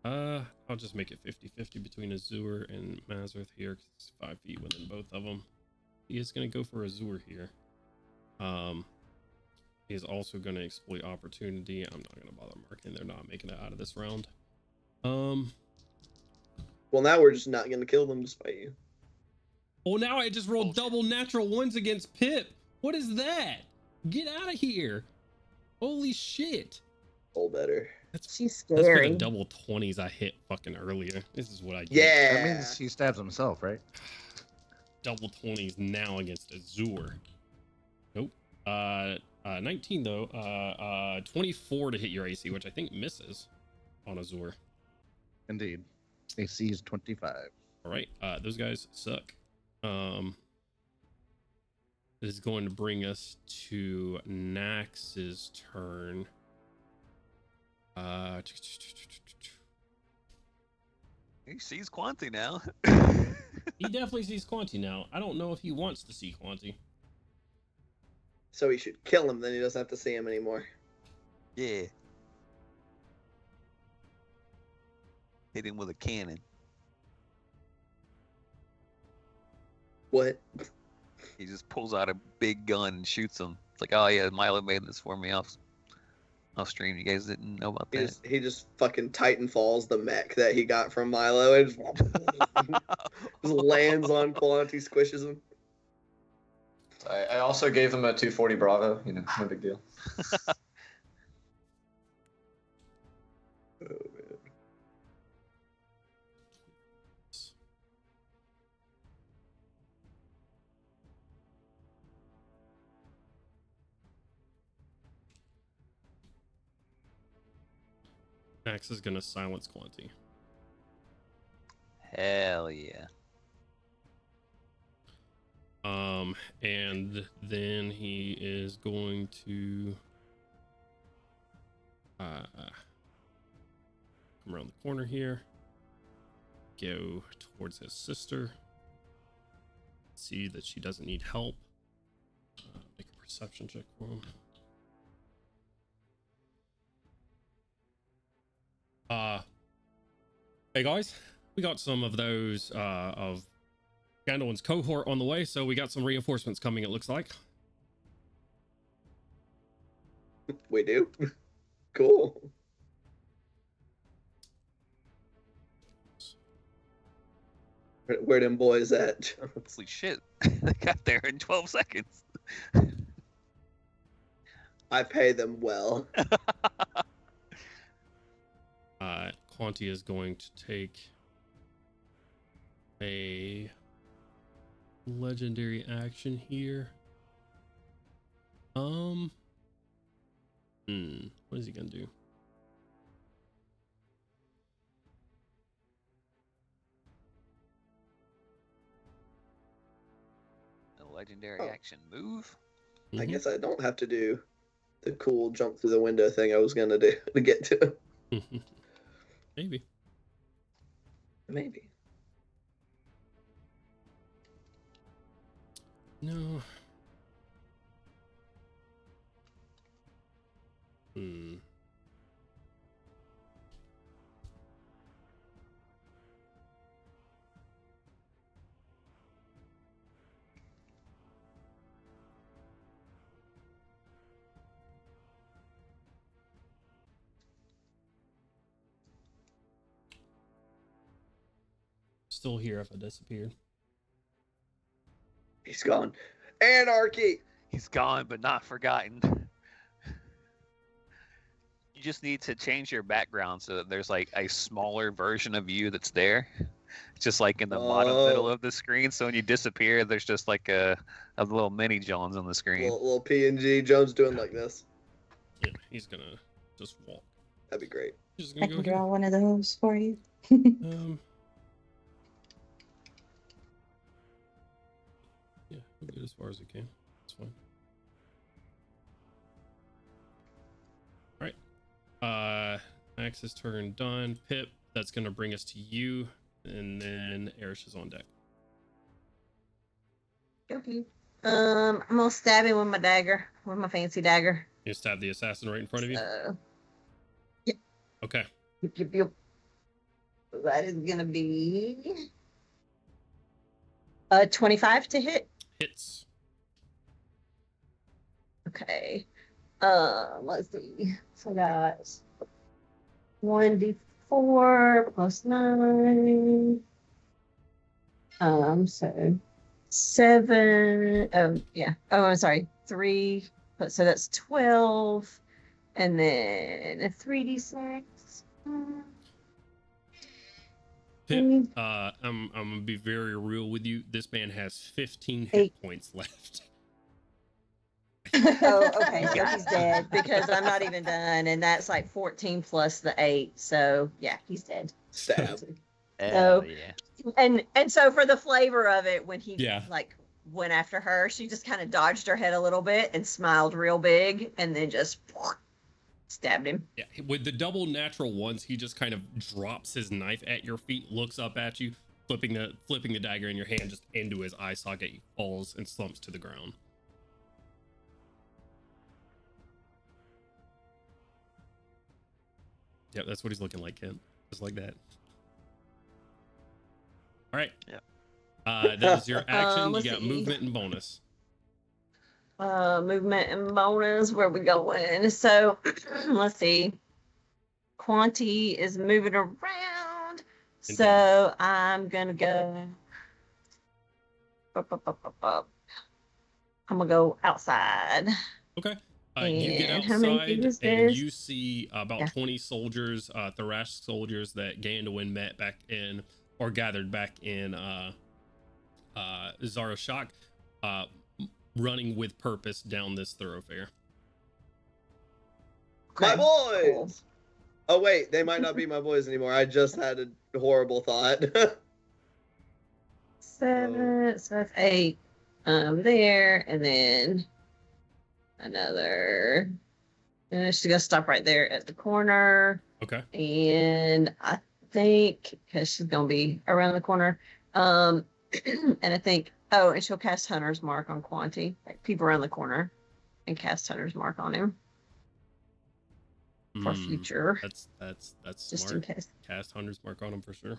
I'll just make it 50-50 between Azur and Mazurth here, because it's 5 feet within both of them. He is going to go for Azur here. He is also going to exploit opportunity. I'm not going to bother marking. They're not making it out of this round. Well, now we're just not going to kill them despite you. Oh, now I just rolled double natural ones against Pip. What is that? Get out of here. Holy shit. All better. She's That's for the scary. double 20s I hit fucking earlier. This is what I get. Yeah. That means he stabs himself, right? Double 20s now against Azur. Nope. 19 though. 24 to hit your AC, which I think misses on Azur. Indeed. AC is 25. All right. Those guys suck. This is going to bring us to Nax's turn. He sees Quanti now. He definitely sees Quanti now. I don't know if he wants to see Quanti. So he should kill him, then he doesn't have to see him anymore. Yeah. Hit him with a cannon. What? He just pulls out a big gun and shoots him. It's like, oh yeah, Milo made this for me off stream. You guys didn't know about that. He just fucking Titan falls the mech that he got from Milo and just lands on Quanti, squishes him. I also gave him a 240 Bravo. You know, no big deal. Oh, man. Nax is going to silence Quanti. Hell yeah. And then he is going to come around the corner here, go towards his sister, see that she doesn't need help. Make a perception check for him. Hey guys, we got some of those of Gandalf's cohort on the way, so we got some reinforcements coming, it looks like. We do? Cool. Where them boys at? Holy shit. They got there in 12 seconds. I pay them well. Quanti is going to take a legendary action here. What is he gonna do? A legendary Oh. action move. I Mhm. guess I don't have to do the cool jump through the window thing I was gonna do to get to. Maybe. Maybe. No. Still here if I disappeared. He's gone. Anarchy! He's gone, but not forgotten. You just need to change your background so that there's like a smaller version of you that's there. Just like in the bottom middle Oh. of the screen. So when you disappear, there's just like a little mini Jones on the screen. Little PNG Jones doing like this. Yeah, he's gonna just walk. That'd be great. He's I gonna can go draw one of those for you. here. Yeah, we'll get as far as we can. That's fine. Alright. Max's turn done. Pip, that's gonna bring us to you. And then Erish is on deck. Okay. I'm gonna stab him with my dagger, with my fancy dagger. You stab the assassin right in front of you? Yep. Okay. Yep. That is gonna be 25 to hit. Hits. Okay. Let's see. So I got 1d4 plus 9. So 7. Yeah. Oh, I'm sorry. 3. So that's 12. And then a 3d6. Pip, I'm gonna be very real with you. This man has 15 hit points left. Oh, okay. So he's dead because I'm not even done, and that's like 14 plus the 8. So yeah, he's dead. Stab. Hell yeah. And so for the flavor of it, when he Yeah. like went after her, she just kind of dodged her head a little bit and smiled real big, and then just stabbed him. Yeah, with the double natural ones, he just kind of drops his knife at your feet, looks up at you, flipping the dagger in your hand just into his eye socket. He falls and slumps to the ground. Yep, that's what he's looking like, Kent. Just like that. All right. Yep. That was your action. You let's got see. movement and bonus. Movement and bonus. Where we going? So let's see. Quanti is moving around. So I'm gonna go. I'm gonna go outside. Okay. You get And how many outside feet is and this? you see about 20 soldiers, Thrash soldiers that Gandalf met back in, or gathered back in Zarashak, running with purpose down this thoroughfare. My Okay, boys! cool. Oh wait, they might not be my boys anymore. I just had a horrible thought. 7, so that's 8. There, and then another. And she's gonna stop right there at the corner. Okay. And I think because she's gonna be around the corner, and I think and she'll cast Hunter's Mark on Quanti, like peep around the corner, and cast Hunter's Mark on him for future, That's just smart. in case. Cast Hunter's Mark on him for sure.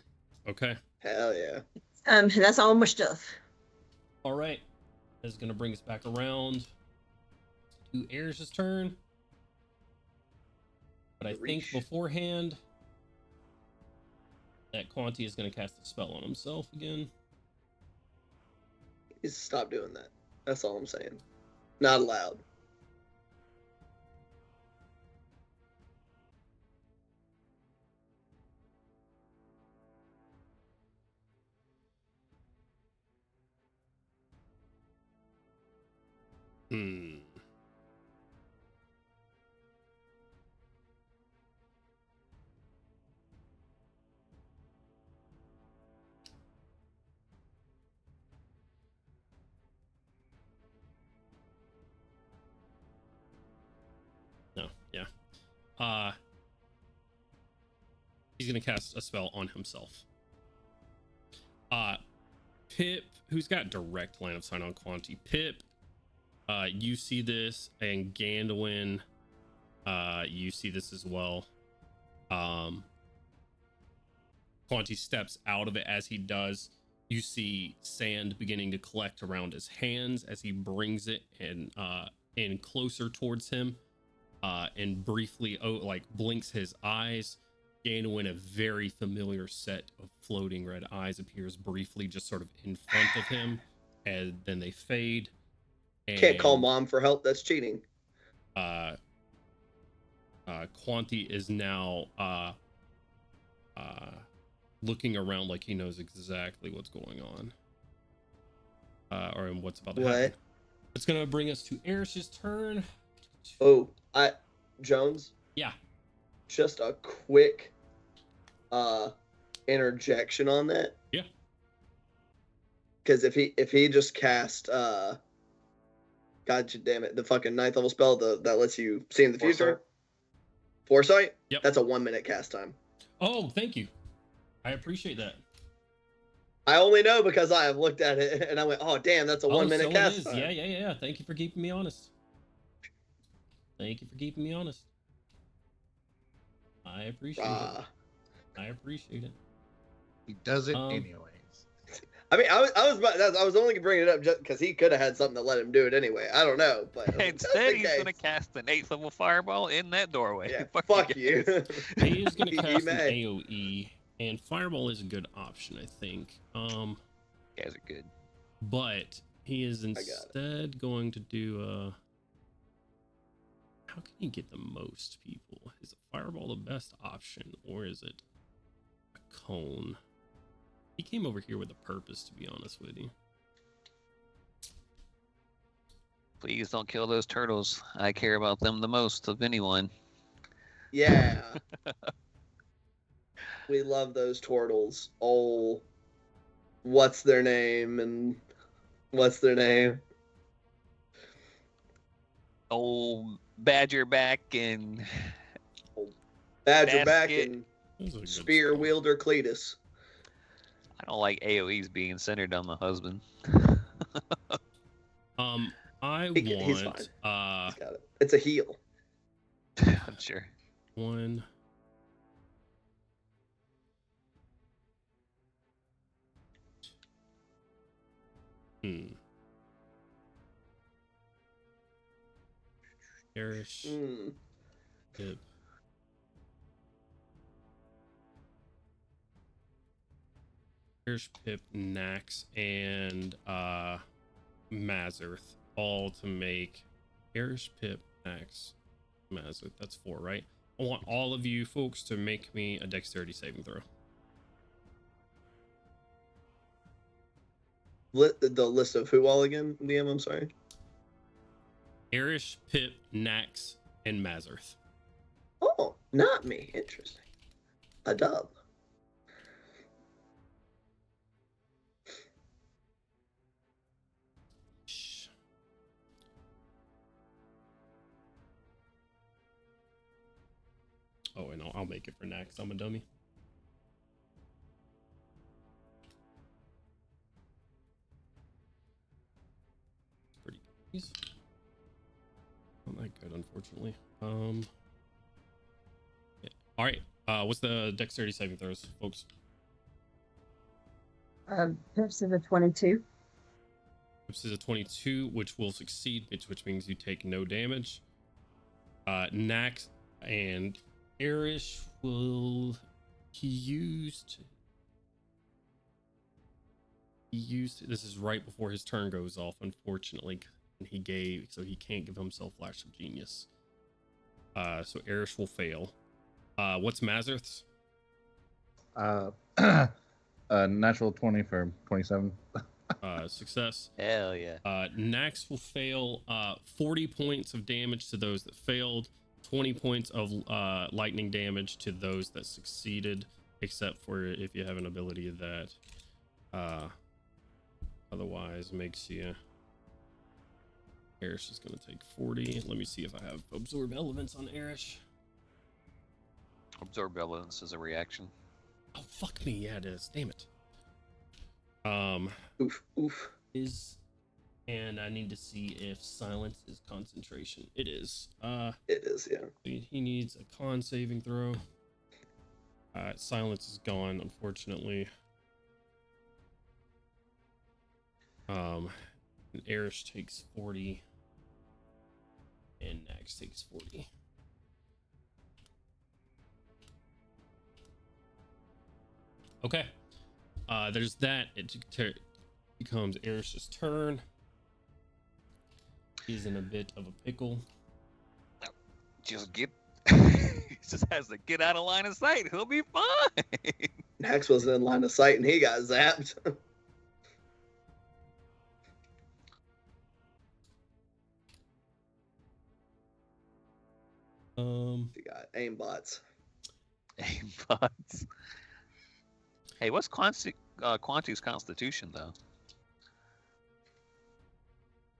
Okay. Hell yeah. That's all my stuff. All right. That's gonna bring us back around to Erish's turn. But I think Reach. beforehand that Quanti is gonna cast a spell on himself again. Just stop doing that. That's all I'm saying. Not allowed. Hmm. No, yeah. He's gonna cast a spell on himself. Pip, who's got direct line of sight on Quanti. Pip, you see this, and Gandolin, you see this as well. Quanti steps out of it. As he does, you see sand beginning to collect around his hands as he brings it in closer towards him, and briefly blinks his eyes. Gandolin, a very familiar set of floating red eyes, appears briefly just sort of in front of him, and then they fade. And Can't call mom for help. That's cheating. Quanti is now looking around like he knows exactly what's going on, or what's about to happen. It's gonna bring us to Erish's turn. Oh, Jones. Yeah. Just a quick interjection on that. Yeah. Because if he just cast God damn it, the fucking 9th level spell that lets you see in the future. Foresight? Yep. That's a 1 minute cast time. Oh, thank you. I appreciate that. I only know because I have looked at it and I went, oh damn, that's a 1 minute so cast it is. time. Yeah. Thank you for keeping me honest. I appreciate it. I appreciate it. He does it anyways. I mean, I was only bringing it up just because he could have had something that let him do it anyway. I don't know, but instead he's gonna cast an 8th level fireball in that doorway. Yeah, fuck you. He is gonna cast an AOE, and fireball is a good option, I think. Guys are good, but he is instead going to do how can he get the most people? Is a fireball the best option, or is it a cone? He came over here with a purpose, to be honest with you. please don't kill those turtles. I care about them the most of anyone. Yeah. We love those turtles. Oh, what's their name? Old Badgerback and Badgerback and Spear Wielder Cletus. I don't like AoEs being centered on the husband. He's fine. He's got it. It's a heal. I'm sure. One. Erish. Pip. Erish, Pip, Nax, and Mazurth, all to make Erish, Pip, Nax, Mazurth. That's 4, right? I want all of you folks to make me a dexterity saving throw. The list of who all again, DM? I'm sorry. Erish, Pip, Nax, and Mazurth. Oh, not me. Interesting. A dub. Oh, and I'll make it for Nax. I'm a dummy. Pretty easy. Not that good, unfortunately. Yeah. All right. What's the dexterity saving throws, folks? Pips is a 22. Pips is a 22, which will succeed, which means you take no damage. Nax and Erish will. He used. This is right before his turn goes off, unfortunately. So he can't give himself Flash of Genius. So Erish will fail. What's Mazurth's? Natural 20 for 27. success. Hell yeah. Nax will fail 40 points of damage to those that failed, 20 points of lightning damage to those that succeeded, except for if you have an ability that otherwise makes you. Erish is going to take 40. Let me see if I have absorb elements on Erish. Absorb elements is a reaction. Oh fuck me, yeah it is. Damn it. Oof. And I need to see if silence is concentration. It is. It is, yeah. He needs a con saving throw. Silence is gone, unfortunately. And Erish takes 40. And Nax takes 40. Okay. There's that. It becomes Erish's turn. He's in a bit of a pickle. Just get. He just has to get out of line of sight. He'll be fine. Nax wasn't in line of sight and he got zapped. He got aimbots. Aimbots. Hey, what's Quanti's constitution though?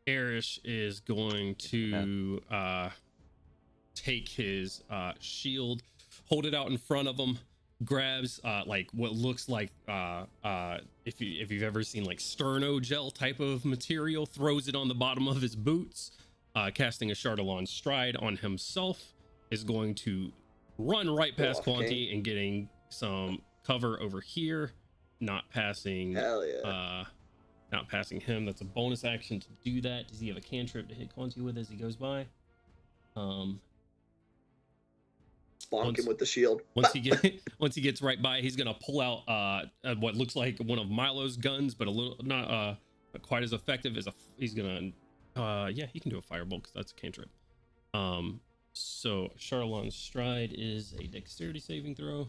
Erish is going to take his shield, hold it out in front of him, grabs like what looks like if you've ever seen like sterno gel type of material, throws it on the bottom of his boots, casting a Chardalon stride on himself, is going to run right past Quanti and getting some cover over here, not passing. Hell yeah. Not passing him. That's a bonus action to do that. Does he have a cantrip to hit Quanti with as he goes by? Bonk him with the shield. Once he gets right by, he's gonna pull out what looks like one of Milo's guns, but a little not quite as effective as he's gonna yeah, he can do a firebolt because that's a cantrip. So Chardalon's stride is a dexterity saving throw.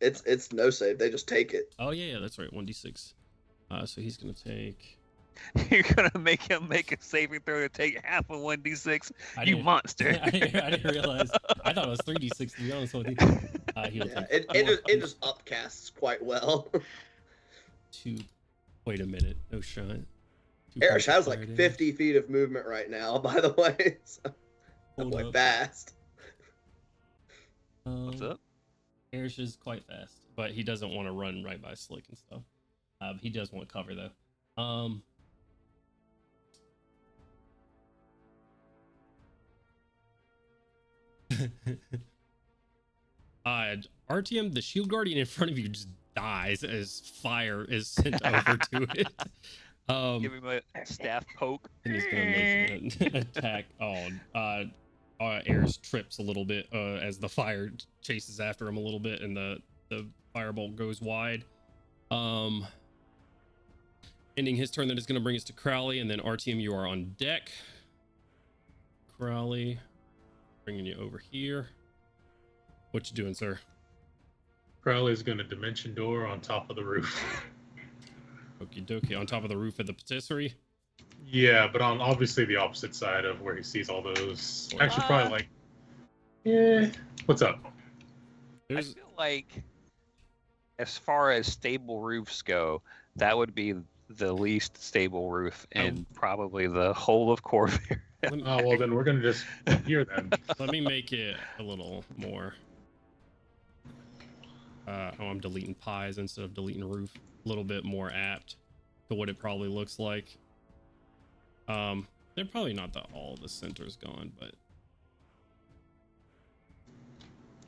It's no save. They just take it. Oh yeah, that's right. 1d6. So he's gonna take. You're gonna make him make a saving throw to take half of 1d6. You monster! I didn't realize. I thought it was 3d6 to be honest with you. It just upcasts quite well. Wait a minute. No shot. Erish has like 50 feet of movement right now, by the way. So I'm like fast. What's up? Erish is quite fast, but he doesn't want to run right by Slick and stuff. He does want cover though. RTM, the shield guardian in front of you just dies as fire is sent over to it. Give him a staff poke. And he's gonna make an attack. Erish trips a little bit as the fire chases after him a little bit, and the firebolt goes wide. Ending his turn, that is going to bring us to Crowley, and then RTM, you are on deck. Crowley, bringing you over here. What you doing, sir? Crowley's going to dimension door on top of the roof. Okie dokie, on top of the roof of the patisserie? Yeah, but on obviously the opposite side of where he sees all those. Actually, probably like, yeah. What's up? I feel like, as far as stable roofs go, that would be the least stable roof in probably the whole of Corvair. Oh well, then we're gonna just here then. Let me make it a little more. I'm deleting pies instead of deleting roof. A little bit more apt to what it probably looks like. They're probably not all the center's gone, but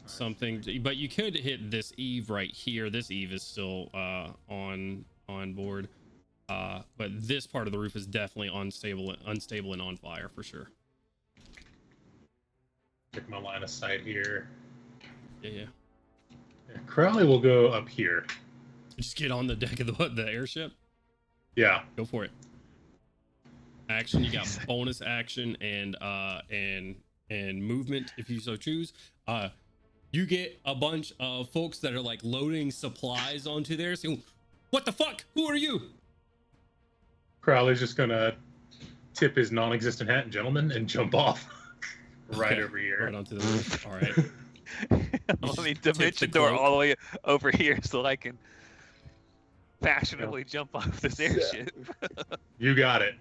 something. But you could hit this eave right here. This eave is still on board. But this part of the roof is definitely unstable and on fire for sure. Check my line of sight here. Yeah. Crowley will go up here. Just get on the deck of the airship. Yeah. Go for it. Action. You got bonus action and movement if you so choose. You get a bunch of folks that are like loading supplies onto there. So, what the fuck? Who are you? Crowley's just gonna tip his non-existent hat and gentleman and jump off right Okay, over here. Right onto the roof. All right. Let me Tip the dimension door cloak. all the way over here so I can fashionably jump off this airship. You got it.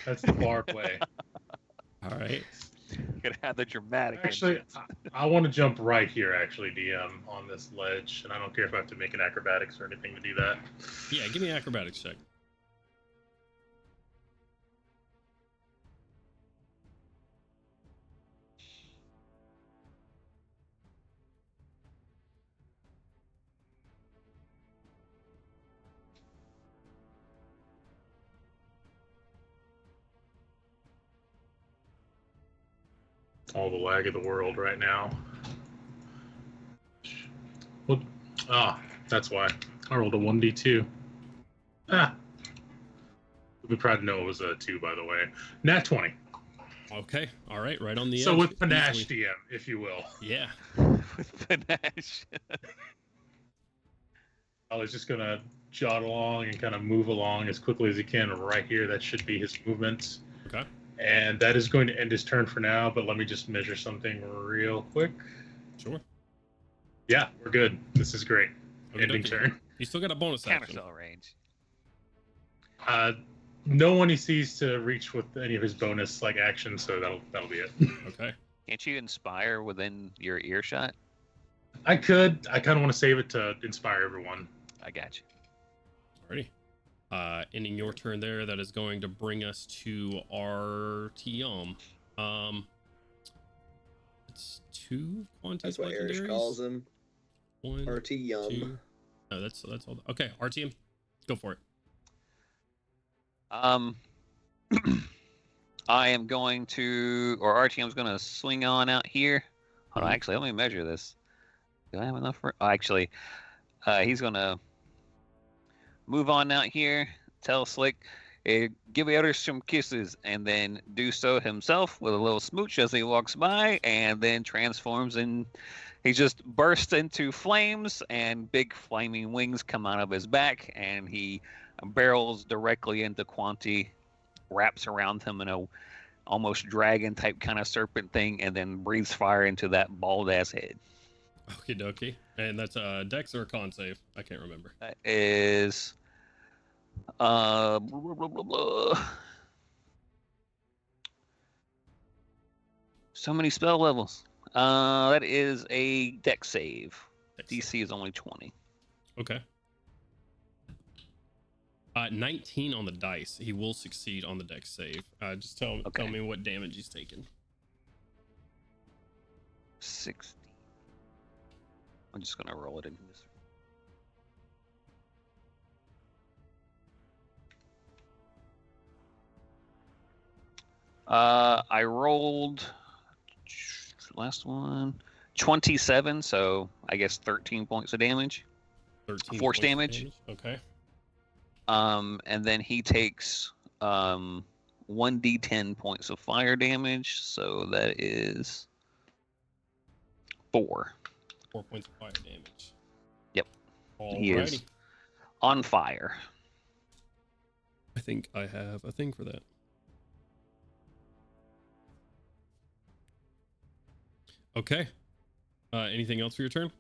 That's the Bard way. All right. Gonna have the dramatic. Actually, entrance. I want to jump right here, actually, DM, on this ledge, and I don't care if I have to make an acrobatics or anything to do that. Yeah, give me an acrobatics check. All the lag of the world right now. Well, that's why. I rolled a 1d2. We'd be proud to know it was a 2, by the way. Nat 20. Okay. All right. Right on the edge. So with panache, Easily. DM, if you will. Yeah. With panache. I was just going to jot along and kind of move along as quickly as he can right here. That should be his movement. Okay. And that is going to end his turn for now, but let me just measure something real quick. Sure. Yeah, we're good. This is great. Ending Okey-dokey. turn. You still got a bonus action. Counterspell range. No one he sees to reach with any of his bonus like actions, so that'll be it. Okay. Can't you inspire within your earshot? I kind of want to save it to inspire everyone. I got you. Alrighty. Ending your turn there, that is going to bring us to Artyom. It's 2 quantities. That's what Erish calls him. 1, RT Yum. 2. No, that's all. Okay, Artyom, go for it. I am going to, or Artyom's going to swing on out here. Hold on, Mhm. actually, let me measure this. Do I have enough for? Oh, actually, he's going to move on out here. Tell Slick, give the others some kisses, and then do so himself with a little smooch as he walks by, and then transforms and he just bursts into flames, and big flaming wings come out of his back, and he barrels directly into Quanti, wraps around him in a almost dragon type kind of serpent thing, and then breathes fire into that bald ass head. Okie dokie. And that's a Dex or a con save? I can't remember. That is blah, blah, blah, blah, blah. So many spell levels. That is a Dex save. DC is only 20. Okay. 19 on the dice. He will succeed on the Dex save. Just tell me what damage he's taken. 60. I'm just gonna roll it in this. I rolled last one 27, so I guess 13 points of damage. 13 Force points of damage. Okay. And then he takes 1d10 points of fire damage, so that is 4. 4 points of fire damage. Yep. He Alrighty. is on fire. I think I have a thing for that. Okay. Anything else for your turn?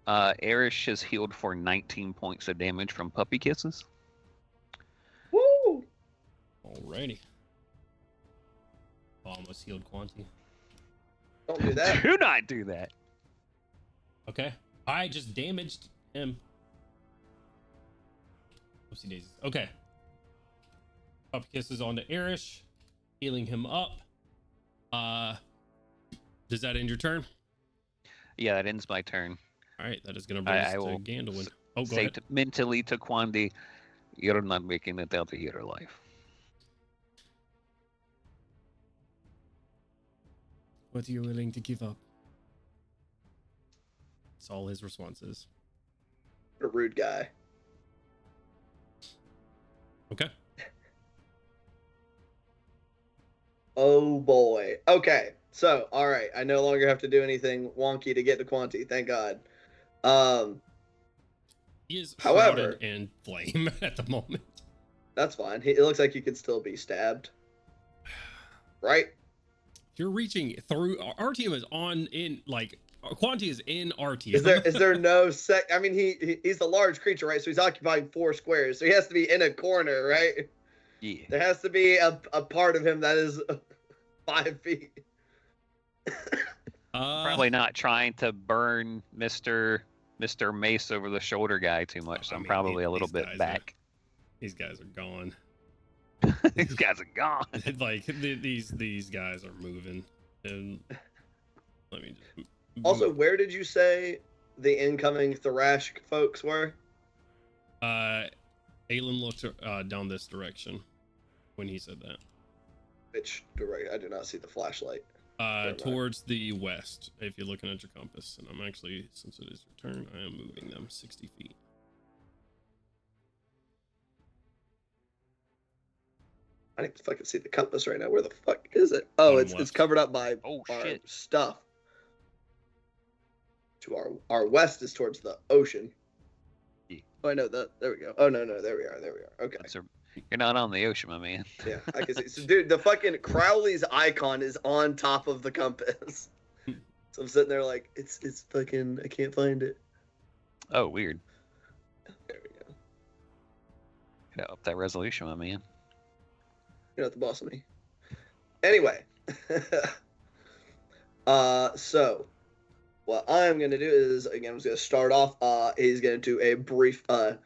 Erish is healed for 19 points of damage from puppy kisses. Woo! Alrighty. Almost healed Quanti. Don't do that. Do not do that. Okay. I just damaged him. Oopsie daisies. Okay. Puppy kisses onto Erish, healing him up. Does that end your turn? Yeah, that ends my turn. All right, that is going to bring us I to will Gandalf. Oh, go Say ahead. mentally to Quandi, you're not making it out of your life. What are you willing to give up? That's all his response is. A rude guy. Okay. Oh boy. Okay. So, all right. I no longer have to do anything wonky to get to Quanti. Thank God. He is However- shrouded in flame at the moment. That's fine. It looks like he could still be stabbed. Right? You're reaching through. Artyom is Quanti is in Artyom. Is there no I mean, he's a large creature, right? So he's occupying 4 squares. So he has to be in a corner, right? Yeah. There has to be a part of him that is 5 feet. Probably not trying to burn Mr. Mace over the shoulder guy too much. So I'm probably a little bit back. These guys are gone. These guys are gone. Like these guys are moving. And let me just. Also, where did you say the incoming Thrash folks were? Aelin looked down this direction when he said that. Which direction? I do not see the flashlight. Towards the west, if you're looking at your compass. And I'm actually, since it is your turn, I am moving them 60 feet. I didn't fucking see the compass right now. Where the fuck is it? Oh, it's covered up by our shit. stuff. To our west is towards the ocean. Yeah. Oh, I know that. There we go. Oh no, there we are. Okay. You're not on the ocean, my man. Yeah, I can see. So, dude, the fucking Crowley's icon is on top of the compass. So I'm sitting there like, it's fucking. I can't find it. Oh, weird. There we go. Gotta up that resolution, my man. You're not the boss of me. Anyway, so what I'm gonna do is, again, I'm just gonna start off. He's gonna do a brief, like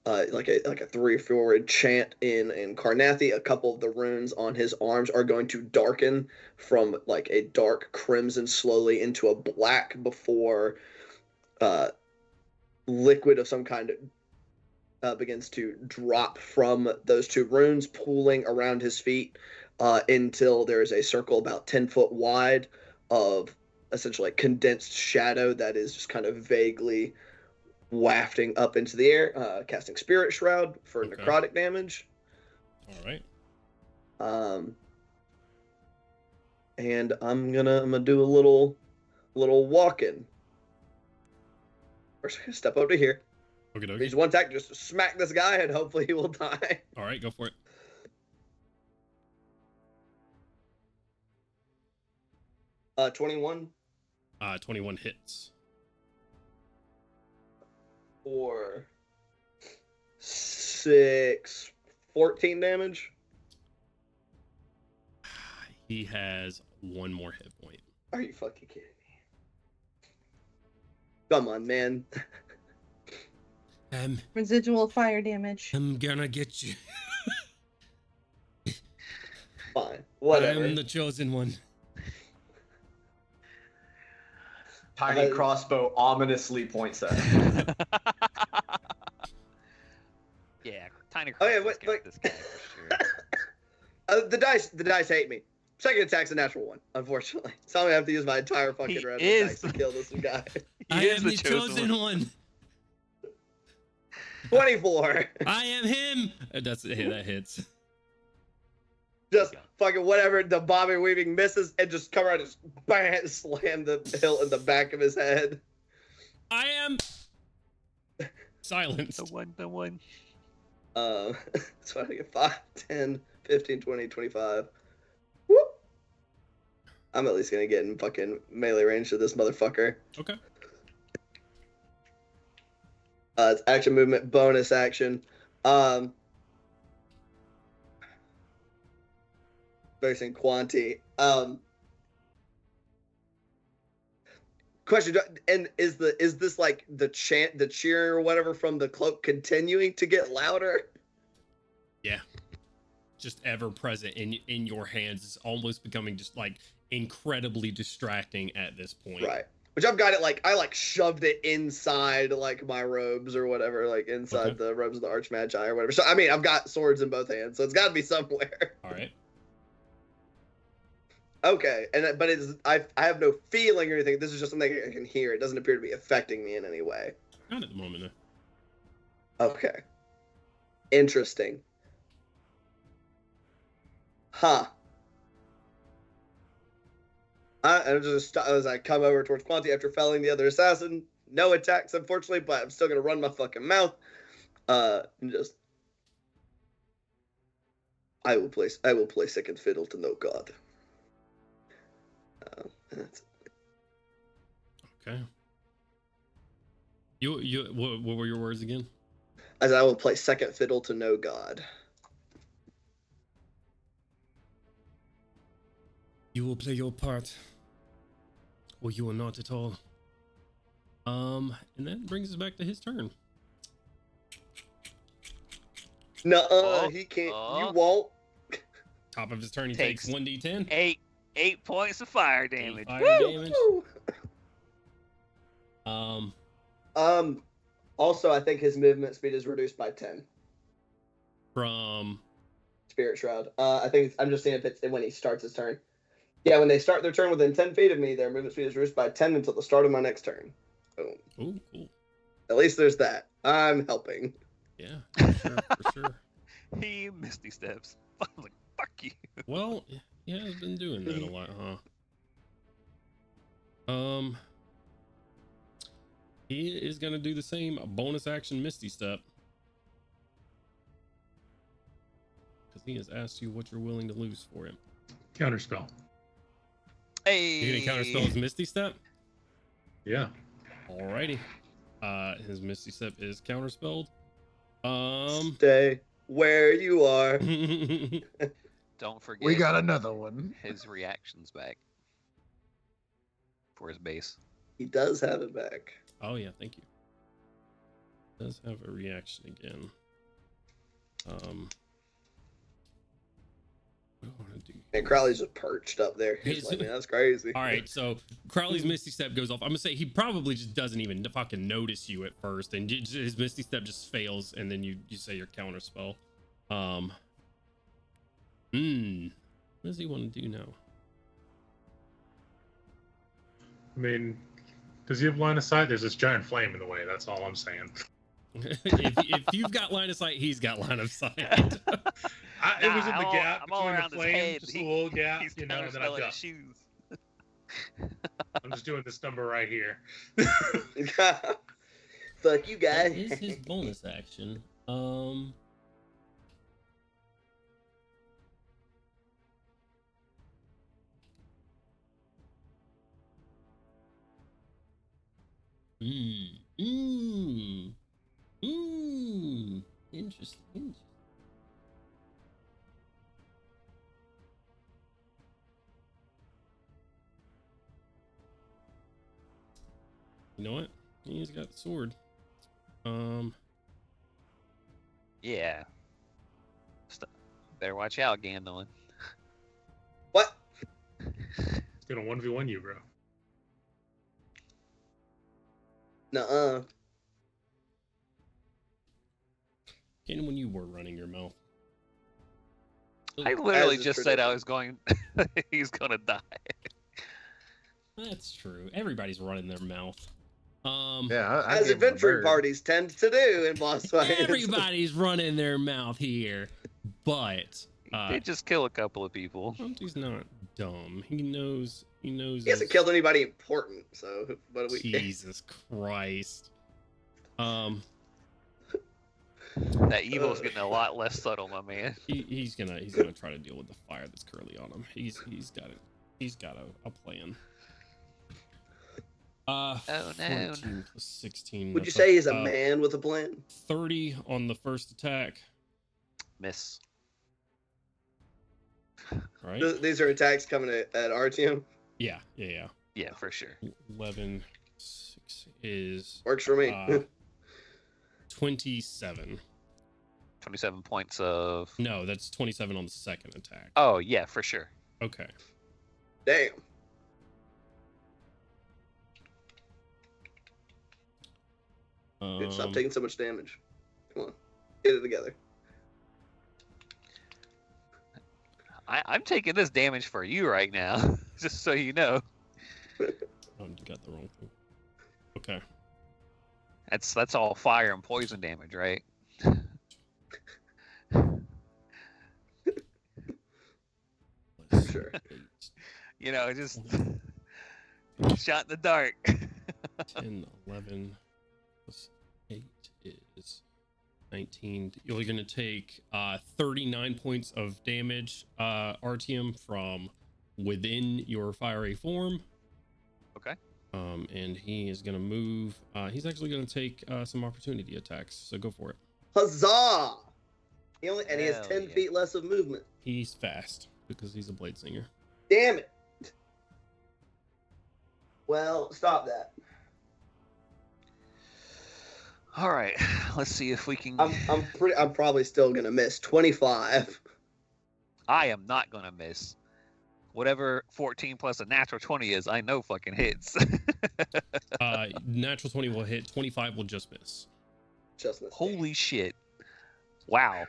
a 3-4 chant in Karnathi. A couple of the runes on his arms are going to darken from like a dark crimson slowly into a black before liquid of some kind begins to drop from those 2 runes, pooling around his feet until there is a circle about 10 foot wide of essentially like condensed shadow that is just kind of vaguely wafting up into the air, casting Spirit Shroud for necrotic damage. All right. And I'm gonna do a little walk-in. First, I'm gonna step over to here. Okay. Use 1 attack, just smack this guy, and hopefully he will die. All right, go for it. 21. 21 hits. Or 6, 14 damage. He has 1 more hit point. Are you fucking kidding me? Come on, man. Residual fire damage. I'm gonna get you. Fine. Whatever. I'm the chosen one. Tiny crossbow ominously points at him. Yeah, tiny Oh, yeah, crossbow's got this guy for sure. The dice hate me. Second attack's a natural 1, unfortunately. So I'm gonna have to use my entire fucking round of attacks to kill this guy. I am the chosen one. 24. I am him. That hits. Just fucking whatever. The Bobby weaving misses and just come around and just bang, slam the hilt in the back of his head. I am silenced. The one. So I get 5, 10, 15, 20, 25. Whoop. I'm at least gonna get in fucking melee range to this motherfucker. Okay. It's action movement, bonus action. Facing Quanti. Question: and is this like the chant, the cheering or whatever from the cloak continuing to get louder? Yeah. Just ever present in your hands. It's almost becoming just like incredibly distracting at this point. Right. Which I've got it like I like shoved it inside like my robes or whatever, like inside the robes of the Archmagi or whatever. So I mean I've got swords in both hands, so it's gotta be somewhere. All right. Okay, but I have no feeling or anything. This is just something I can hear. It doesn't appear to be affecting me in any way. Not at the moment, no. Okay. Interesting. Huh. I'm just as I come over towards Quanti after felling the other assassin. No attacks, unfortunately, but I'm still gonna run my fucking mouth. And just I will play second fiddle to no god. That's Okay. You what were your words again? as I will play second fiddle to no god. You will play your part, or you will not at all. And that brings us back to his turn. Nuh-uh, he can't. You won't. Top of his turn, he Takes takes 1d10. 8 points of fire damage. Fire damage. Also, I think his movement speed is reduced by 10. From Spirit Shroud. I'm just seeing if it's when he starts his turn. Yeah, when they start their turn within 10 feet of me, their movement speed is reduced by 10 until the start of my next turn. Boom. Ooh, cool. At least there's that. I'm helping. Yeah, for sure. He Misty Steps. I was like, fuck you. Well, yeah, I've been doing that a lot, huh? He is gonna do the same bonus action Misty Step. Because he has asked you what you're willing to lose for him. Counterspell. Hey. You gonna counterspell his Misty Step? Yeah. Alrighty. His Misty Step is counterspelled. Stay where you are. Don't forget. We got another one. His reactions back for his base. He does have it back. Oh yeah, thank you. Does have a reaction again. What do I want to do? And Crowley's just perched up there. He's like, man, that's crazy. All right, so Crowley's Misty Step goes off. I'm gonna say he probably just doesn't even fucking notice you at first, and his Misty Step just fails, and then you say your counter spell. What does he want to do now? I mean, does he have line of sight? There's this giant flame in the way. That's all I'm saying. if you've got line of sight, he's got line of sight. It was in the gap I'm all between around the his flame, head. just a little gap, He's you know, and then I've counterspelling got. his shoes. I'm just doing this number right here. Fuck you That guys. is his bonus action. Interesting. You know what? He's got the sword. Yeah. Better watch out, Gandalf. What? It's gonna 1v1 you, bro. Nuh-uh. Kanan, when you were running your mouth. I literally As is just said I tradition. was going. He's gonna die. That's true. Everybody's running their mouth. Yeah, I As gave him a adventure bird. parties tend to do in boss fights. Everybody's running their mouth here, but He did just kill a couple of people. Monty's not dumb. He knows. He knows. He hasn't his- killed anybody important, so what do we? Jesus Christ. That evil's getting a lot less subtle, my man. He's gonna try to deal with the fire that's currently on him. He's got a plan. Oh, no. 14 plus 16. Would you that's say he's a man with a plan? 30 on the first attack. Miss. Right? These are attacks coming at Artyom. Yeah. Yeah, for sure. 11. 6 is Works for me. 27. 27 points of. No, that's 27 on the second attack. Oh, yeah, for sure. Okay. Damn. Dude, stop taking so much damage. Come on, get it together. I'm taking this damage for you right now, just so you know. Oh, you got the wrong thing. Okay. That's all fire and poison damage, right? Sure. You know, just shot in the dark. 10, 11 plus 8 is 19. You're going to take 39 points of damage, Artyom, from within your fiery form. Okay. And he is going to move. He's actually going to take some opportunity attacks. So go for it. Huzzah! He has Hell 10 yeah. feet less of movement. He's fast because he's a blade singer. Damn it! Well, stop that. All right. Let's see if we can. I'm probably still gonna miss 25. I am not gonna miss. Whatever 14 plus a natural 20 is, I know fucking hits. Natural 20 will hit. 25 will just miss. Just miss. Holy shit! Wow.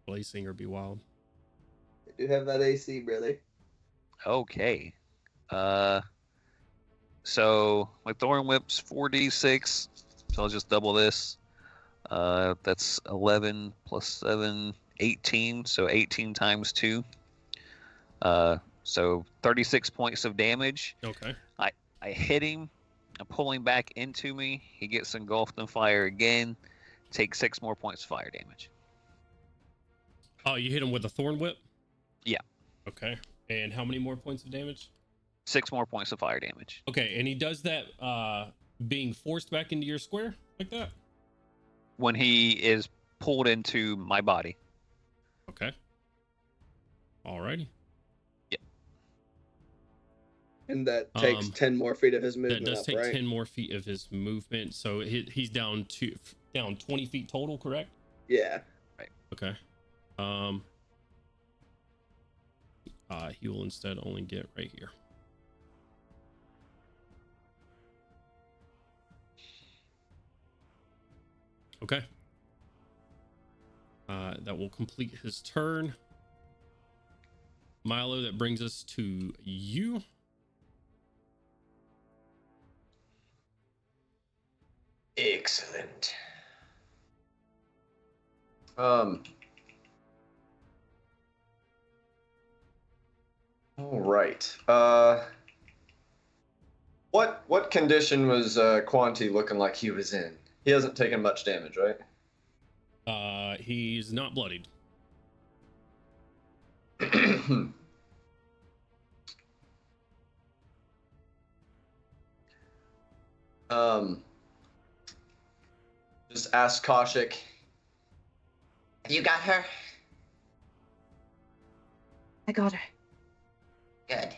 Blade singer be wild. I do have that AC, brother. Okay. So my thorn whip's 4d6, so I'll just double this. That's 11 plus 7, 18. So 18 times 2. So 36 points of damage. Okay. I hit him. I pull him back into me. He gets engulfed in fire again. Take 6 more points of fire damage. Oh, you hit him with a thorn whip? Yeah. Okay. And how many more points of damage? 6 more points of fire damage. Okay, and he does that being forced back into your square like that? When he is pulled into my body. Okay. Alrighty. Yep. And that takes 10 more feet of his movement. That does take right? 10 more feet of his movement. So he's down 20 feet total, correct? Yeah. Okay. He will instead only get right here. Okay. That will complete his turn. Milo, that brings us to you. Excellent. All right. What condition was Quanti looking like he was in? He hasn't taken much damage, right? He's not bloodied. Just ask Kaushik. Have you got her? I got her. Good.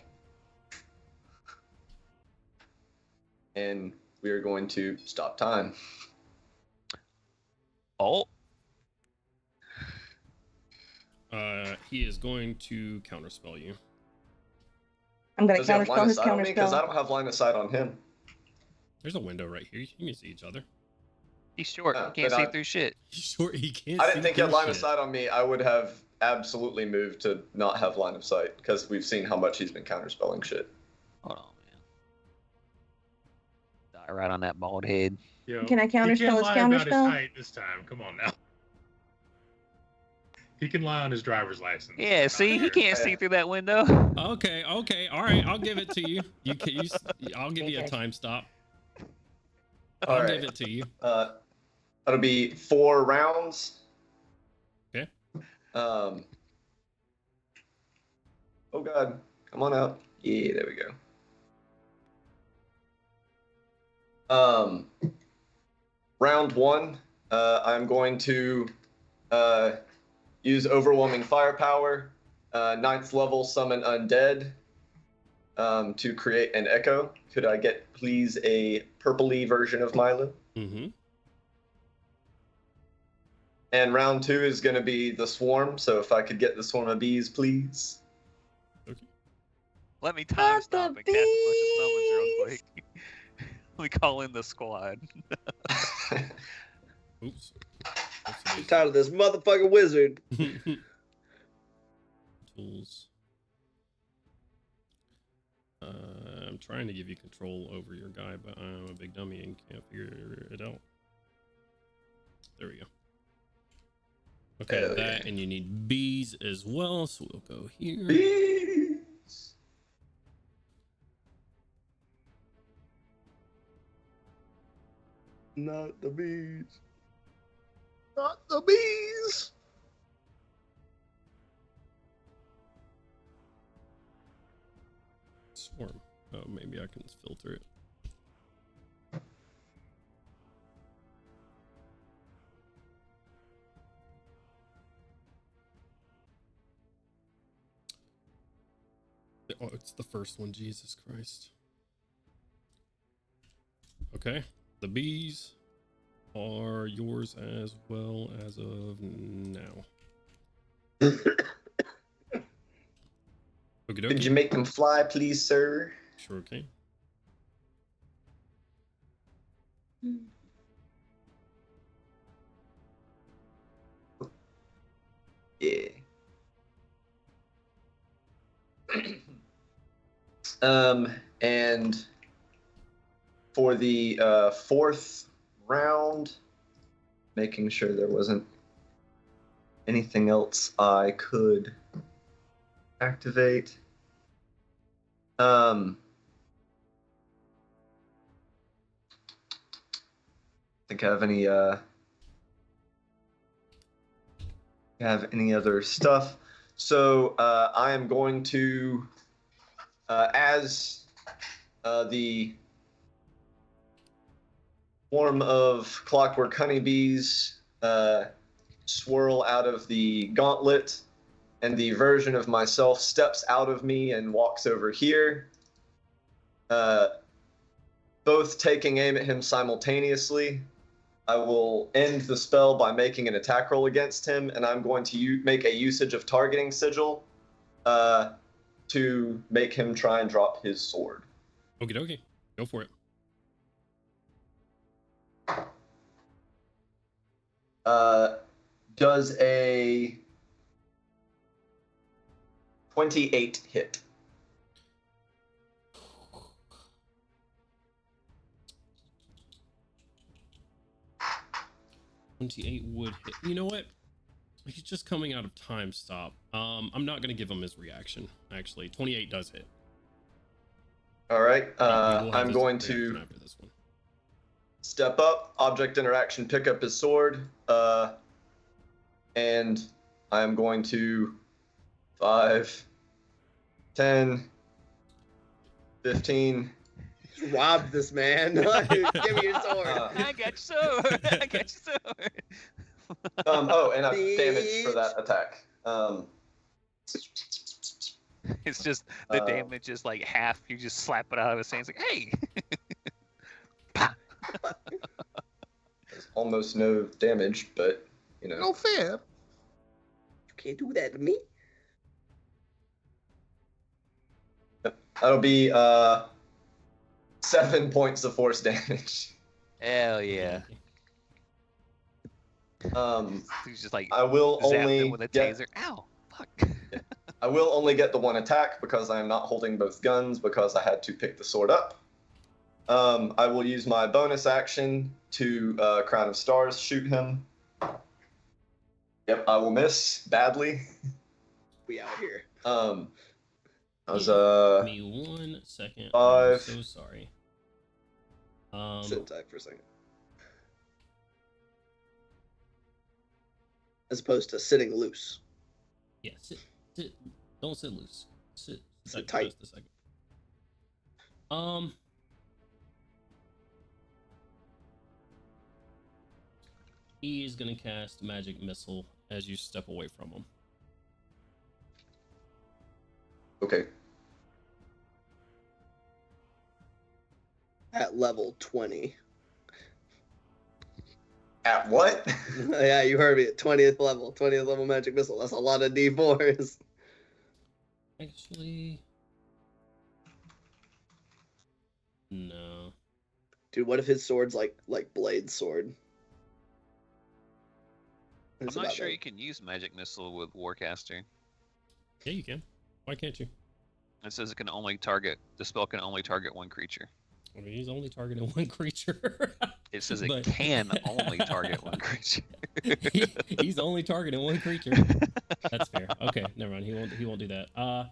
And we are going to stop time. Oh. He is going to counterspell you. I'm gonna Does he have line counterspell of his sight on me? Because I counterspell. don't have line of sight on him. There's a window right here. You can see each other. He's short. Yeah, He can't but see I- through shit. He's short. He can't. I didn't see think he had through line of shit. sight on me. I would have absolutely moved to not have line of sight because we've seen how much he's been counterspelling shit. Hold on, man. Die right on that bald head. Yo, Can I he can't counterspell his lie about his counterspell? height this time. Come on now. He can lie on his driver's license. Yeah, Not see, he here. can't see through that window. Okay. All right. I'll give it to you. I'll give you a time stop. I'll All give right. it to you. That'll be 4 rounds. Okay. Oh god, come on out. Yeah, there we go. Round 1, I'm going to use overwhelming firepower, 9th level summon undead to create an echo. Could I get please a purpley version of Milo? Mm-hmm. And round 2 is going to be the swarm. So if I could get the swarm of bees, please. Let me time Not stop the and cast a bunch of summons real quick. Let me call in the squad. Oops. I'm tired of this motherfucking wizard. Tools. I'm trying to give you control over your guy, but I'm a big dummy and can't figure it out. There we go. Okay, Hell that, yeah. and you need bees as well, so we'll go here. Bees. Not the bees. Not the bees. Swarm. Oh, maybe I can filter it. Oh, it's the first one. Jesus Christ. Okay. The bees are yours as well as of now. Okie Could you make them fly, please, sir? Sure can. Yeah. And for the fourth round, making sure there wasn't anything else I could activate. Think I have any other stuff. So I am going to, as the swarm of clockwork honeybees swirl out of the gauntlet, and the version of myself steps out of me and walks over here, both taking aim at him simultaneously. I will end the spell by making an attack roll against him, and I'm going to make a usage of targeting sigil to make him try and drop his sword. Okie dokie. Go for it. Does a 28 hit? $28 would hit. You know what? He's just coming out of time stop. I'm not gonna give him his reaction. Actually, 28 does hit. All right. We will have I'm his going reaction to after this one. step up, object interaction, pick up his sword, and I am going to 5, 10, 15. Robbed this man. Give me your sword. I got your sword. I got your sword. Oh, and I've damaged for that attack. It's just the damage is like half. You just slap it out of his hands, like, hey. There's almost no damage, but you know. No fair. You can't do that to me. That'll be 7 points of force damage. Hell yeah. He's just like I will zapped only him with a get, taser. Ow, fuck. I will only get the one attack because I am not holding both guns because I had to pick the sword up. I will use my bonus action to Crown of Stars shoot him. Yep, I will miss badly. We out here. I was Give me 1 second. I'm 5. so sorry. Sit tight for a second. As opposed to sitting loose. Yeah, sit. Don't sit loose. Sit tight. Just a second. He is gonna cast Magic Missile as you step away from him. Okay. At level 20. At what? Yeah, you heard me. At 20th level. 20th level magic missile. That's a lot of D4s. Actually, no. Dude, what if his sword's like Blade's sword? I'm not sure you can use magic missile with Warcaster. Yeah, you can. Why can't you? It says the spell can only target one creature. I mean, he's only targeting one creature. It says it But- can only target one creature. He's only targeting one creature. That's fair. Okay, never mind. He won't do that.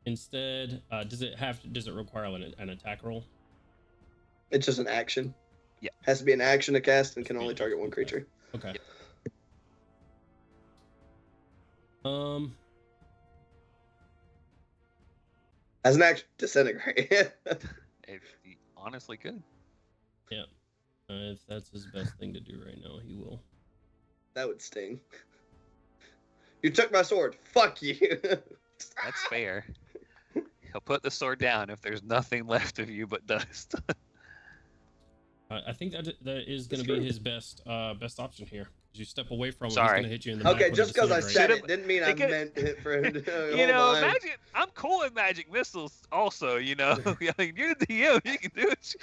Instead, does it require an attack roll? It's just an action. Yeah. Has to be an action to cast and can only target one creature. Okay. Yep. As an action, disintegrate. If he honestly could. Yeah. If that's his best thing to do right now, he will. That would sting. You took my sword. Fuck you. That's fair. He'll put the sword down if there's nothing left of you but dust. I think that is going to That's be true. his best option here. As you step away from him, he's Sorry. going to hit you in the back. Okay, with just a because I disintegrate. said it didn't mean I It could- meant it for him to. You know, hold on. magic. I'm cool with magic missiles. Also, you know, I mean, you're the DM. You can do it.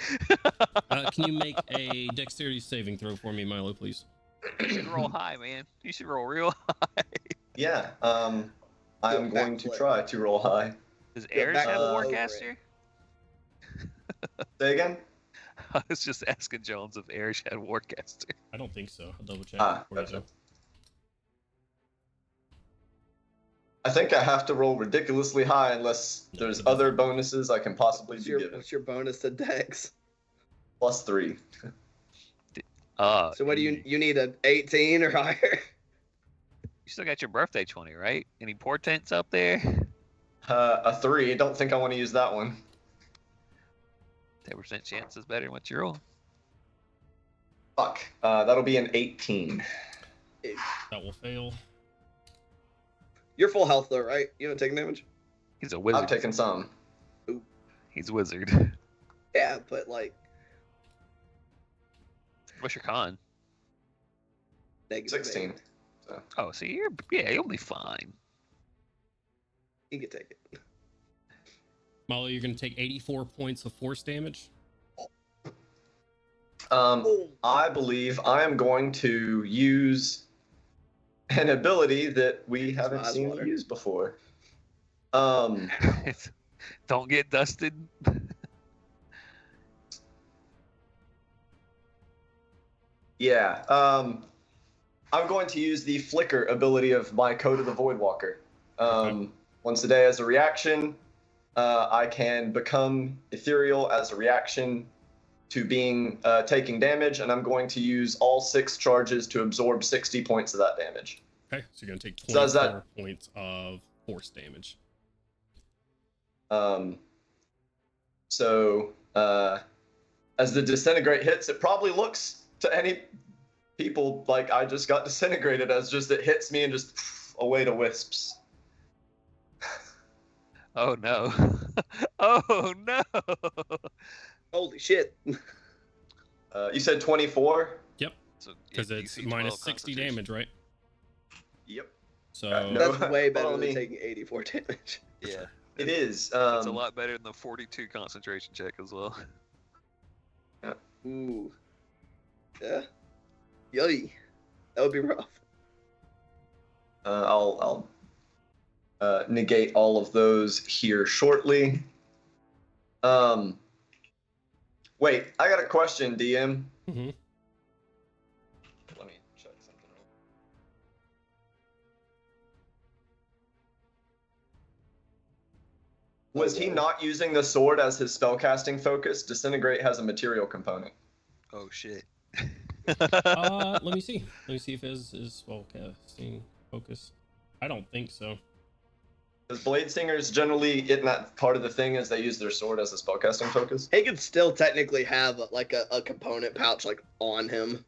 Can you make a dexterity saving throw for me, Milo, please? You should roll high, man. You should roll real high. Yeah. I'm Do a going to backflip. try to roll high. Does Go Ayers back have over it. Warcaster? Say again. I was just asking Jones if Ayers had Warcaster. I don't think so. I'll double check. Ah, before you gotcha. go. I think I have to roll ridiculously high unless there's other bonuses I can possibly be given. What's your bonus to Dex? +3. So what do you need, an 18 or higher? You still got your birthday 20, right? Any portents up there? A 3. Don't think I want to use that one. 10% chance is better than what you roll. Fuck. That'll be an 18. That will fail. You're full health though, right? You haven't taken damage? He's a wizard. I'm taking some. He's a wizard. Yeah, but like What's your con? negative 16. 8. Oh, so you'll be fine. You can take it. Milo, you're going to take 84 points of force damage. I believe I am going to use an ability that we haven't Eyes seen water. you use before. Don't get dusted. Yeah. I'm going to use the flicker ability of my Code of the Voidwalker. Once a day as a reaction, I can become ethereal as a reaction to being taking damage, and I'm going to use all 6 charges to absorb 60 points of that damage. Okay, so you're going to take So is 24 that- points of force damage. So as the disintegrate hits, it probably looks to any people like I just got disintegrated, as just it hits me and just away to wisps. Oh no. Oh no. Holy shit. You said 24? Yep, So, because yeah, it's DC minus 12 60 concentration. damage, right? Yep. So No. That's way better Follow than me. taking 84 damage. Yeah. It is. It's a lot better than the 42 concentration check as well. Ooh. Yeah. Yay. That would be rough. I'll negate all of those here shortly. Wait, I got a question, DM. Mhm. Let me check something out. Was he not using the sword as his spellcasting focus? Disintegrate has a material component. Oh shit. let me see. Let me see if his is spellcasting focus. I don't think so. Because Blade Singers generally, in that part of the thing, is they use their sword as a spellcasting focus. He could still technically have a component pouch like on him.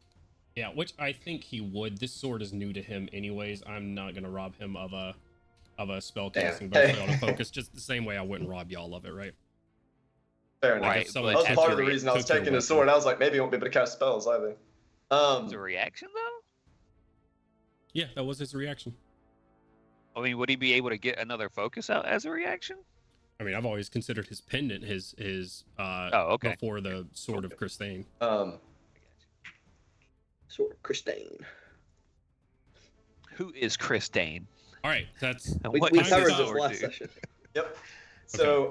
Yeah, which I think he would. This sword is new to him anyways. I'm not gonna rob him of a spellcasting Yeah. bonus on a focus, just the same way I wouldn't rob y'all of it, right? Fair enough. Like Right, if someone That was took part of the your- reason I was took your taking the weapon. sword. I was like, maybe he won't be able to cast spells either. It's a reaction though? Yeah, that was his reaction. I mean, would he be able to get another focus out as a reaction? I mean, I've always considered his pendant his Oh, okay. before the sword of Christane. Sword of Christine. Who is Chris Dane? All right, that's And We what we does covered his this sword last do? session. Yep. So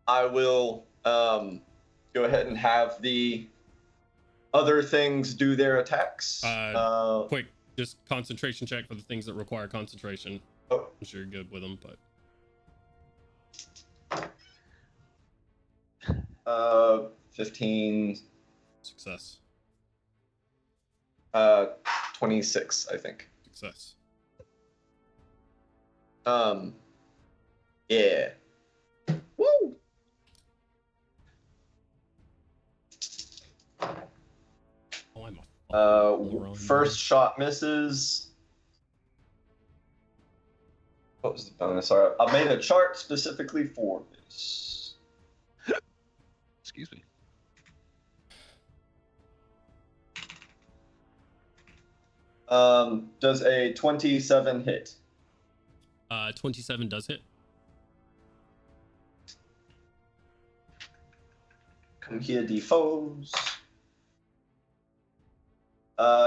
I will go ahead and have the other things do their attacks. quick. Just concentration check for the things that require concentration. Oh. I'm sure you're good with them, but 15, Success. 26, I think. Success. Yeah. Woo! Oh, I'm a fucking moron, First shot misses. What was the bonus? Sorry, I made a chart specifically for this. Excuse me. Does a 27 hit? 27 does hit. Come here, D4s.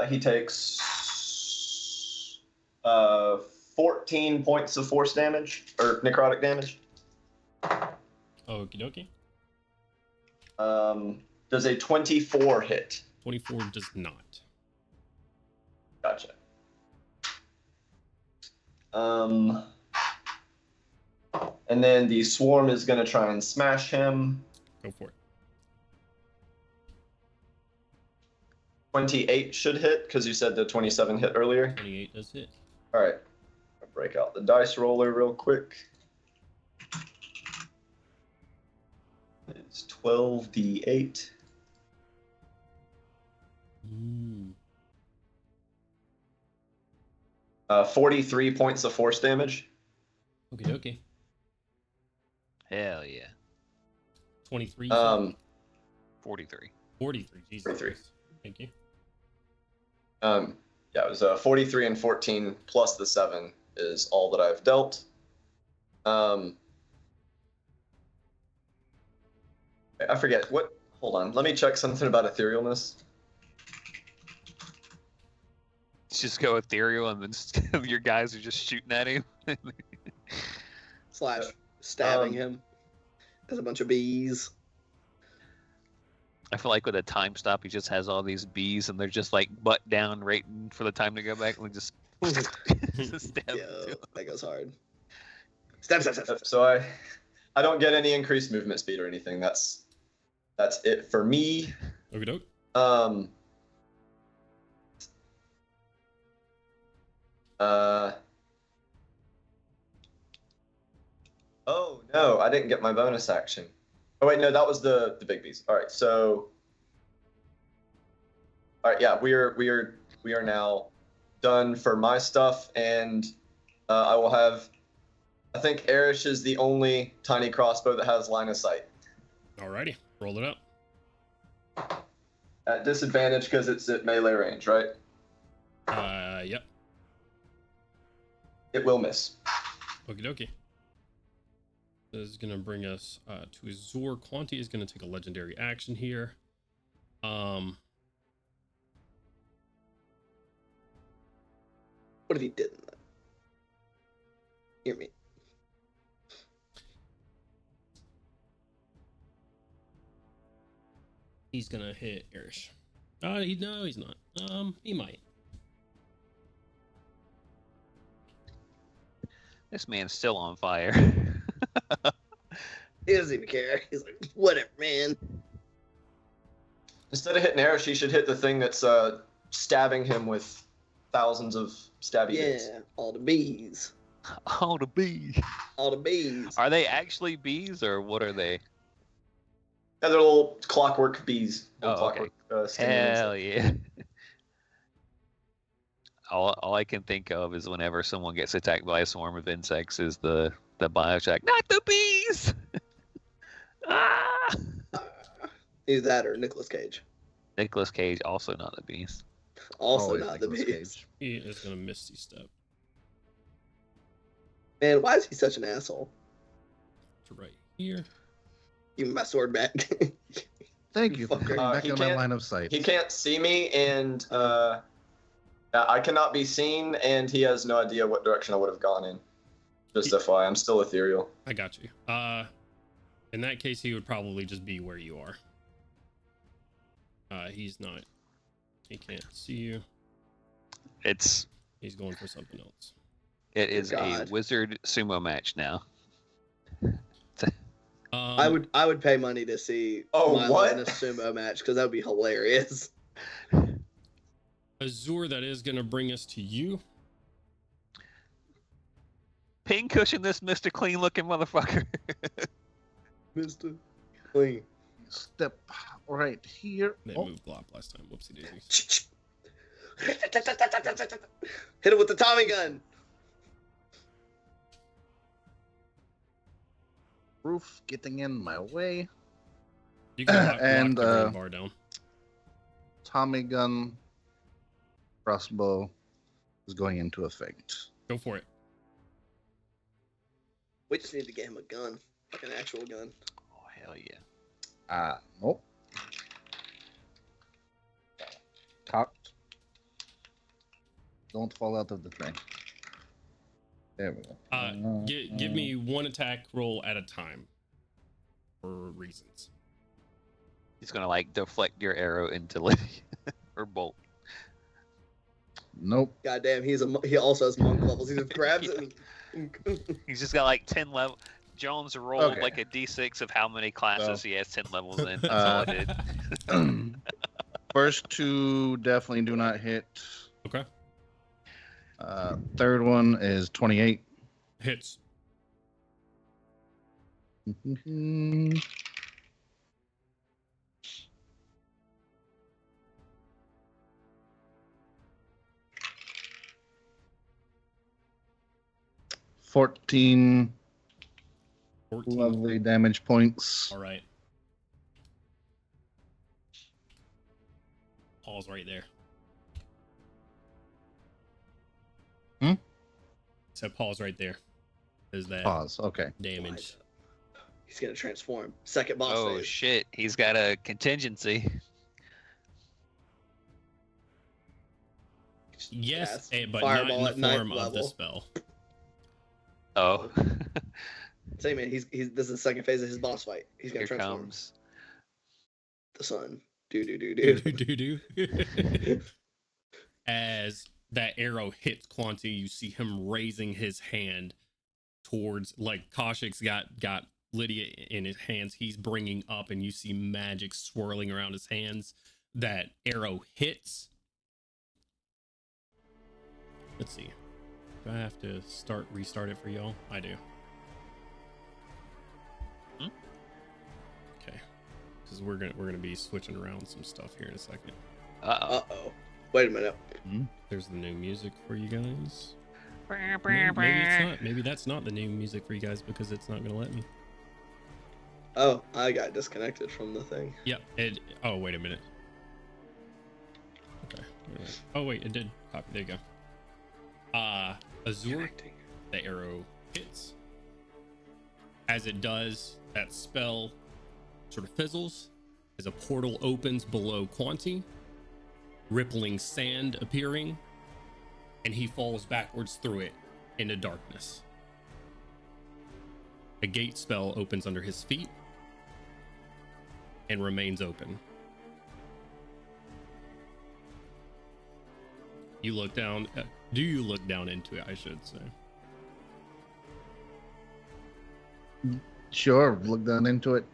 He takes 14 points of force damage, or necrotic damage. Okie dokie. Does a 24 hit? 24 does not. Gotcha. And then the swarm is going to try and smash him. Go for it. 28 should hit, because you said the 27 hit earlier. 28 does hit. All right. I'll break out the dice roller real quick. It's 12d8. 43 points of force damage. Okie dokie. Hell yeah. 23. 43. 43. Jesus. 43. Christ. Thank you. Yeah, it was 43 and 14 plus the 7 is all that I've dealt. I forget what. Hold on, let me check something about etherealness. Let's just go ethereal, and then your guys are just shooting at him. Slash stabbing him. There's a bunch of bees. I feel like with a time stop, he just has all these bees, and they're just like butt down, waiting for the time to go back, and just stab. Yeah, that goes hard. Stab. So I don't get any increased movement speed or anything. That's it for me. Okie doke. Oh no, I didn't get my bonus action. Oh wait, no, that was the big bees. All right, so. All right, yeah, we are now done for my stuff, and I will have. I think Erish is the only tiny crossbow that has line of sight. Alrighty. Roll it up. At disadvantage because it's at melee range, right? Yep. It will miss. Okie dokie. This is gonna bring us to Azor. Quanti is gonna take a legendary action here. What if he didn't? Hear me. He's gonna hit Erish. No, he's not. He might. This man's still on fire. He doesn't even care. He's like, whatever, man. Instead of hitting Erish, he should hit the thing that's stabbing him with thousands of stabby hits. Yeah, all the bees. All the bees. All the bees. Are they actually bees, or what are they? Yeah, they're little clockwork bees. Little Oh, okay. stinging Hell insects. yeah. All I can think of is whenever someone gets attacked by a swarm of insects is the Bioshock, not the bees! Ah! Either that or Nicolas Cage. Nicolas Cage, also not the bees. Also Always not the Nicolas bees. Cage. He is gonna misty step Man, why is he such an asshole? to right here. Give me my sword back. Thank you for Fucker. getting back He in my can't- line of sight. He can't see me, and I cannot be seen, and he has no idea what direction I would have gone in. Just FYI, I'm still ethereal. I got you. In that case, he would probably just be where you are. He's not. He can't see you. It's He's going for something else. It is a God. wizard sumo match now. I would pay money to see Milo what? in a sumo match because that would be hilarious. Azure, that is going to bring us to you. Pincushion this Mr. Clean looking motherfucker. Mr. Clean. Step right here. They Oh, moved Glop last time. Whoopsie daisies. Hit him with the Tommy gun. roof getting in my way. You can lock And, the red bar down. Tommy gun, crossbow is going into effect. Go for it. We just need to get him a gun, like an actual gun. Oh, hell yeah. Nope. Cocked. Don't fall out of the train. There we go. Give me one attack roll at a time for reasons. He's gonna like deflect your arrow into Lydia or bolt. Nope. Goddamn, he also has monk levels. He just grabs it. He's just got like 10 level. Jones rolled Okay. like a d6 of how many classes he has 10 levels in. That's all I did. First two definitely do not hit. Okay. Third one is 28. Hits. $14 14. lovely damage points. All right. Pause right there. Said pause right there. Is that Pause. Okay. damage? He's gonna transform. Second boss Oh phase. shit, he's got a contingency. Yes, Yes. but Fireball not at in the ninth form of the level. spell. Oh, Say man, he's this is the second phase of his boss fight. He's gonna here transform. comes. The sun. Do. Do. As that arrow hits Quanti, you see him raising his hand towards, like Kaushik's got Lydia in his hands. He's bringing up, and you see magic swirling around his hands. That arrow hits. Let's see. Do I have to restart it for y'all? I do. Okay. Because we're gonna be switching around some stuff here in a second. Uh-oh. Wait a minute. There's the new music for you guys. Maybe it's not. Maybe that's not the new music for you guys because it's not gonna let me. Oh, I got disconnected from the thing. Yep. Oh, wait a minute. Okay. Oh wait, it did copy. There you go. Azure, Connecting. the arrow hits. As it does, that spell sort of fizzles as a portal opens below Quanti, rippling sand appearing, and he falls backwards through it into darkness. A gate spell opens under his feet and remains open. You look down. Do you look down into it, I should say? Sure. Look down into it.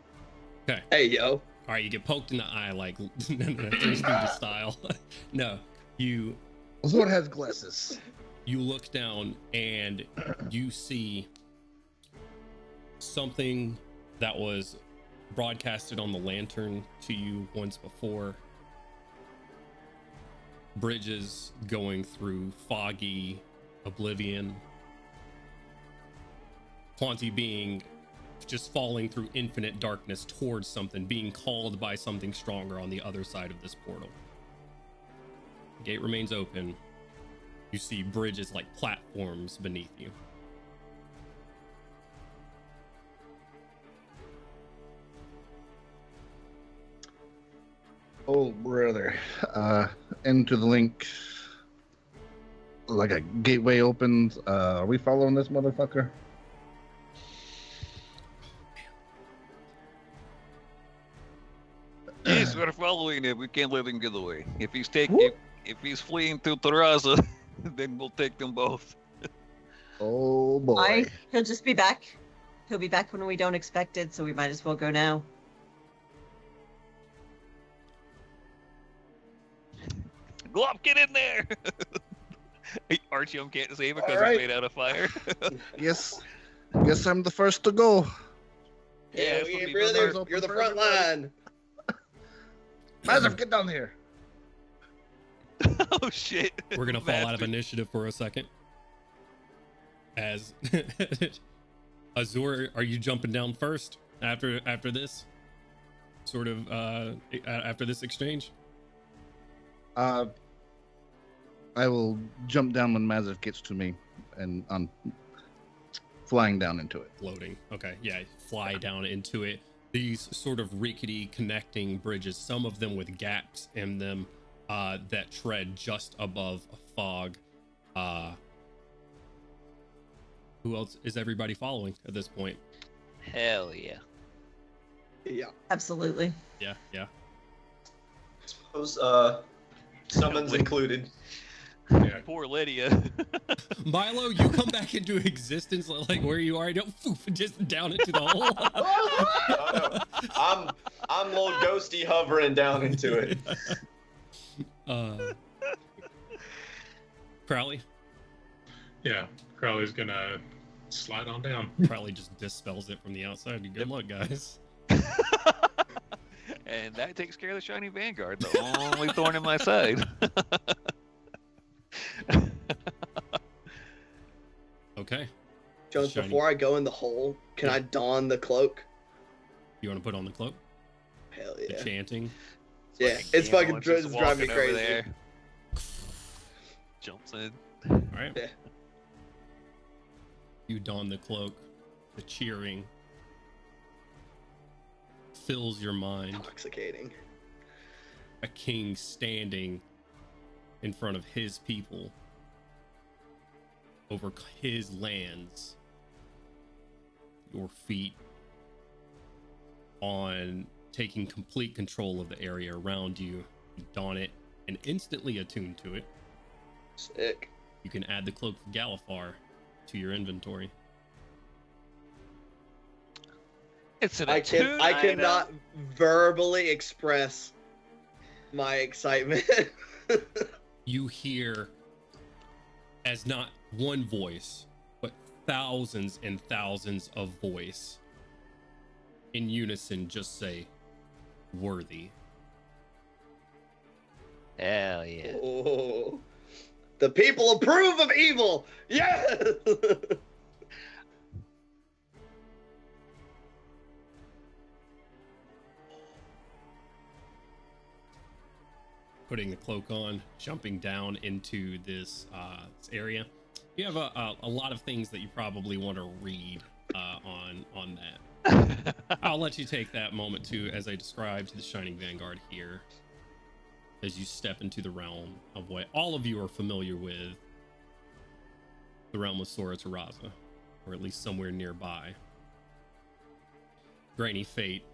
Okay. Hey yo. All right, you get poked in the eye like Three Stooges style. No, you Sword has glasses. look down and you see something that was broadcasted on the lantern to you once before. Bridges going through foggy oblivion. Quanti being just falling through infinite darkness towards something, being called by something stronger on the other side of this portal. The gate remains open. You see bridges like platforms beneath you. Oh, brother. Into the link. Like a gateway opens. Are we following this motherfucker? Yes, we're following him. We can't let him get away. If he's fleeing through Terraza, then we'll take them both. Oh, boy. He'll just be back. he'll be back when we don't expect it, so we might as well go now. Glop, get in there! Artyom can't save it because Alright. it's made out of fire. Yes. Guess I'm the first to go. Yeah, this will be brother, doors you're the open for front line. Mazeph, get down here. Oh shit! We're gonna fall out of Bastard. initiative for a second. As Azur, are you jumping down first after this? Sort of after this exchange? I will jump down when Mazeph gets to me, and I'm flying down into it. Floating. Okay, yeah, fly down into it. These sort of rickety connecting bridges, some of them with gaps in them that tread just above a fog. Who else is everybody following at this point? Hell yeah. Yeah. Absolutely. Yeah. Suppose summons included. Yeah. Poor Lydia. Milo, you come back into existence like where you are, don't poof, just down into the hole. Oh, no. I'm little ghosty hovering down into it. Crowley? Yeah. Crowley's gonna slide on down. Crowley just dispels it from the outside. Good luck, guys. And that takes care of the Shiny Vanguard, the only thorn in my side. Okay. Jones, Shiny. before I go in the hole, can I don the cloak? You want to put on the cloak? Hell The yeah. chanting? Yeah, it's fucking it's driving me crazy. There. Jumps in. All right. Yeah. You don the cloak. The cheering fills your mind. Intoxicating. A king standing in front of his people over his lands. Your feet on taking complete control of the area around you. You don it and instantly attune to it. Sick. You can add the cloak of Galifar to your inventory. It's an I attune item. cannot verbally express my excitement. You hear, as not one voice, but thousands and thousands of voice in unison just say, worthy. Hell yeah. Oh, the people approve of evil. Yes. Putting the cloak on, jumping down into this area. You have a lot of things that you probably want to read on that. I'll let you take that moment too, as I describe to the Shining Vanguard here, as you step into the realm of what all of you are familiar with, the realm of Sora Terraza, or at least somewhere nearby. Grainy fate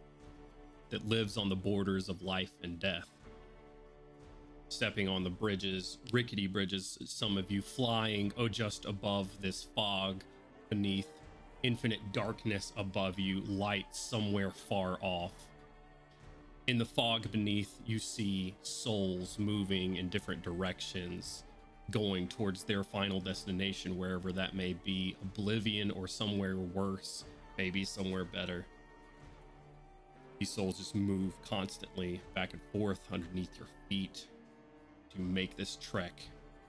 that lives on the borders of life and death. Stepping on the bridges, rickety bridges, some of you flying just above this fog, beneath infinite darkness above you, light somewhere far off. In the fog beneath, you see souls moving in different directions, going towards their final destination, wherever that may be, oblivion or somewhere worse, maybe somewhere better. These souls just move constantly back and forth underneath your feet to make this trek,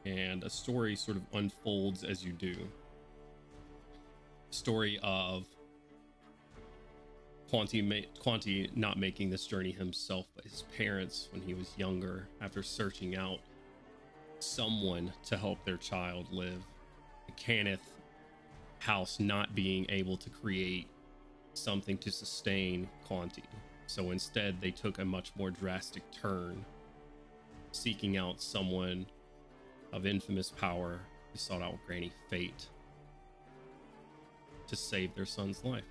and a story sort of unfolds as you do. Story of Quanti not making this journey himself, but his parents when he was younger, after searching out someone to help their child live. The Cannith house not being able to create something to sustain Quanti. So instead, they took a much more drastic turn, seeking out someone of infamous power who sought out Granny Fate to save their son's life,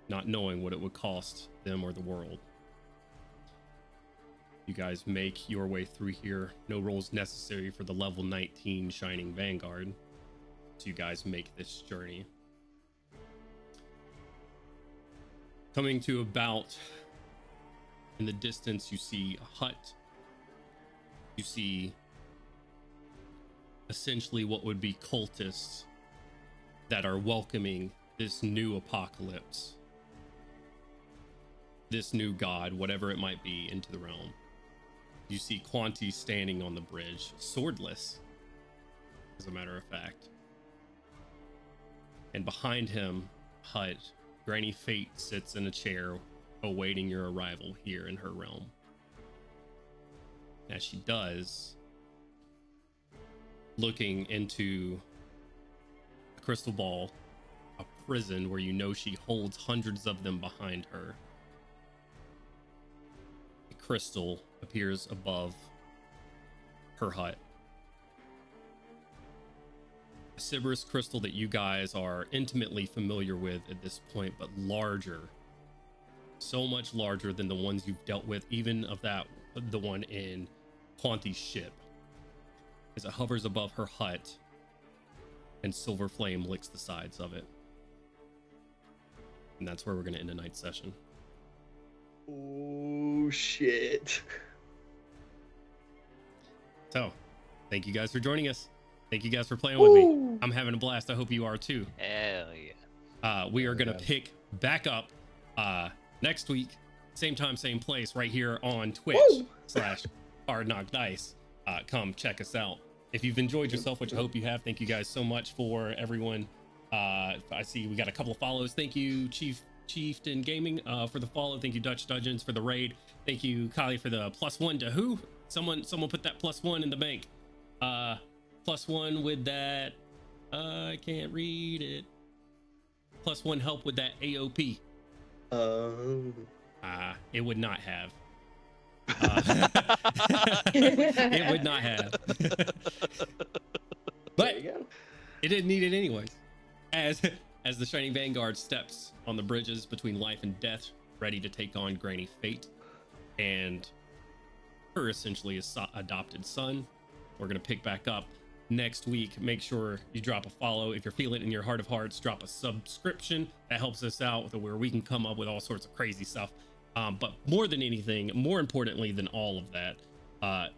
not knowing what it would cost them or the world. You guys make your way through here. No rolls necessary for the level 19 Shining Vanguard. So you guys make this journey. Coming to about in the distance, you see a hut. You see essentially what would be cultists that are welcoming this new apocalypse, this new god, whatever it might be, into the realm. You see Quanti standing on the bridge, swordless, as a matter of fact. And behind him, hut, Granny Fate sits in a chair awaiting your arrival here in her realm. As she does, looking into a crystal ball, a prison where you know she holds hundreds of them behind her. A crystal appears above her hut. A Sybaris crystal that you guys are intimately familiar with at this point, but larger. So much larger than the ones you've dealt with, even of the one in Quanti's ship. As it hovers above her hut, and silver flame licks the sides of it. And that's where we're going to end tonight's session. Oh, shit. So, thank you guys for joining us. Thank you guys for playing with me. I'm having a blast. I hope you are too. Hell yeah. We are going to pick back up next week, same time, same place, right here on Twitch/Hard Knock Dice. Come check us out. If you've enjoyed yourself, which I hope you have, thank you guys so much for everyone. I see we got a couple of follows. Thank you, Chieftain Gaming, for the follow. Thank you, Dutch Dungeons, for the raid. Thank you, Kylie, for the +1 to who? Someone put that +1 in the bank. +1 with that. I can't read it. +1 help with that AOP. It would not have. It would not have. But it didn't need it anyways. As the Shining Vanguard steps on the bridges between life and death, ready to take on Granny Fate and her essentially adopted son. We're gonna pick back up next week. Make sure you drop a follow. If you're feeling it in your heart of hearts, drop a subscription. That helps us out where we can come up with all sorts of crazy stuff. But more than anything, more importantly than all of that,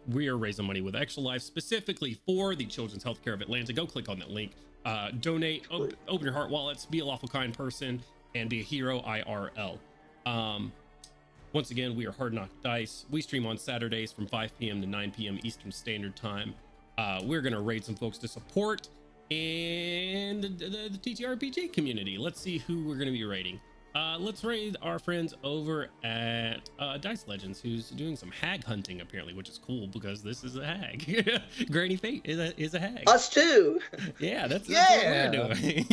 we are raising money with Extra Life specifically for the Children's Healthcare of Atlanta. Go click on that link. Donate, open your heart wallets, be a lawful kind person, and be a hero IRL. Once again, we are Hard Knock Dice. We stream on Saturdays from 5 p.m. to 9 p.m. Eastern Standard Time. We're going to raid some folks to support in the TTRPG community. Let's see who we're going to be raiding. Let's raid our friends over at Dice Legends, who's doing some hag hunting apparently, which is cool because this is a hag. Granny Fate is a hag. Us too. Yeah, that's what we're doing.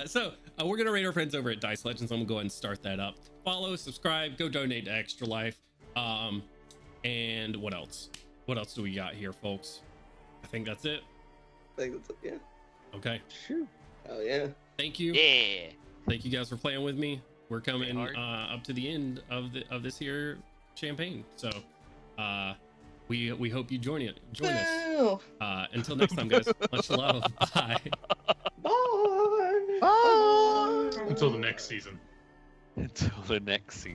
So we're gonna raid our friends over at Dice Legends. I'm gonna go ahead and start that up. Follow, subscribe, go donate to Extra Life. And what else? What else do we got here, folks? I think that's it. I think that's it, yeah. Okay. Sure. Oh yeah. Thank you. Yeah. Thank you guys for playing with me. We're coming up to the end of this here campaign, so we hope you join us. Until next time, guys. Much love. Bye. Bye. Bye. Until the next season. Until the next season.